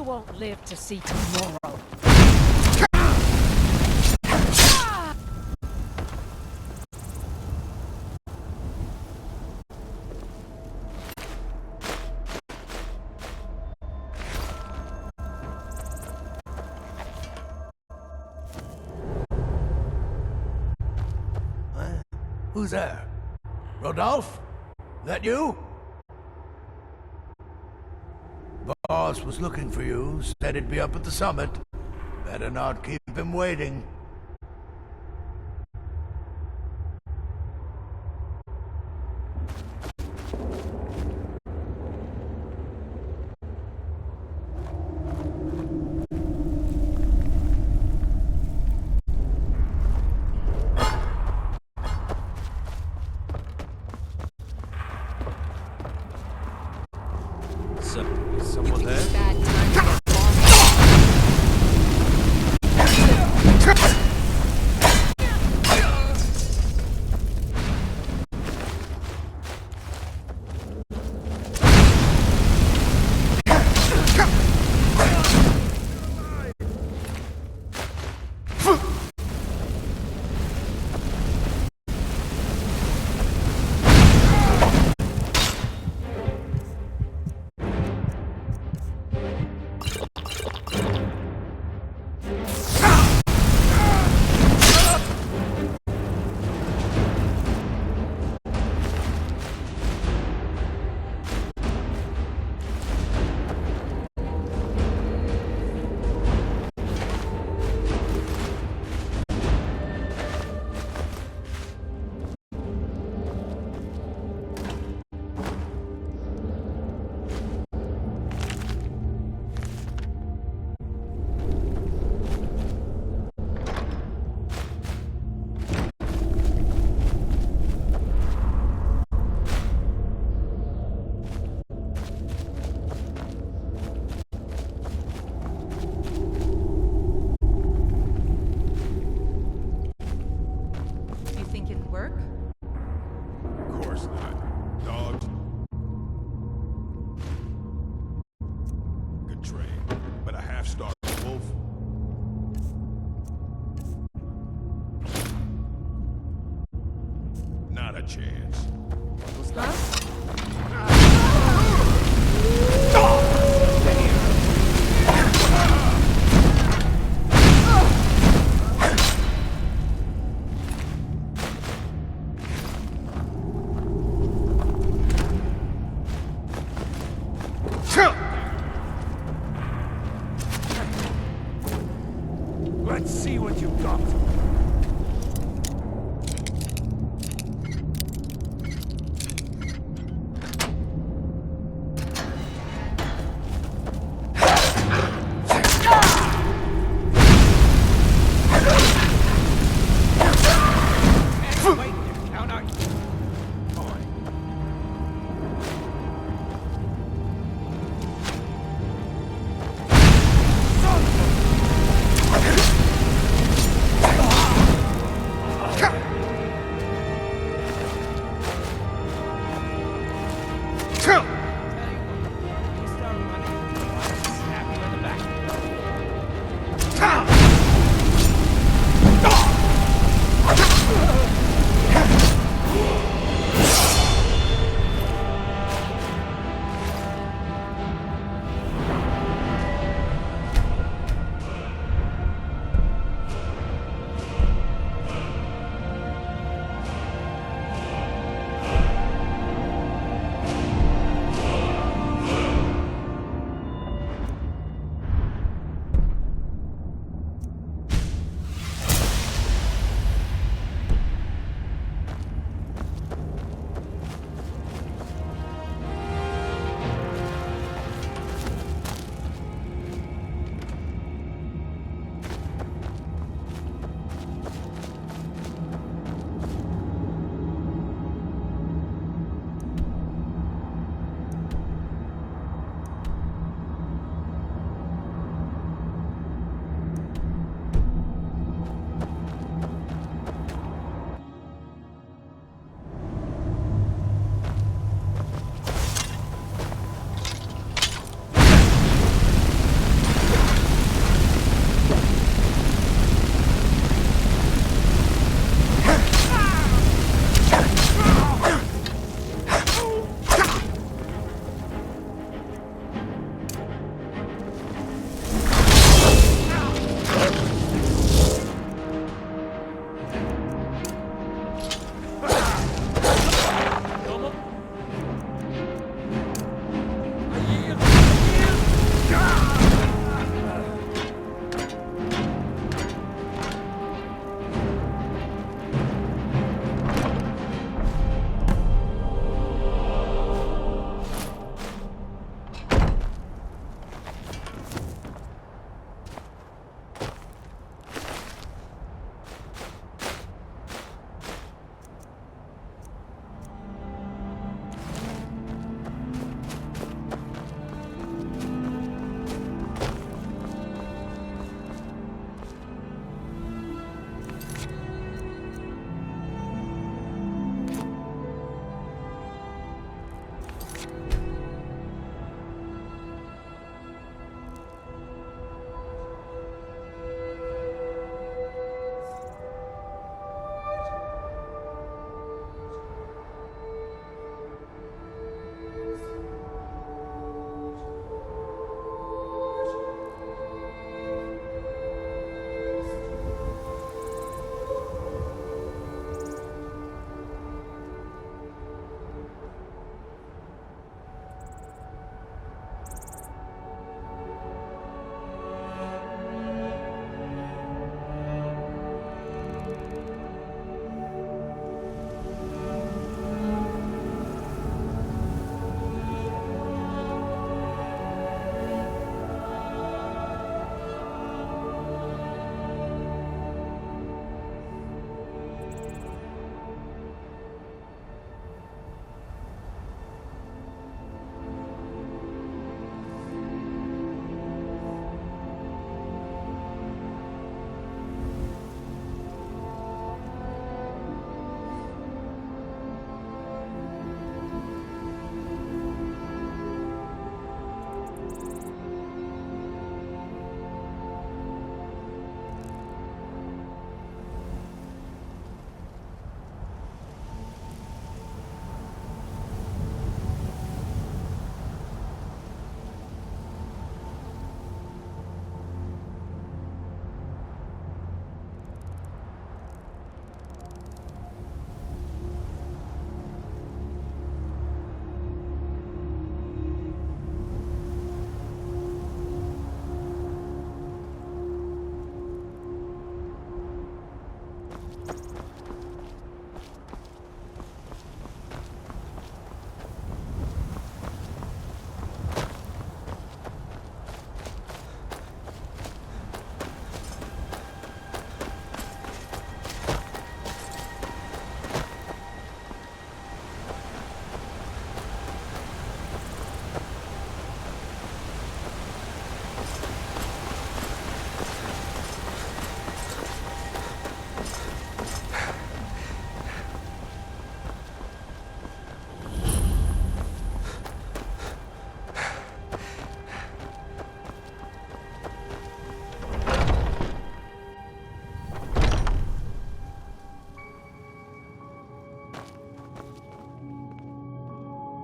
won't live to see tomorrow. Who's there? Rodolphe? That you? Boss was looking for you, said he'd be up at the summit. Better not keep him waiting. Is someone there? Bad time to get bombed. You think it'd work? Of course not. Dogged. Good trade. But a half-starved wolf? Not a chance. What's that? Let's see what you've got.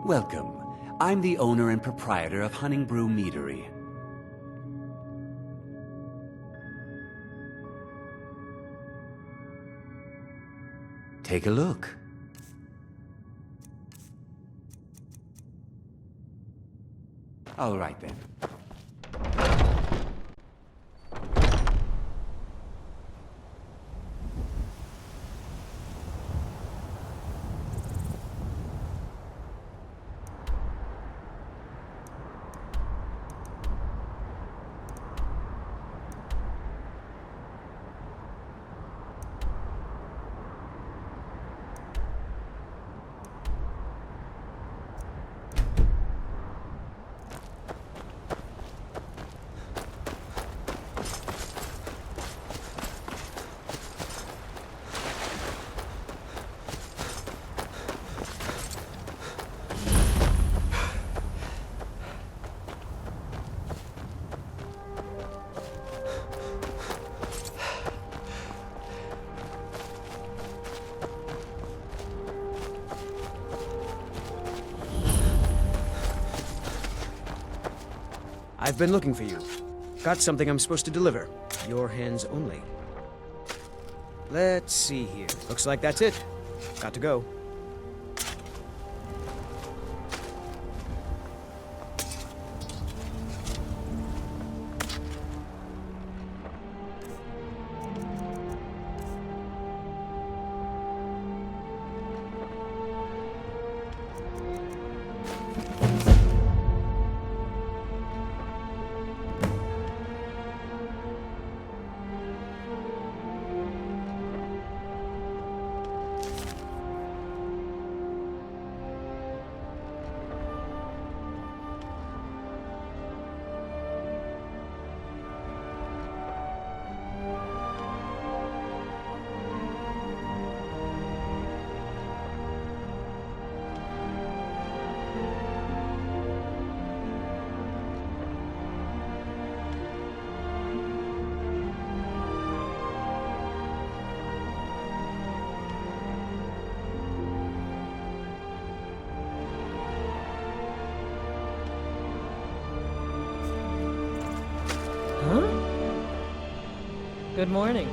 Welcome. I'm the owner and proprietor of Hunting Brew Meadery. Take a look. All right then. I've been looking for you. Got something I'm supposed to deliver. Your hands only. Let's see here. Looks like that's it. Got to go. Good morning.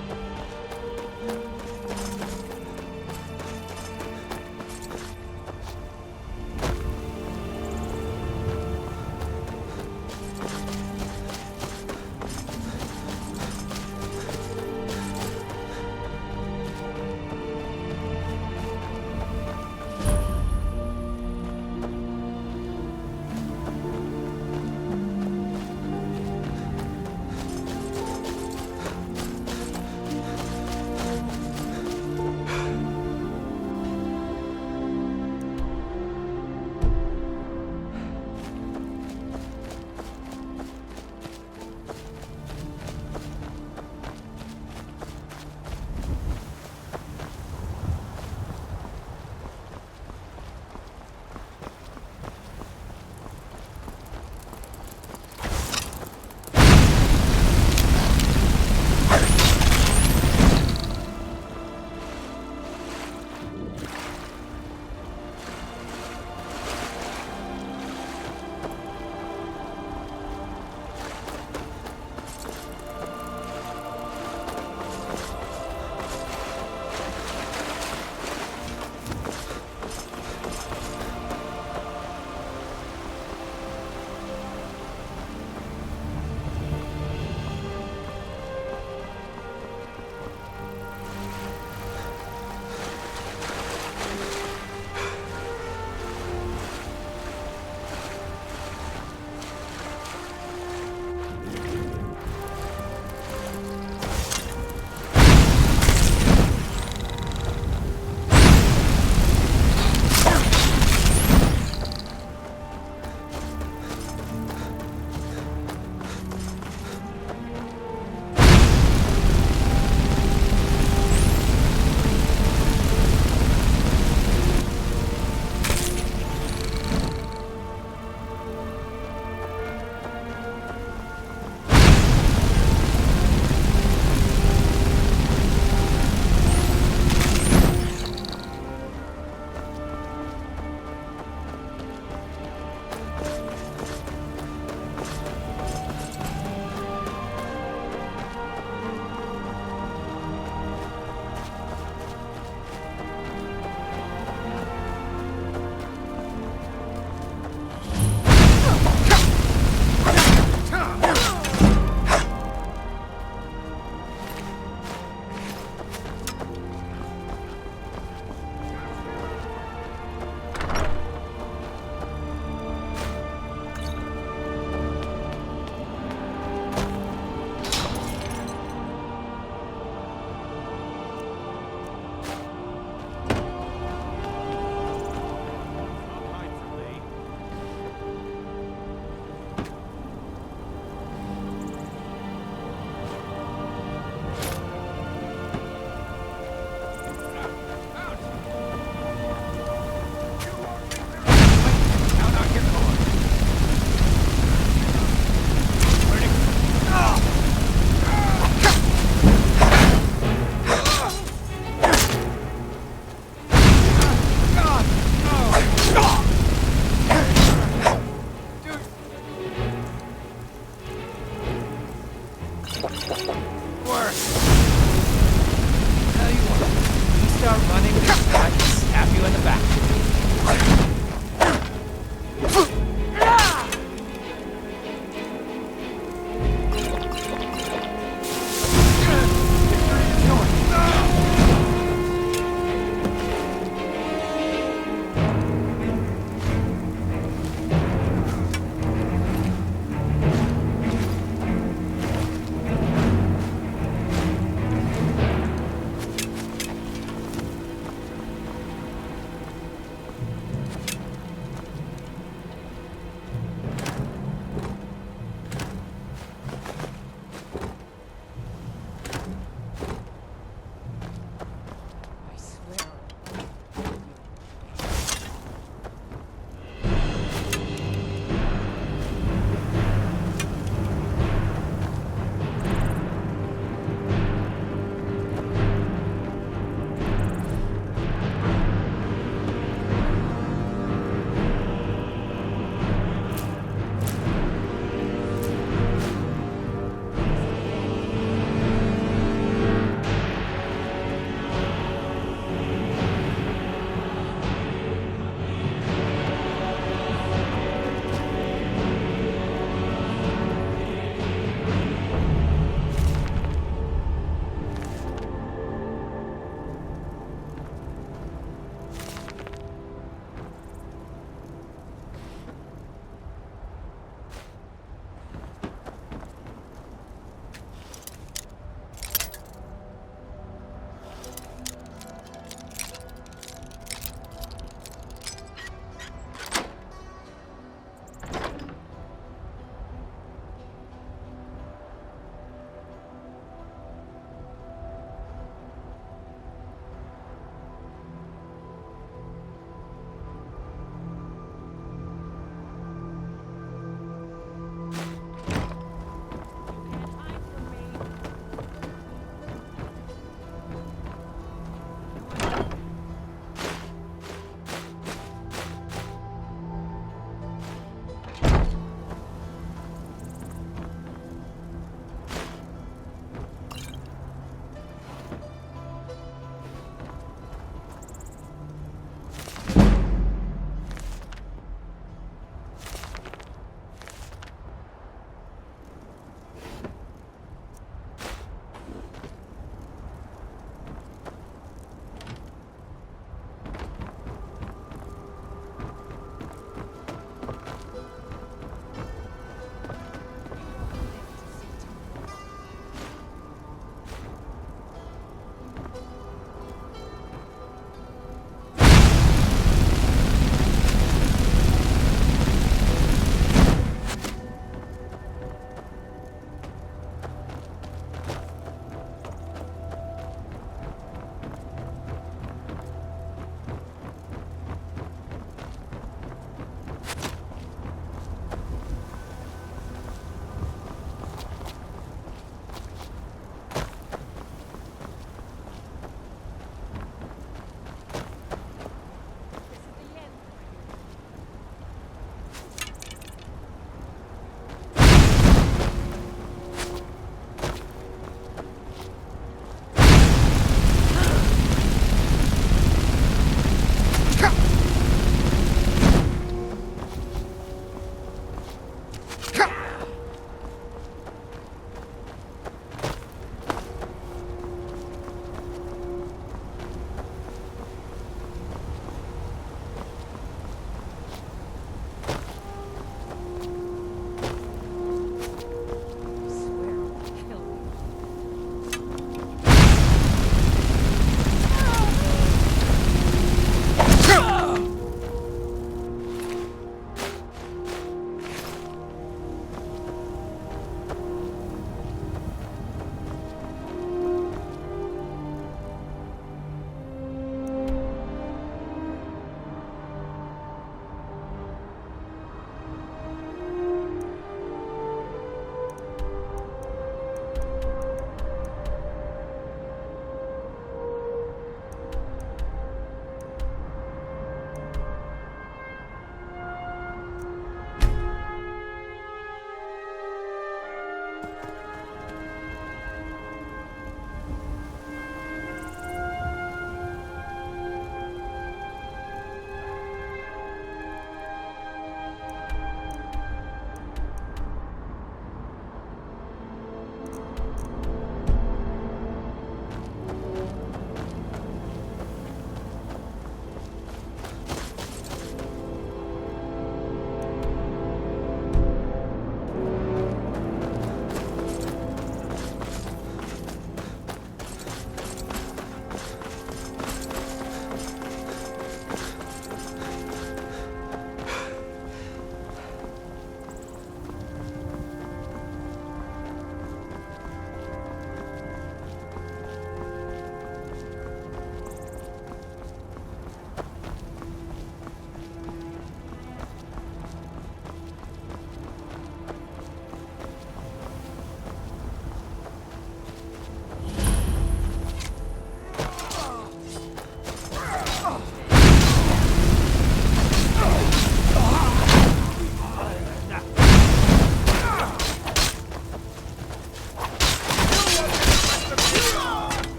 I can stab you in the back.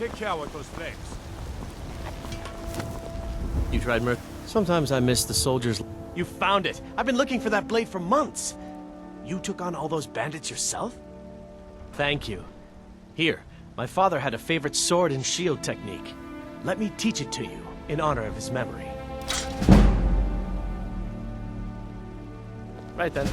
Take care with those flames. You tried Sometimes I miss the soldiers. You found it! I've been looking for that blade for months! You took on all those bandits yourself? Thank you. Here, my father had a favorite sword and shield technique. Let me teach it to you, in honor of his memory. Right then.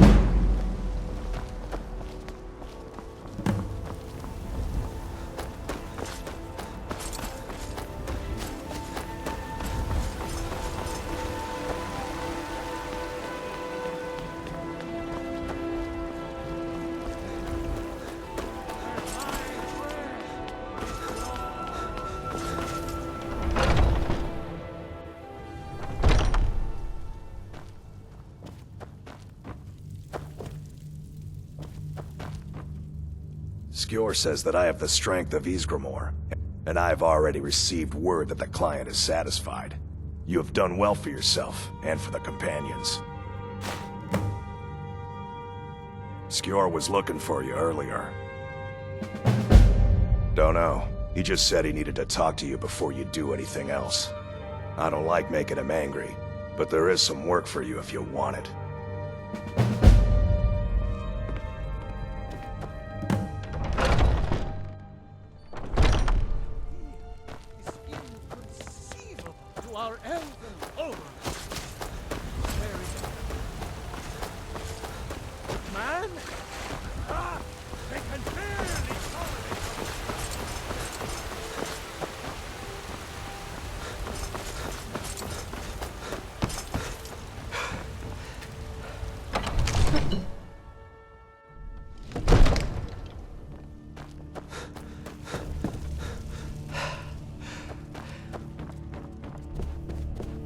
Skjor says that I have the strength of Ysgramor, and I've already received word that the client is satisfied. You have done well for yourself, and for the companions. Skjor was looking for you earlier. Don't know. He just said he needed to talk to you before you do anything else. I don't like making him angry, but there is some work for you if you want it.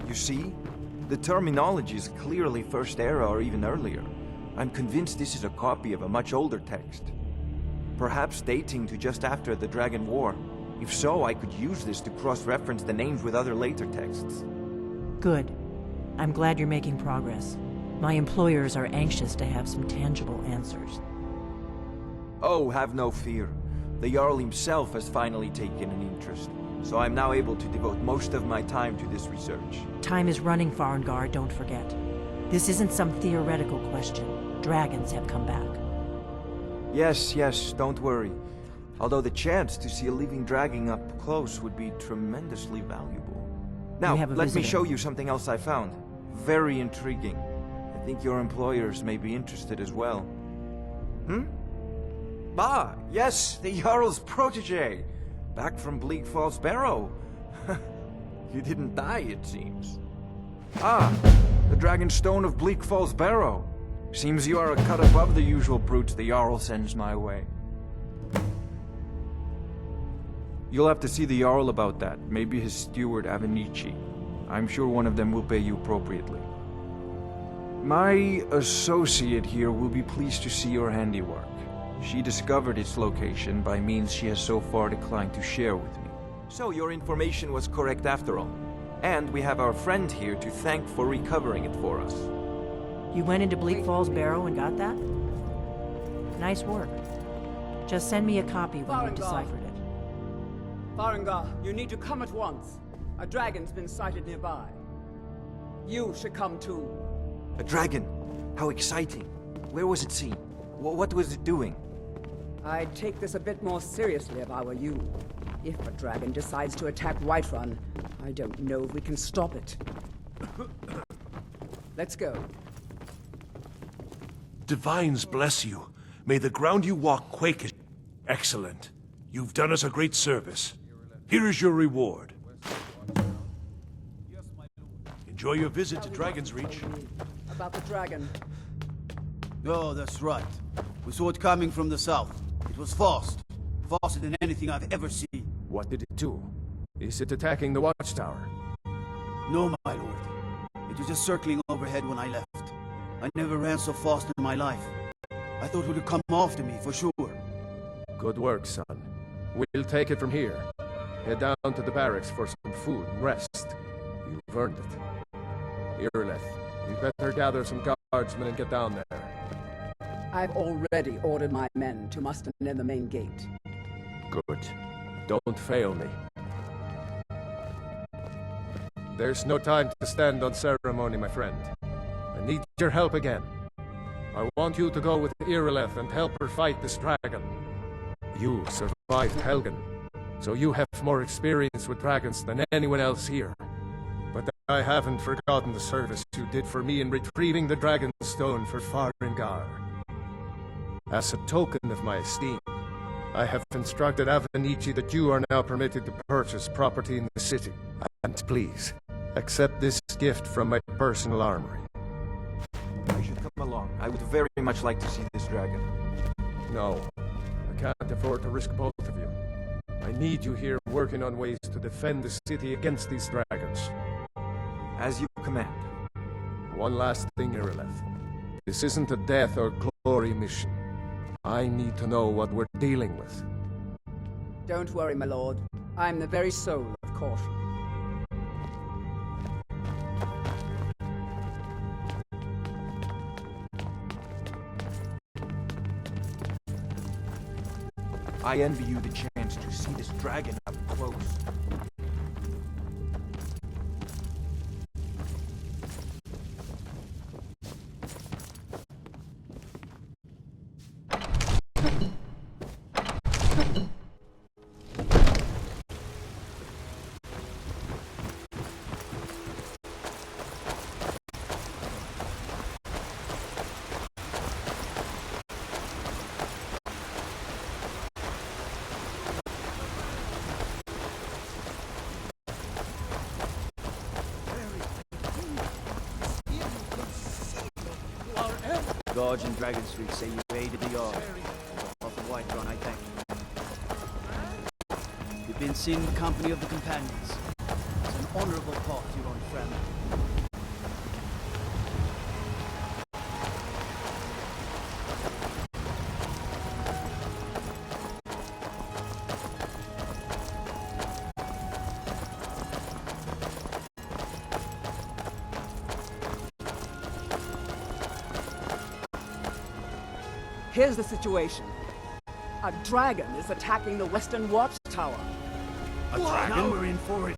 You see? The terminology is clearly First Era or even earlier. I'm convinced this is a copy of a much older text. Perhaps dating to just after the Dragon War. If so, I could use this to cross-reference the names with other later texts. Good. I'm glad you're making progress. My employers are anxious to have some tangible answers. Oh, have no fear. The Jarl himself has finally taken an interest, so I'm now able to devote most of my time to this research. Time is running, Farengar, don't forget. This isn't some theoretical question. Dragons have come back. Yes, don't worry. Although the chance to see a living dragon up close would be tremendously valuable. Now, let me show you something else I found. Very intriguing. I think your employers may be interested as well. Ah, yes, the Jarl's protege. Back from Bleak Falls Barrow. You didn't die, it seems. Ah, the Dragon Stone of Bleak Falls Barrow. Seems you are a cut above the usual brutes the Jarl sends my way. You'll have to see the Jarl about that. Maybe his steward Avenici. I'm sure one of them will pay you appropriately. My associate here will be pleased to see your handiwork. She discovered its location by means she has so far declined to share with me. So your information was correct after all. And we have our friend here to thank for recovering it for us. You went into Bleak Falls Barrow and got that? Nice work. Just send me a copy when you've deciphered it. Farengar, you need to come at once. A dragon's been sighted nearby. You should come too. A dragon? How exciting. Where was it seen? What was it doing? I'd take this a bit more seriously if I were you. If a dragon decides to attack Whiterun, I don't know if we can stop it. Let's go. Divines bless you. May the ground you walk quake. Excellent. You've done us a great service. Here is your reward. Enjoy your visit to Dragon's Reach. About the dragon. Oh, that's right. We saw it coming from the south. It was fast. Faster than anything I've ever seen. What did it do? Is it attacking the watchtower? No, my lord. It was just circling overhead when I left. I never ran so fast in my life. I thought it would come after me, for sure. Good work, son. We'll take it from here. Head down to the barracks for some food and rest. You've earned it. Irleth, you better gather some guardsmen and get down there. I've already ordered my men to muster near the main gate. Good. Don't fail me. There's no time to stand on ceremony, my friend. I need your help again. I want you to go with Irileth and help her fight this dragon. You survived Helgen, so you have more experience with dragons than anyone else here. But I haven't forgotten the service you did for me in retrieving the Dragon Stone for Farengar. As a token of my esteem, I have instructed Avenici that you are now permitted to purchase property in the city. And please, accept this gift from my personal armory. I should come along. I would very much like to see this dragon. No, I can't afford to risk both of you. I need you here working on ways to defend the city against these dragons. As you command. One last thing, Irileth. This isn't a death or glory mission. I need to know what we're dealing with. Don't worry, my lord. I'm the very soul of caution. I envy you the chance to see this dragon up close. Gorge and Dragon Street say you aided the Yard. Off of Whiterun, I thank you. You've been seen in the company of the companions. It's an honorable part, your own friend. Here's the situation. A dragon is attacking the Western Watchtower. A dragon? Now we're in for it.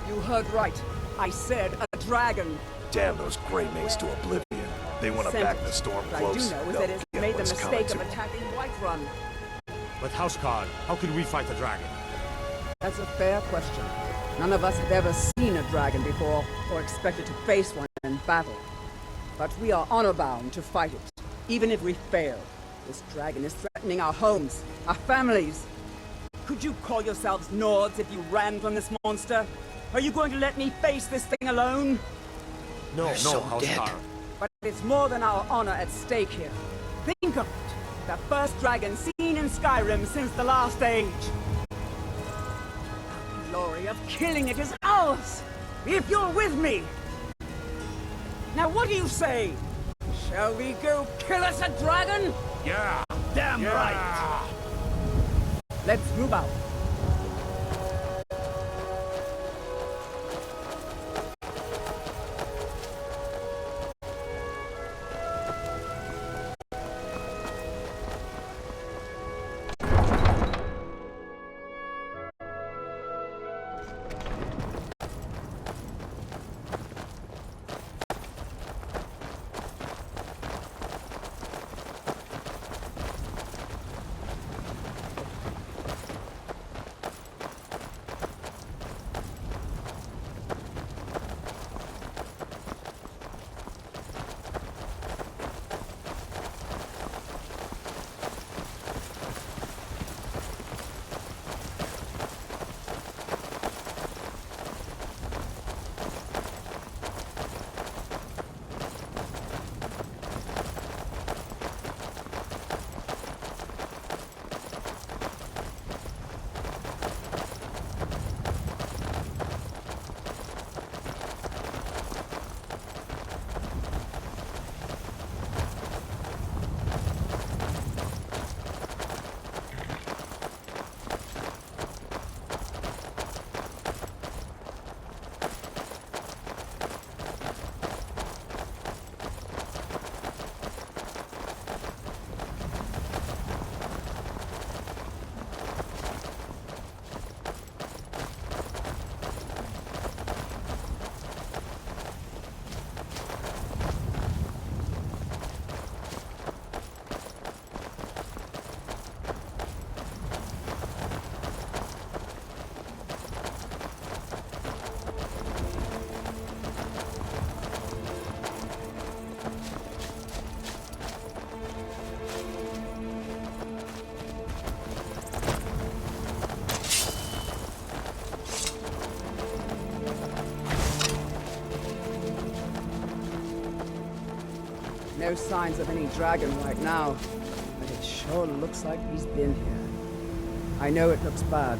You heard right. I said a dragon. Damn those Grey Mages to oblivion. They want to back the storm What close. I do know is that it's made the mistake of attacking Whiterun. But Houseguard, how could we fight a dragon? That's a fair question. None of us have ever seen a dragon before, or expected to face one in battle. But we are honor-bound to fight it. Even if we fail, this dragon is threatening our homes, our families. Could you call yourselves Nords if you ran from this monster? Are you going to let me face this thing alone? No, Houseguard. But it's more than our honor at stake here. Think of it. The first dragon seen in Skyrim since the last age. The glory of killing it is ours, if you're with me. Now what do you say? Shall we go kill us a dragon? Yeah, damn right. Let's move out. No signs of any dragon right now, but it sure looks like he's been here. I know it looks bad.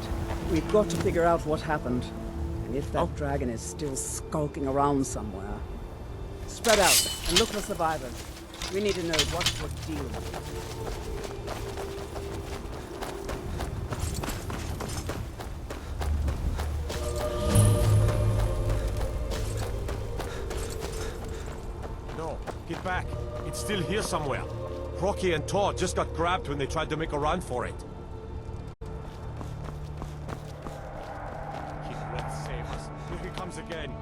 We've got to figure out what happened. And if that dragon is still skulking around somewhere. Spread out and look for survivors. We need to know what's what deal. No, get back. It's still here somewhere. Rocky and Todd just got grabbed when they tried to make a run for it. Let's save us. Here he comes again.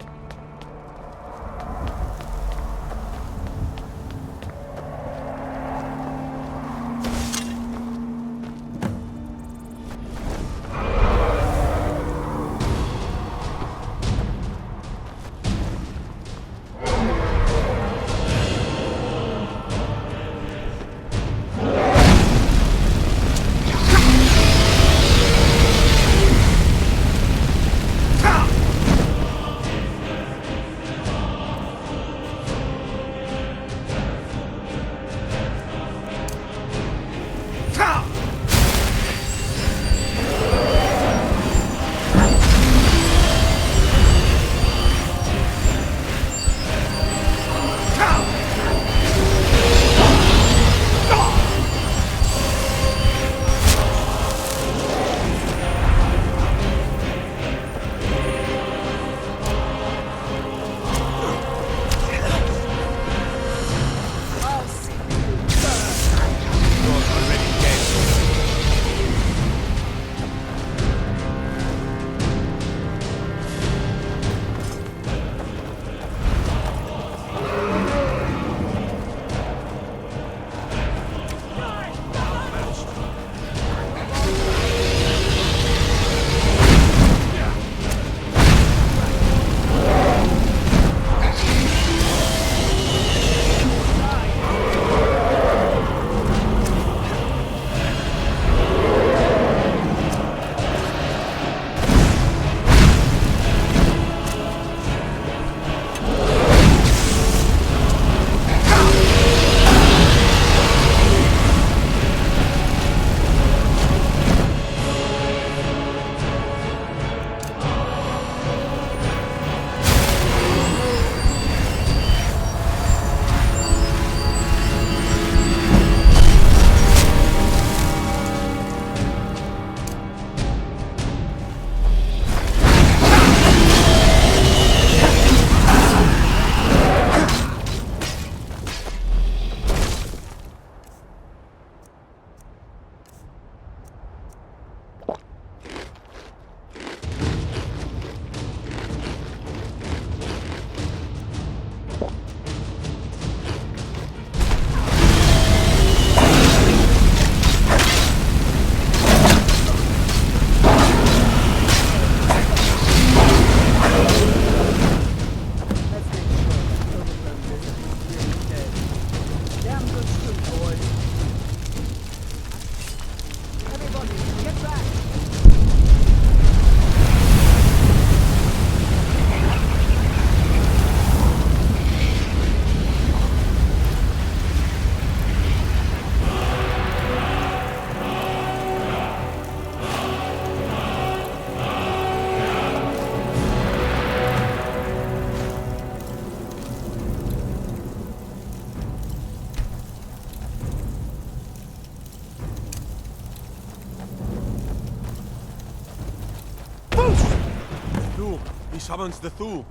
He summons the Thu.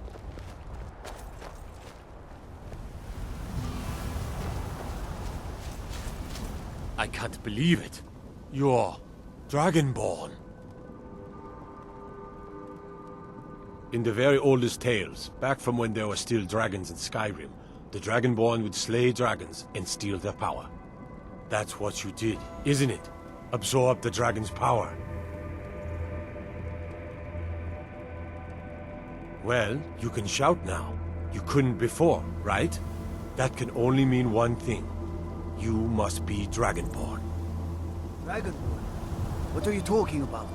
I can't believe it. You're Dragonborn. In the very oldest tales, back from when there were still dragons in Skyrim, the Dragonborn would slay dragons and steal their power. That's what you did, isn't it? Absorb the dragon's power. Well, you can shout now. You couldn't before, right? That can only mean one thing. You must be Dragonborn. Dragonborn? What are you talking about?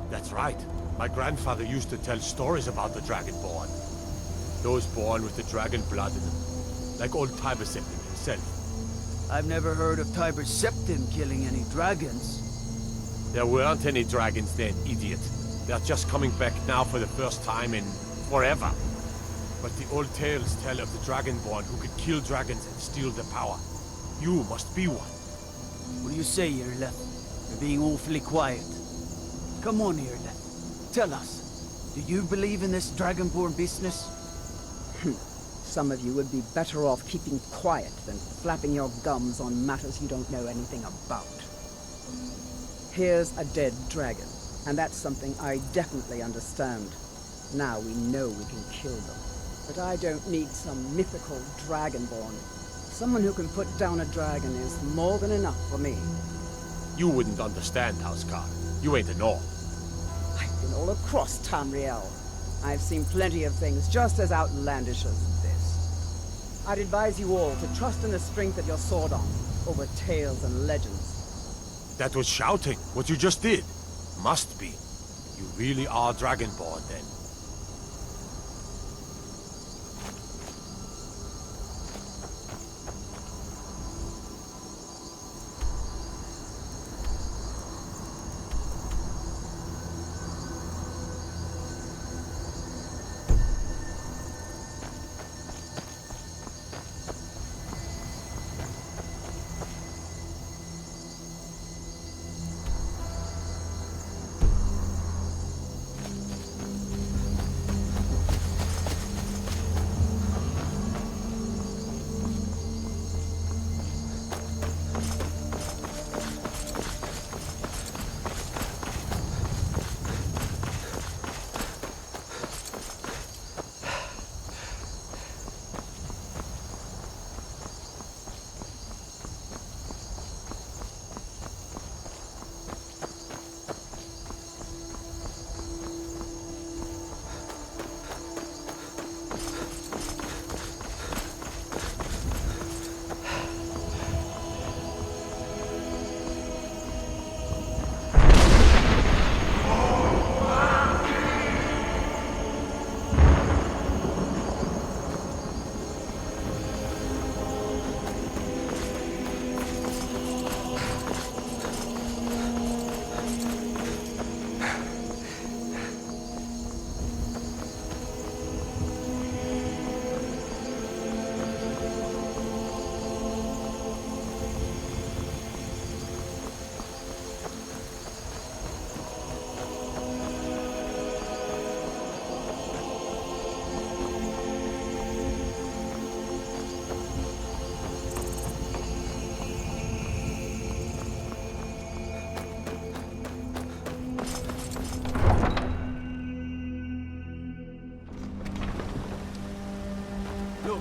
That's right. My grandfather used to tell stories about the Dragonborn. Those born with the dragon blood in them. Like old Tiber said to myself. I've never heard of Tiber Septim killing any dragons. There weren't any dragons then, idiot. They're just coming back now for the first time in forever. But the old tales tell of the Dragonborn who could kill dragons and steal their power. You must be one. What do you say, Irla? You're being awfully quiet. Come on, Irla. Tell us. Do you believe in this Dragonborn business? Some of you would be better off keeping quiet than flapping your gums on matters you don't know anything about. Here's a dead dragon, and that's something I definitely understand. Now we know we can kill them. But I don't need some mythical Dragonborn. Someone who can put down a dragon is more than enough for me. You wouldn't understand, Housecar. You ain't a Nord. I've been all across Tamriel. I've seen plenty of things just as outlandish as this. I'd advise you all to trust in the strength of your sword arm over tales and legends. That was shouting, what you just did. Must be. You really are Dragonborn, then. Look,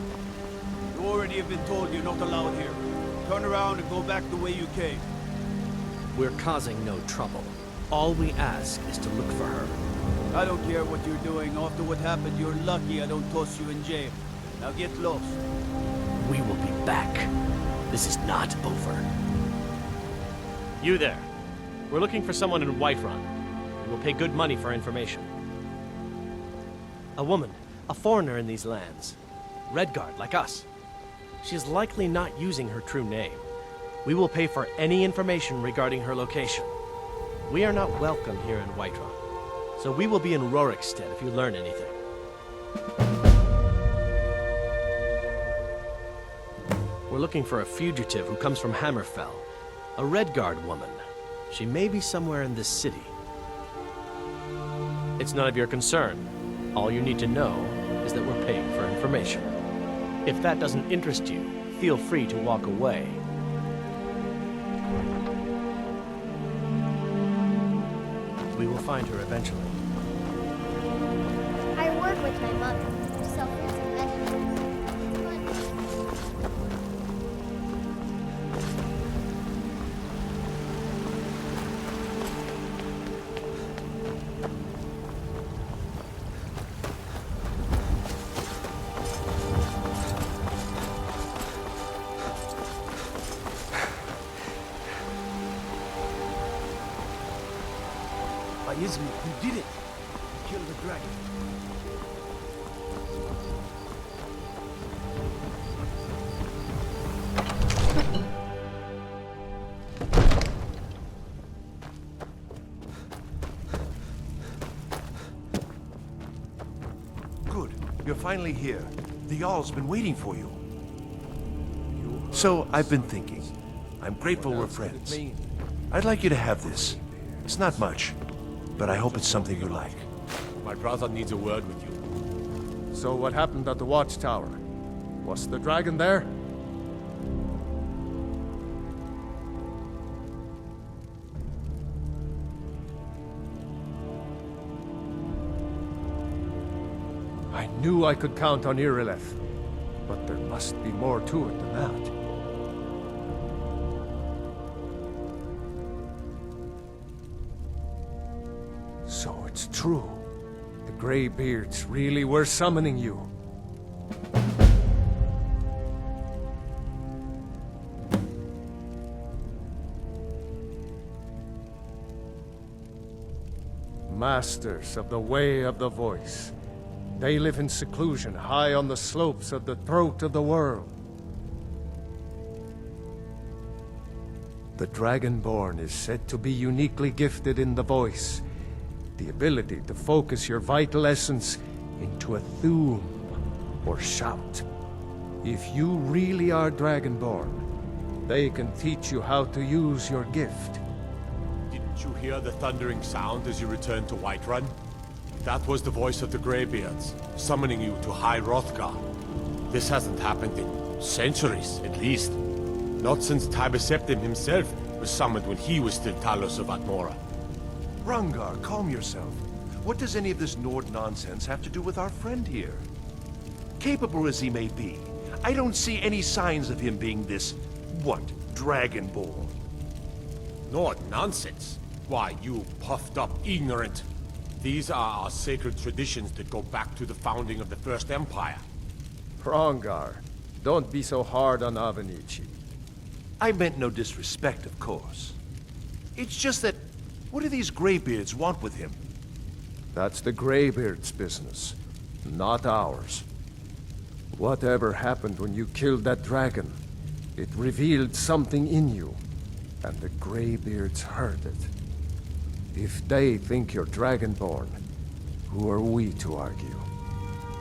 you already have been told you're not allowed here. Turn around and go back the way you came. We're causing no trouble. All we ask is to look for her. I don't care what you're doing. After what happened, you're lucky I don't toss you in jail. Now get lost. We will be back. This is not over. You there. We're looking for someone in Whiterun. We will pay good money for information. A woman, a foreigner in these lands. Redguard, like us. She is likely not using her true name. We will pay for any information regarding her location. We are not welcome here in Whiterun, so we will be in Rorikstead if you learn anything. We're looking for a fugitive who comes from Hammerfell. A Redguard woman. She may be somewhere in this city. It's none of your concern. All you need to know is that we're paying for information. If that doesn't interest you, feel free to walk away. We will find her eventually. I work with my mother to sell fruits and vegetables. Isn't it? You did it! Kill the dragon. You're finally here. The Jarl's been waiting for you. So, I've been thinking. I'm grateful we're friends. I'd like you to have this. It's not much, but I hope it's something you like. My brother needs a word with you. So what happened at the watchtower? Was the dragon there? I knew I could count on Irileth, but there must be more to it than that. So it's true. The Greybeards really were summoning you. Masters of the Way of the Voice. They live in seclusion, high on the slopes of the throat of the world. The Dragonborn is said to be uniquely gifted in the voice, the ability to focus your vital essence into a thum, or shout. If you really are Dragonborn, they can teach you how to use your gift. Didn't you hear the thundering sound as you returned to Whiterun? That was the voice of the Greybeards, summoning you to High Hrothgar. This hasn't happened in centuries, at least. Not since Tiber Septim himself was summoned when he was still Talos of Atmora. Hrongar, calm yourself. What does any of this Nord nonsense have to do with our friend here? Capable as he may be, I don't see any signs of him being this, Dragonborn. Nord nonsense? Why, you puffed up ignorant. These are our sacred traditions that go back to the founding of the First Empire. Hrongar, don't be so hard on Avenici. I meant no disrespect, of course. It's just that, what do these Greybeards want with him? That's the Greybeards' business, not ours. Whatever happened when you killed that dragon, it revealed something in you, and the Greybeards heard it. If they think you're Dragonborn, who are we to argue?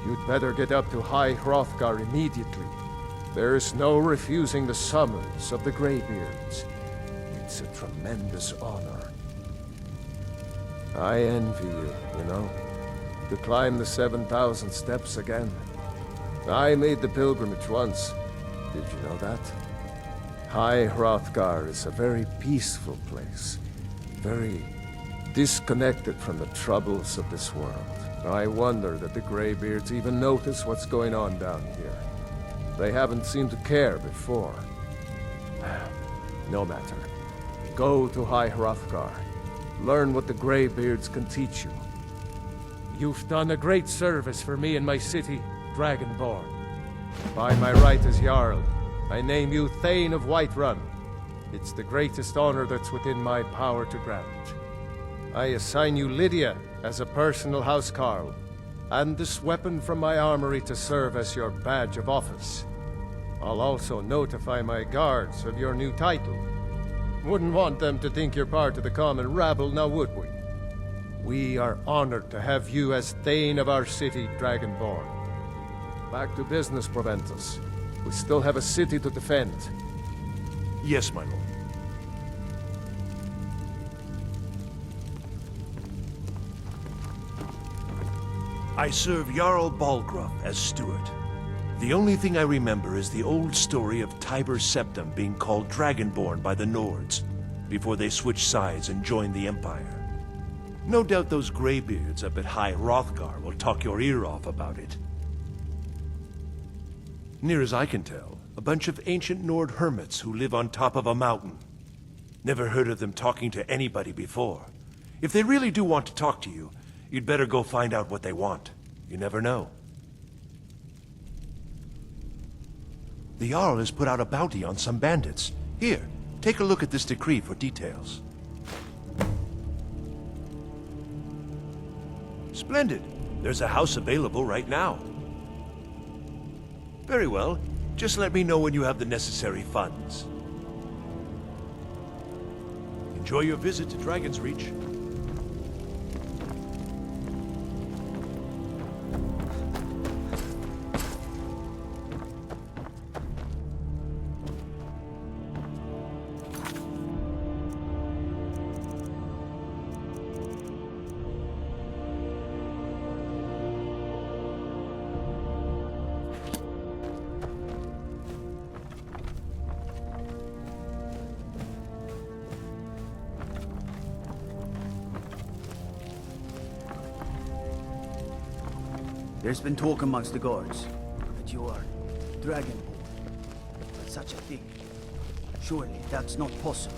You'd better get up to High Hrothgar immediately. There's no refusing the summons of the Greybeards. It's a tremendous honor. I envy you know, to climb the 7,000 steps again. I made the pilgrimage once. Did you know that? High Hrothgar is a very peaceful place. Very disconnected from the troubles of this world. I wonder that the Greybeards even notice what's going on down here. They haven't seemed to care before. No matter. Go to High Hrothgar. Learn what the Greybeards can teach you. You've done a great service for me and my city, Dragonborn. By my right as Jarl, I name you Thane of Whiterun. It's the greatest honor that's within my power to grant. I assign you Lydia as a personal housecarl, and this weapon from my armory to serve as your badge of office. I'll also notify my guards of your new title. Wouldn't want them to think you're part of the common rabble, now would we? We are honored to have you as Thane of our city, Dragonborn. Back to business, Proventus. We still have a city to defend. Yes, my lord. I serve Jarl Balgruuf as steward. The only thing I remember is the old story of Tiber Septim being called Dragonborn by the Nords, before they switched sides and joined the Empire. No doubt those Greybeards up at High Hrothgar will talk your ear off about it. Near as I can tell, a bunch of ancient Nord hermits who live on top of a mountain. Never heard of them talking to anybody before. If they really do want to talk to you, you'd better go find out what they want. You never know. The Jarl has put out a bounty on some bandits. Here, take a look at this decree for details. Splendid. There's a house available right now. Very well. Just let me know when you have the necessary funds. Enjoy your visit to Dragon's Reach. There's been talk amongst the guards that you are Dragonborn. But such a thing. Surely that's not possible.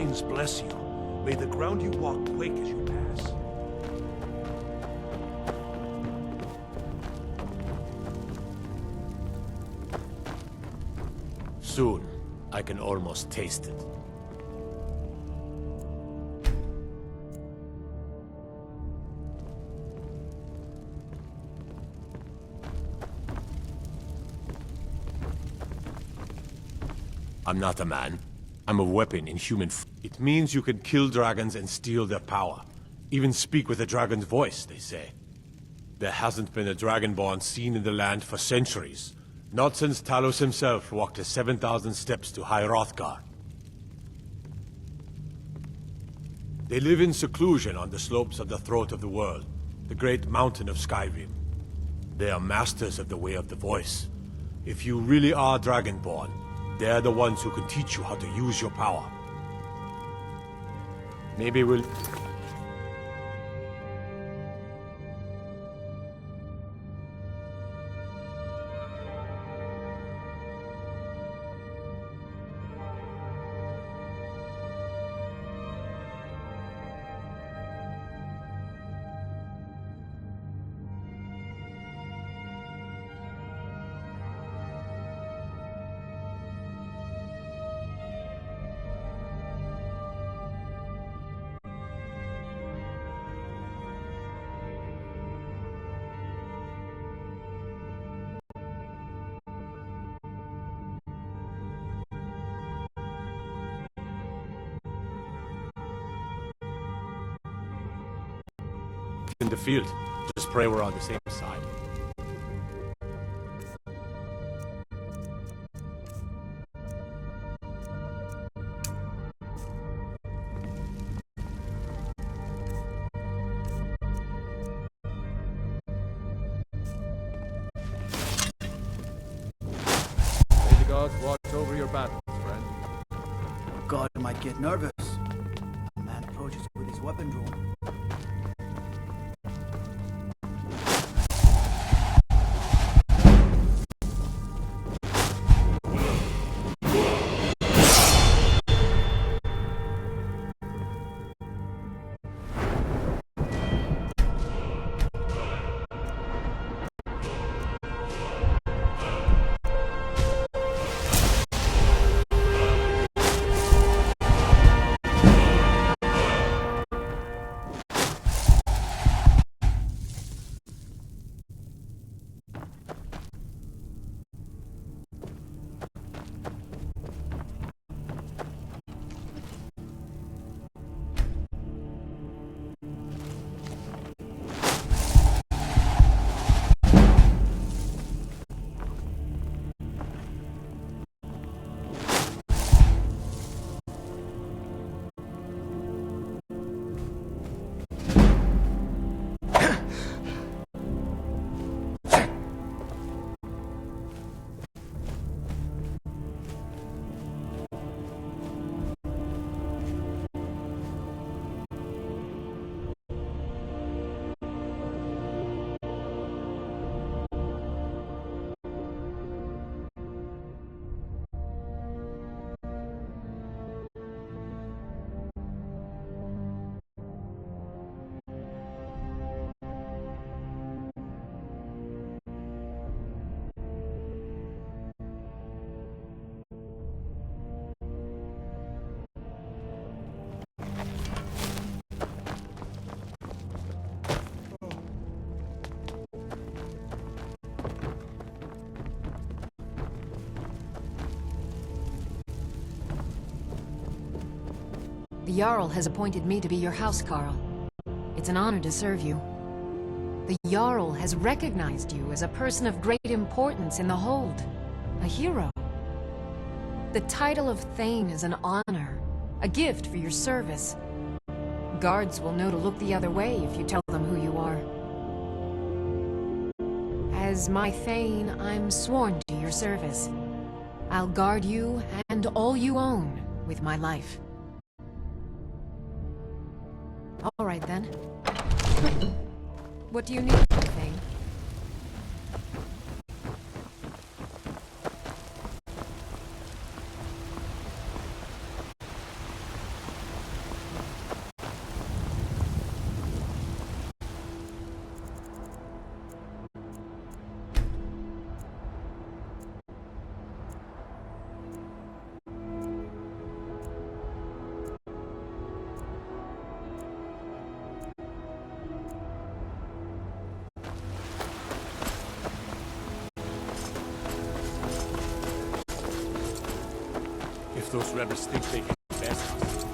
vines bless you. May the ground you walk quake as you pass. Soon, I can almost taste it. I'm not a man. I'm a weapon in human It means you can kill dragons and steal their power. Even speak with a dragon's voice, they say. There hasn't been a dragonborn seen in the land for centuries. Not since Talos himself walked the 7,000 steps to High Hrothgar. They live in seclusion on the slopes of the Throat of the World, the great mountain of Skyrim. They are masters of the Way of the Voice. If you really are dragonborn, they're the ones who can teach you how to use your power. Maybe we'll... in the field. Just pray we're on the same side. May the gods watch over your battles, friend. God might get nervous. A man approaches with his weapon drawn. The Jarl has appointed me to be your housecarl. It's an honor to serve you. The Jarl has recognized you as a person of great importance in the Hold. A hero. The title of Thane is an honor, a gift for your service. Guards will know to look the other way if you tell them who you are. As my Thane, I'm sworn to your service. I'll guard you and all you own with my life. All right, then. What do you need, Thane? If those rebels think they can best us,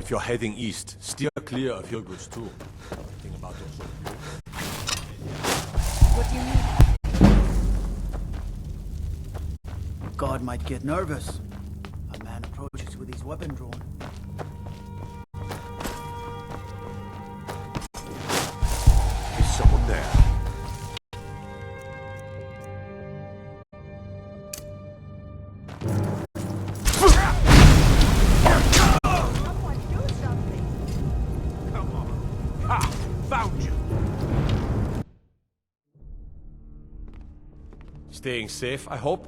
if you're heading east, steer clear of Hillgoods too. Think about those. What do you need? God might get nervous. A man approaches with his weapon drawn. Is someone there? Found you! Staying safe, I hope?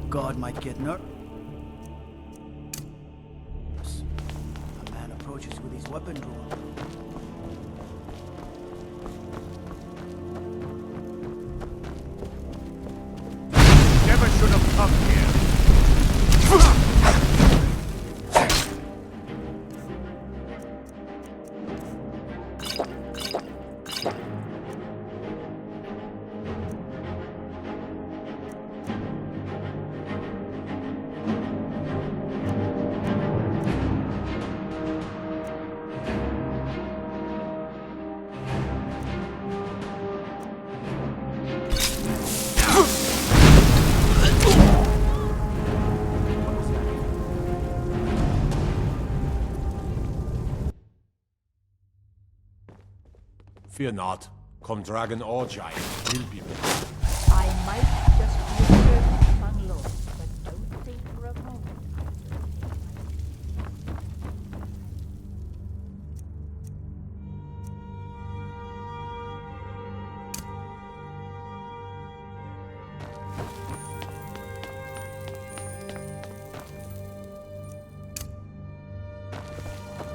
God might get nervous. A man approaches with his weapon drawn. Never should have come here. Fear not. Come dragon or giant, we'll be back. I might just be a servant among lords, but don't think for a moment.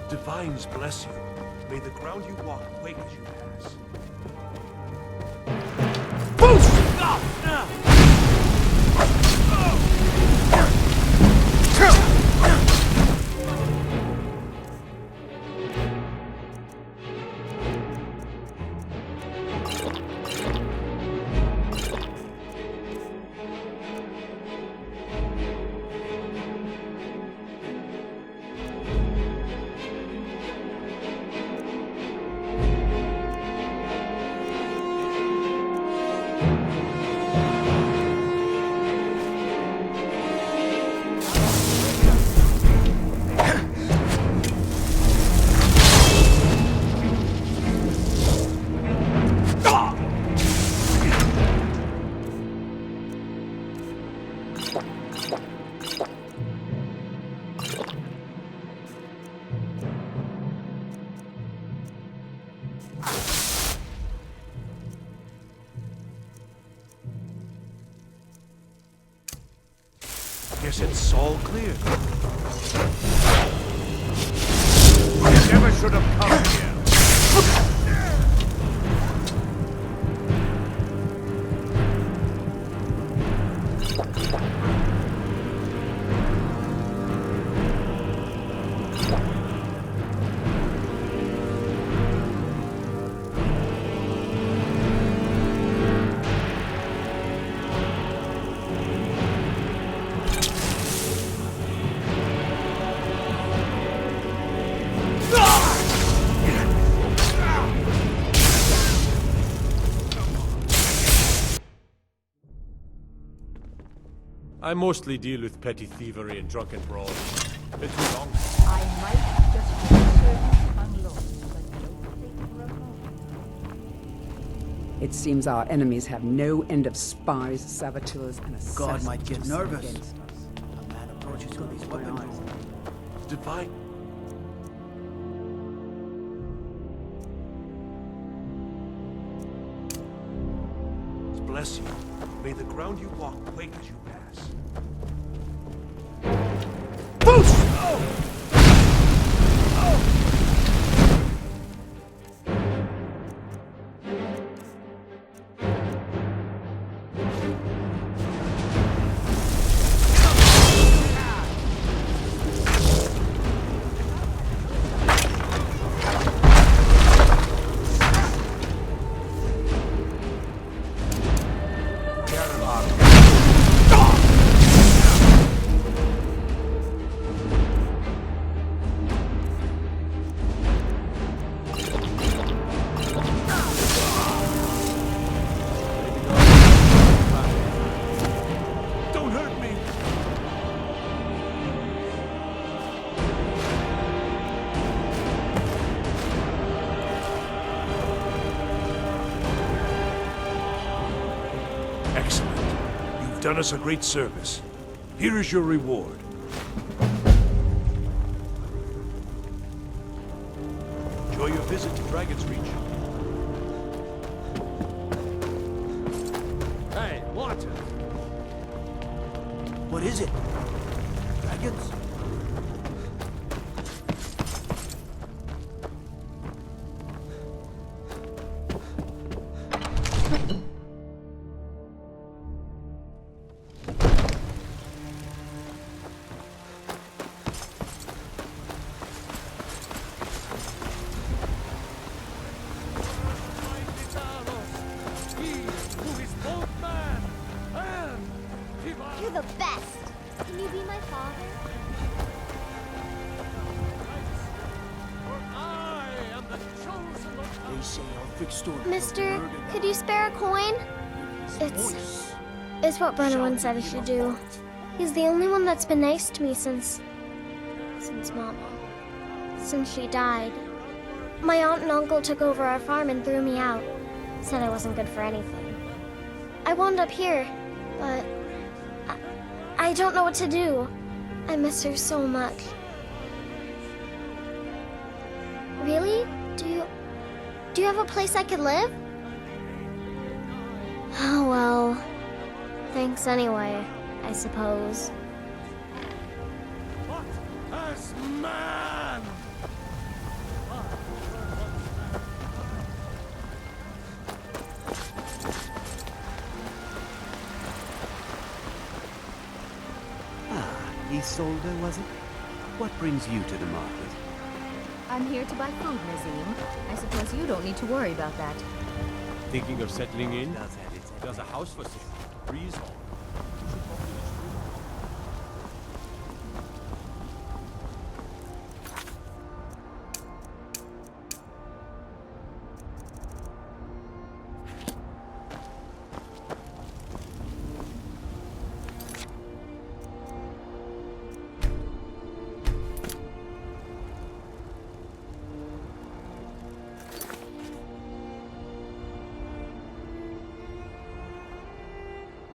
Divines bless you. May the ground you walk quake as you pass. Guess it's all clear. You never should have come here. I mostly deal with petty thievery and drunken brawls. Been too long. I might just be a servant among lords, but don't think for a moment. It seems our enemies have no end of spies, saboteurs, and assassins. God might get to nervous. send against us. A man approaches with his weapon drawn. Divine. Bless you. May the ground you walk quake as you pass. done us a great service. Here is your reward. Enjoy your visit to Dragon's Reach. Hey, watch it! What is it? Dragons? You're the best. Can you be my father? They say our fixed storm. Mister, could you spare a coin? It's what Brennan said I should do. He's the only one that's been nice to me since Mama. Since she died. My aunt and uncle took over our farm and threw me out. Said I wasn't good for anything. I wound up here, but I don't know what to do. I miss her so much. Really? Do you have a place I could live? Oh well. Thanks anyway, I suppose. As man! Isolde, was it? What brings you to the market? I'm here to buy food, Nazim. I suppose you don't need to worry about that. Thinking of settling in? There's a house for sale. Freezehold.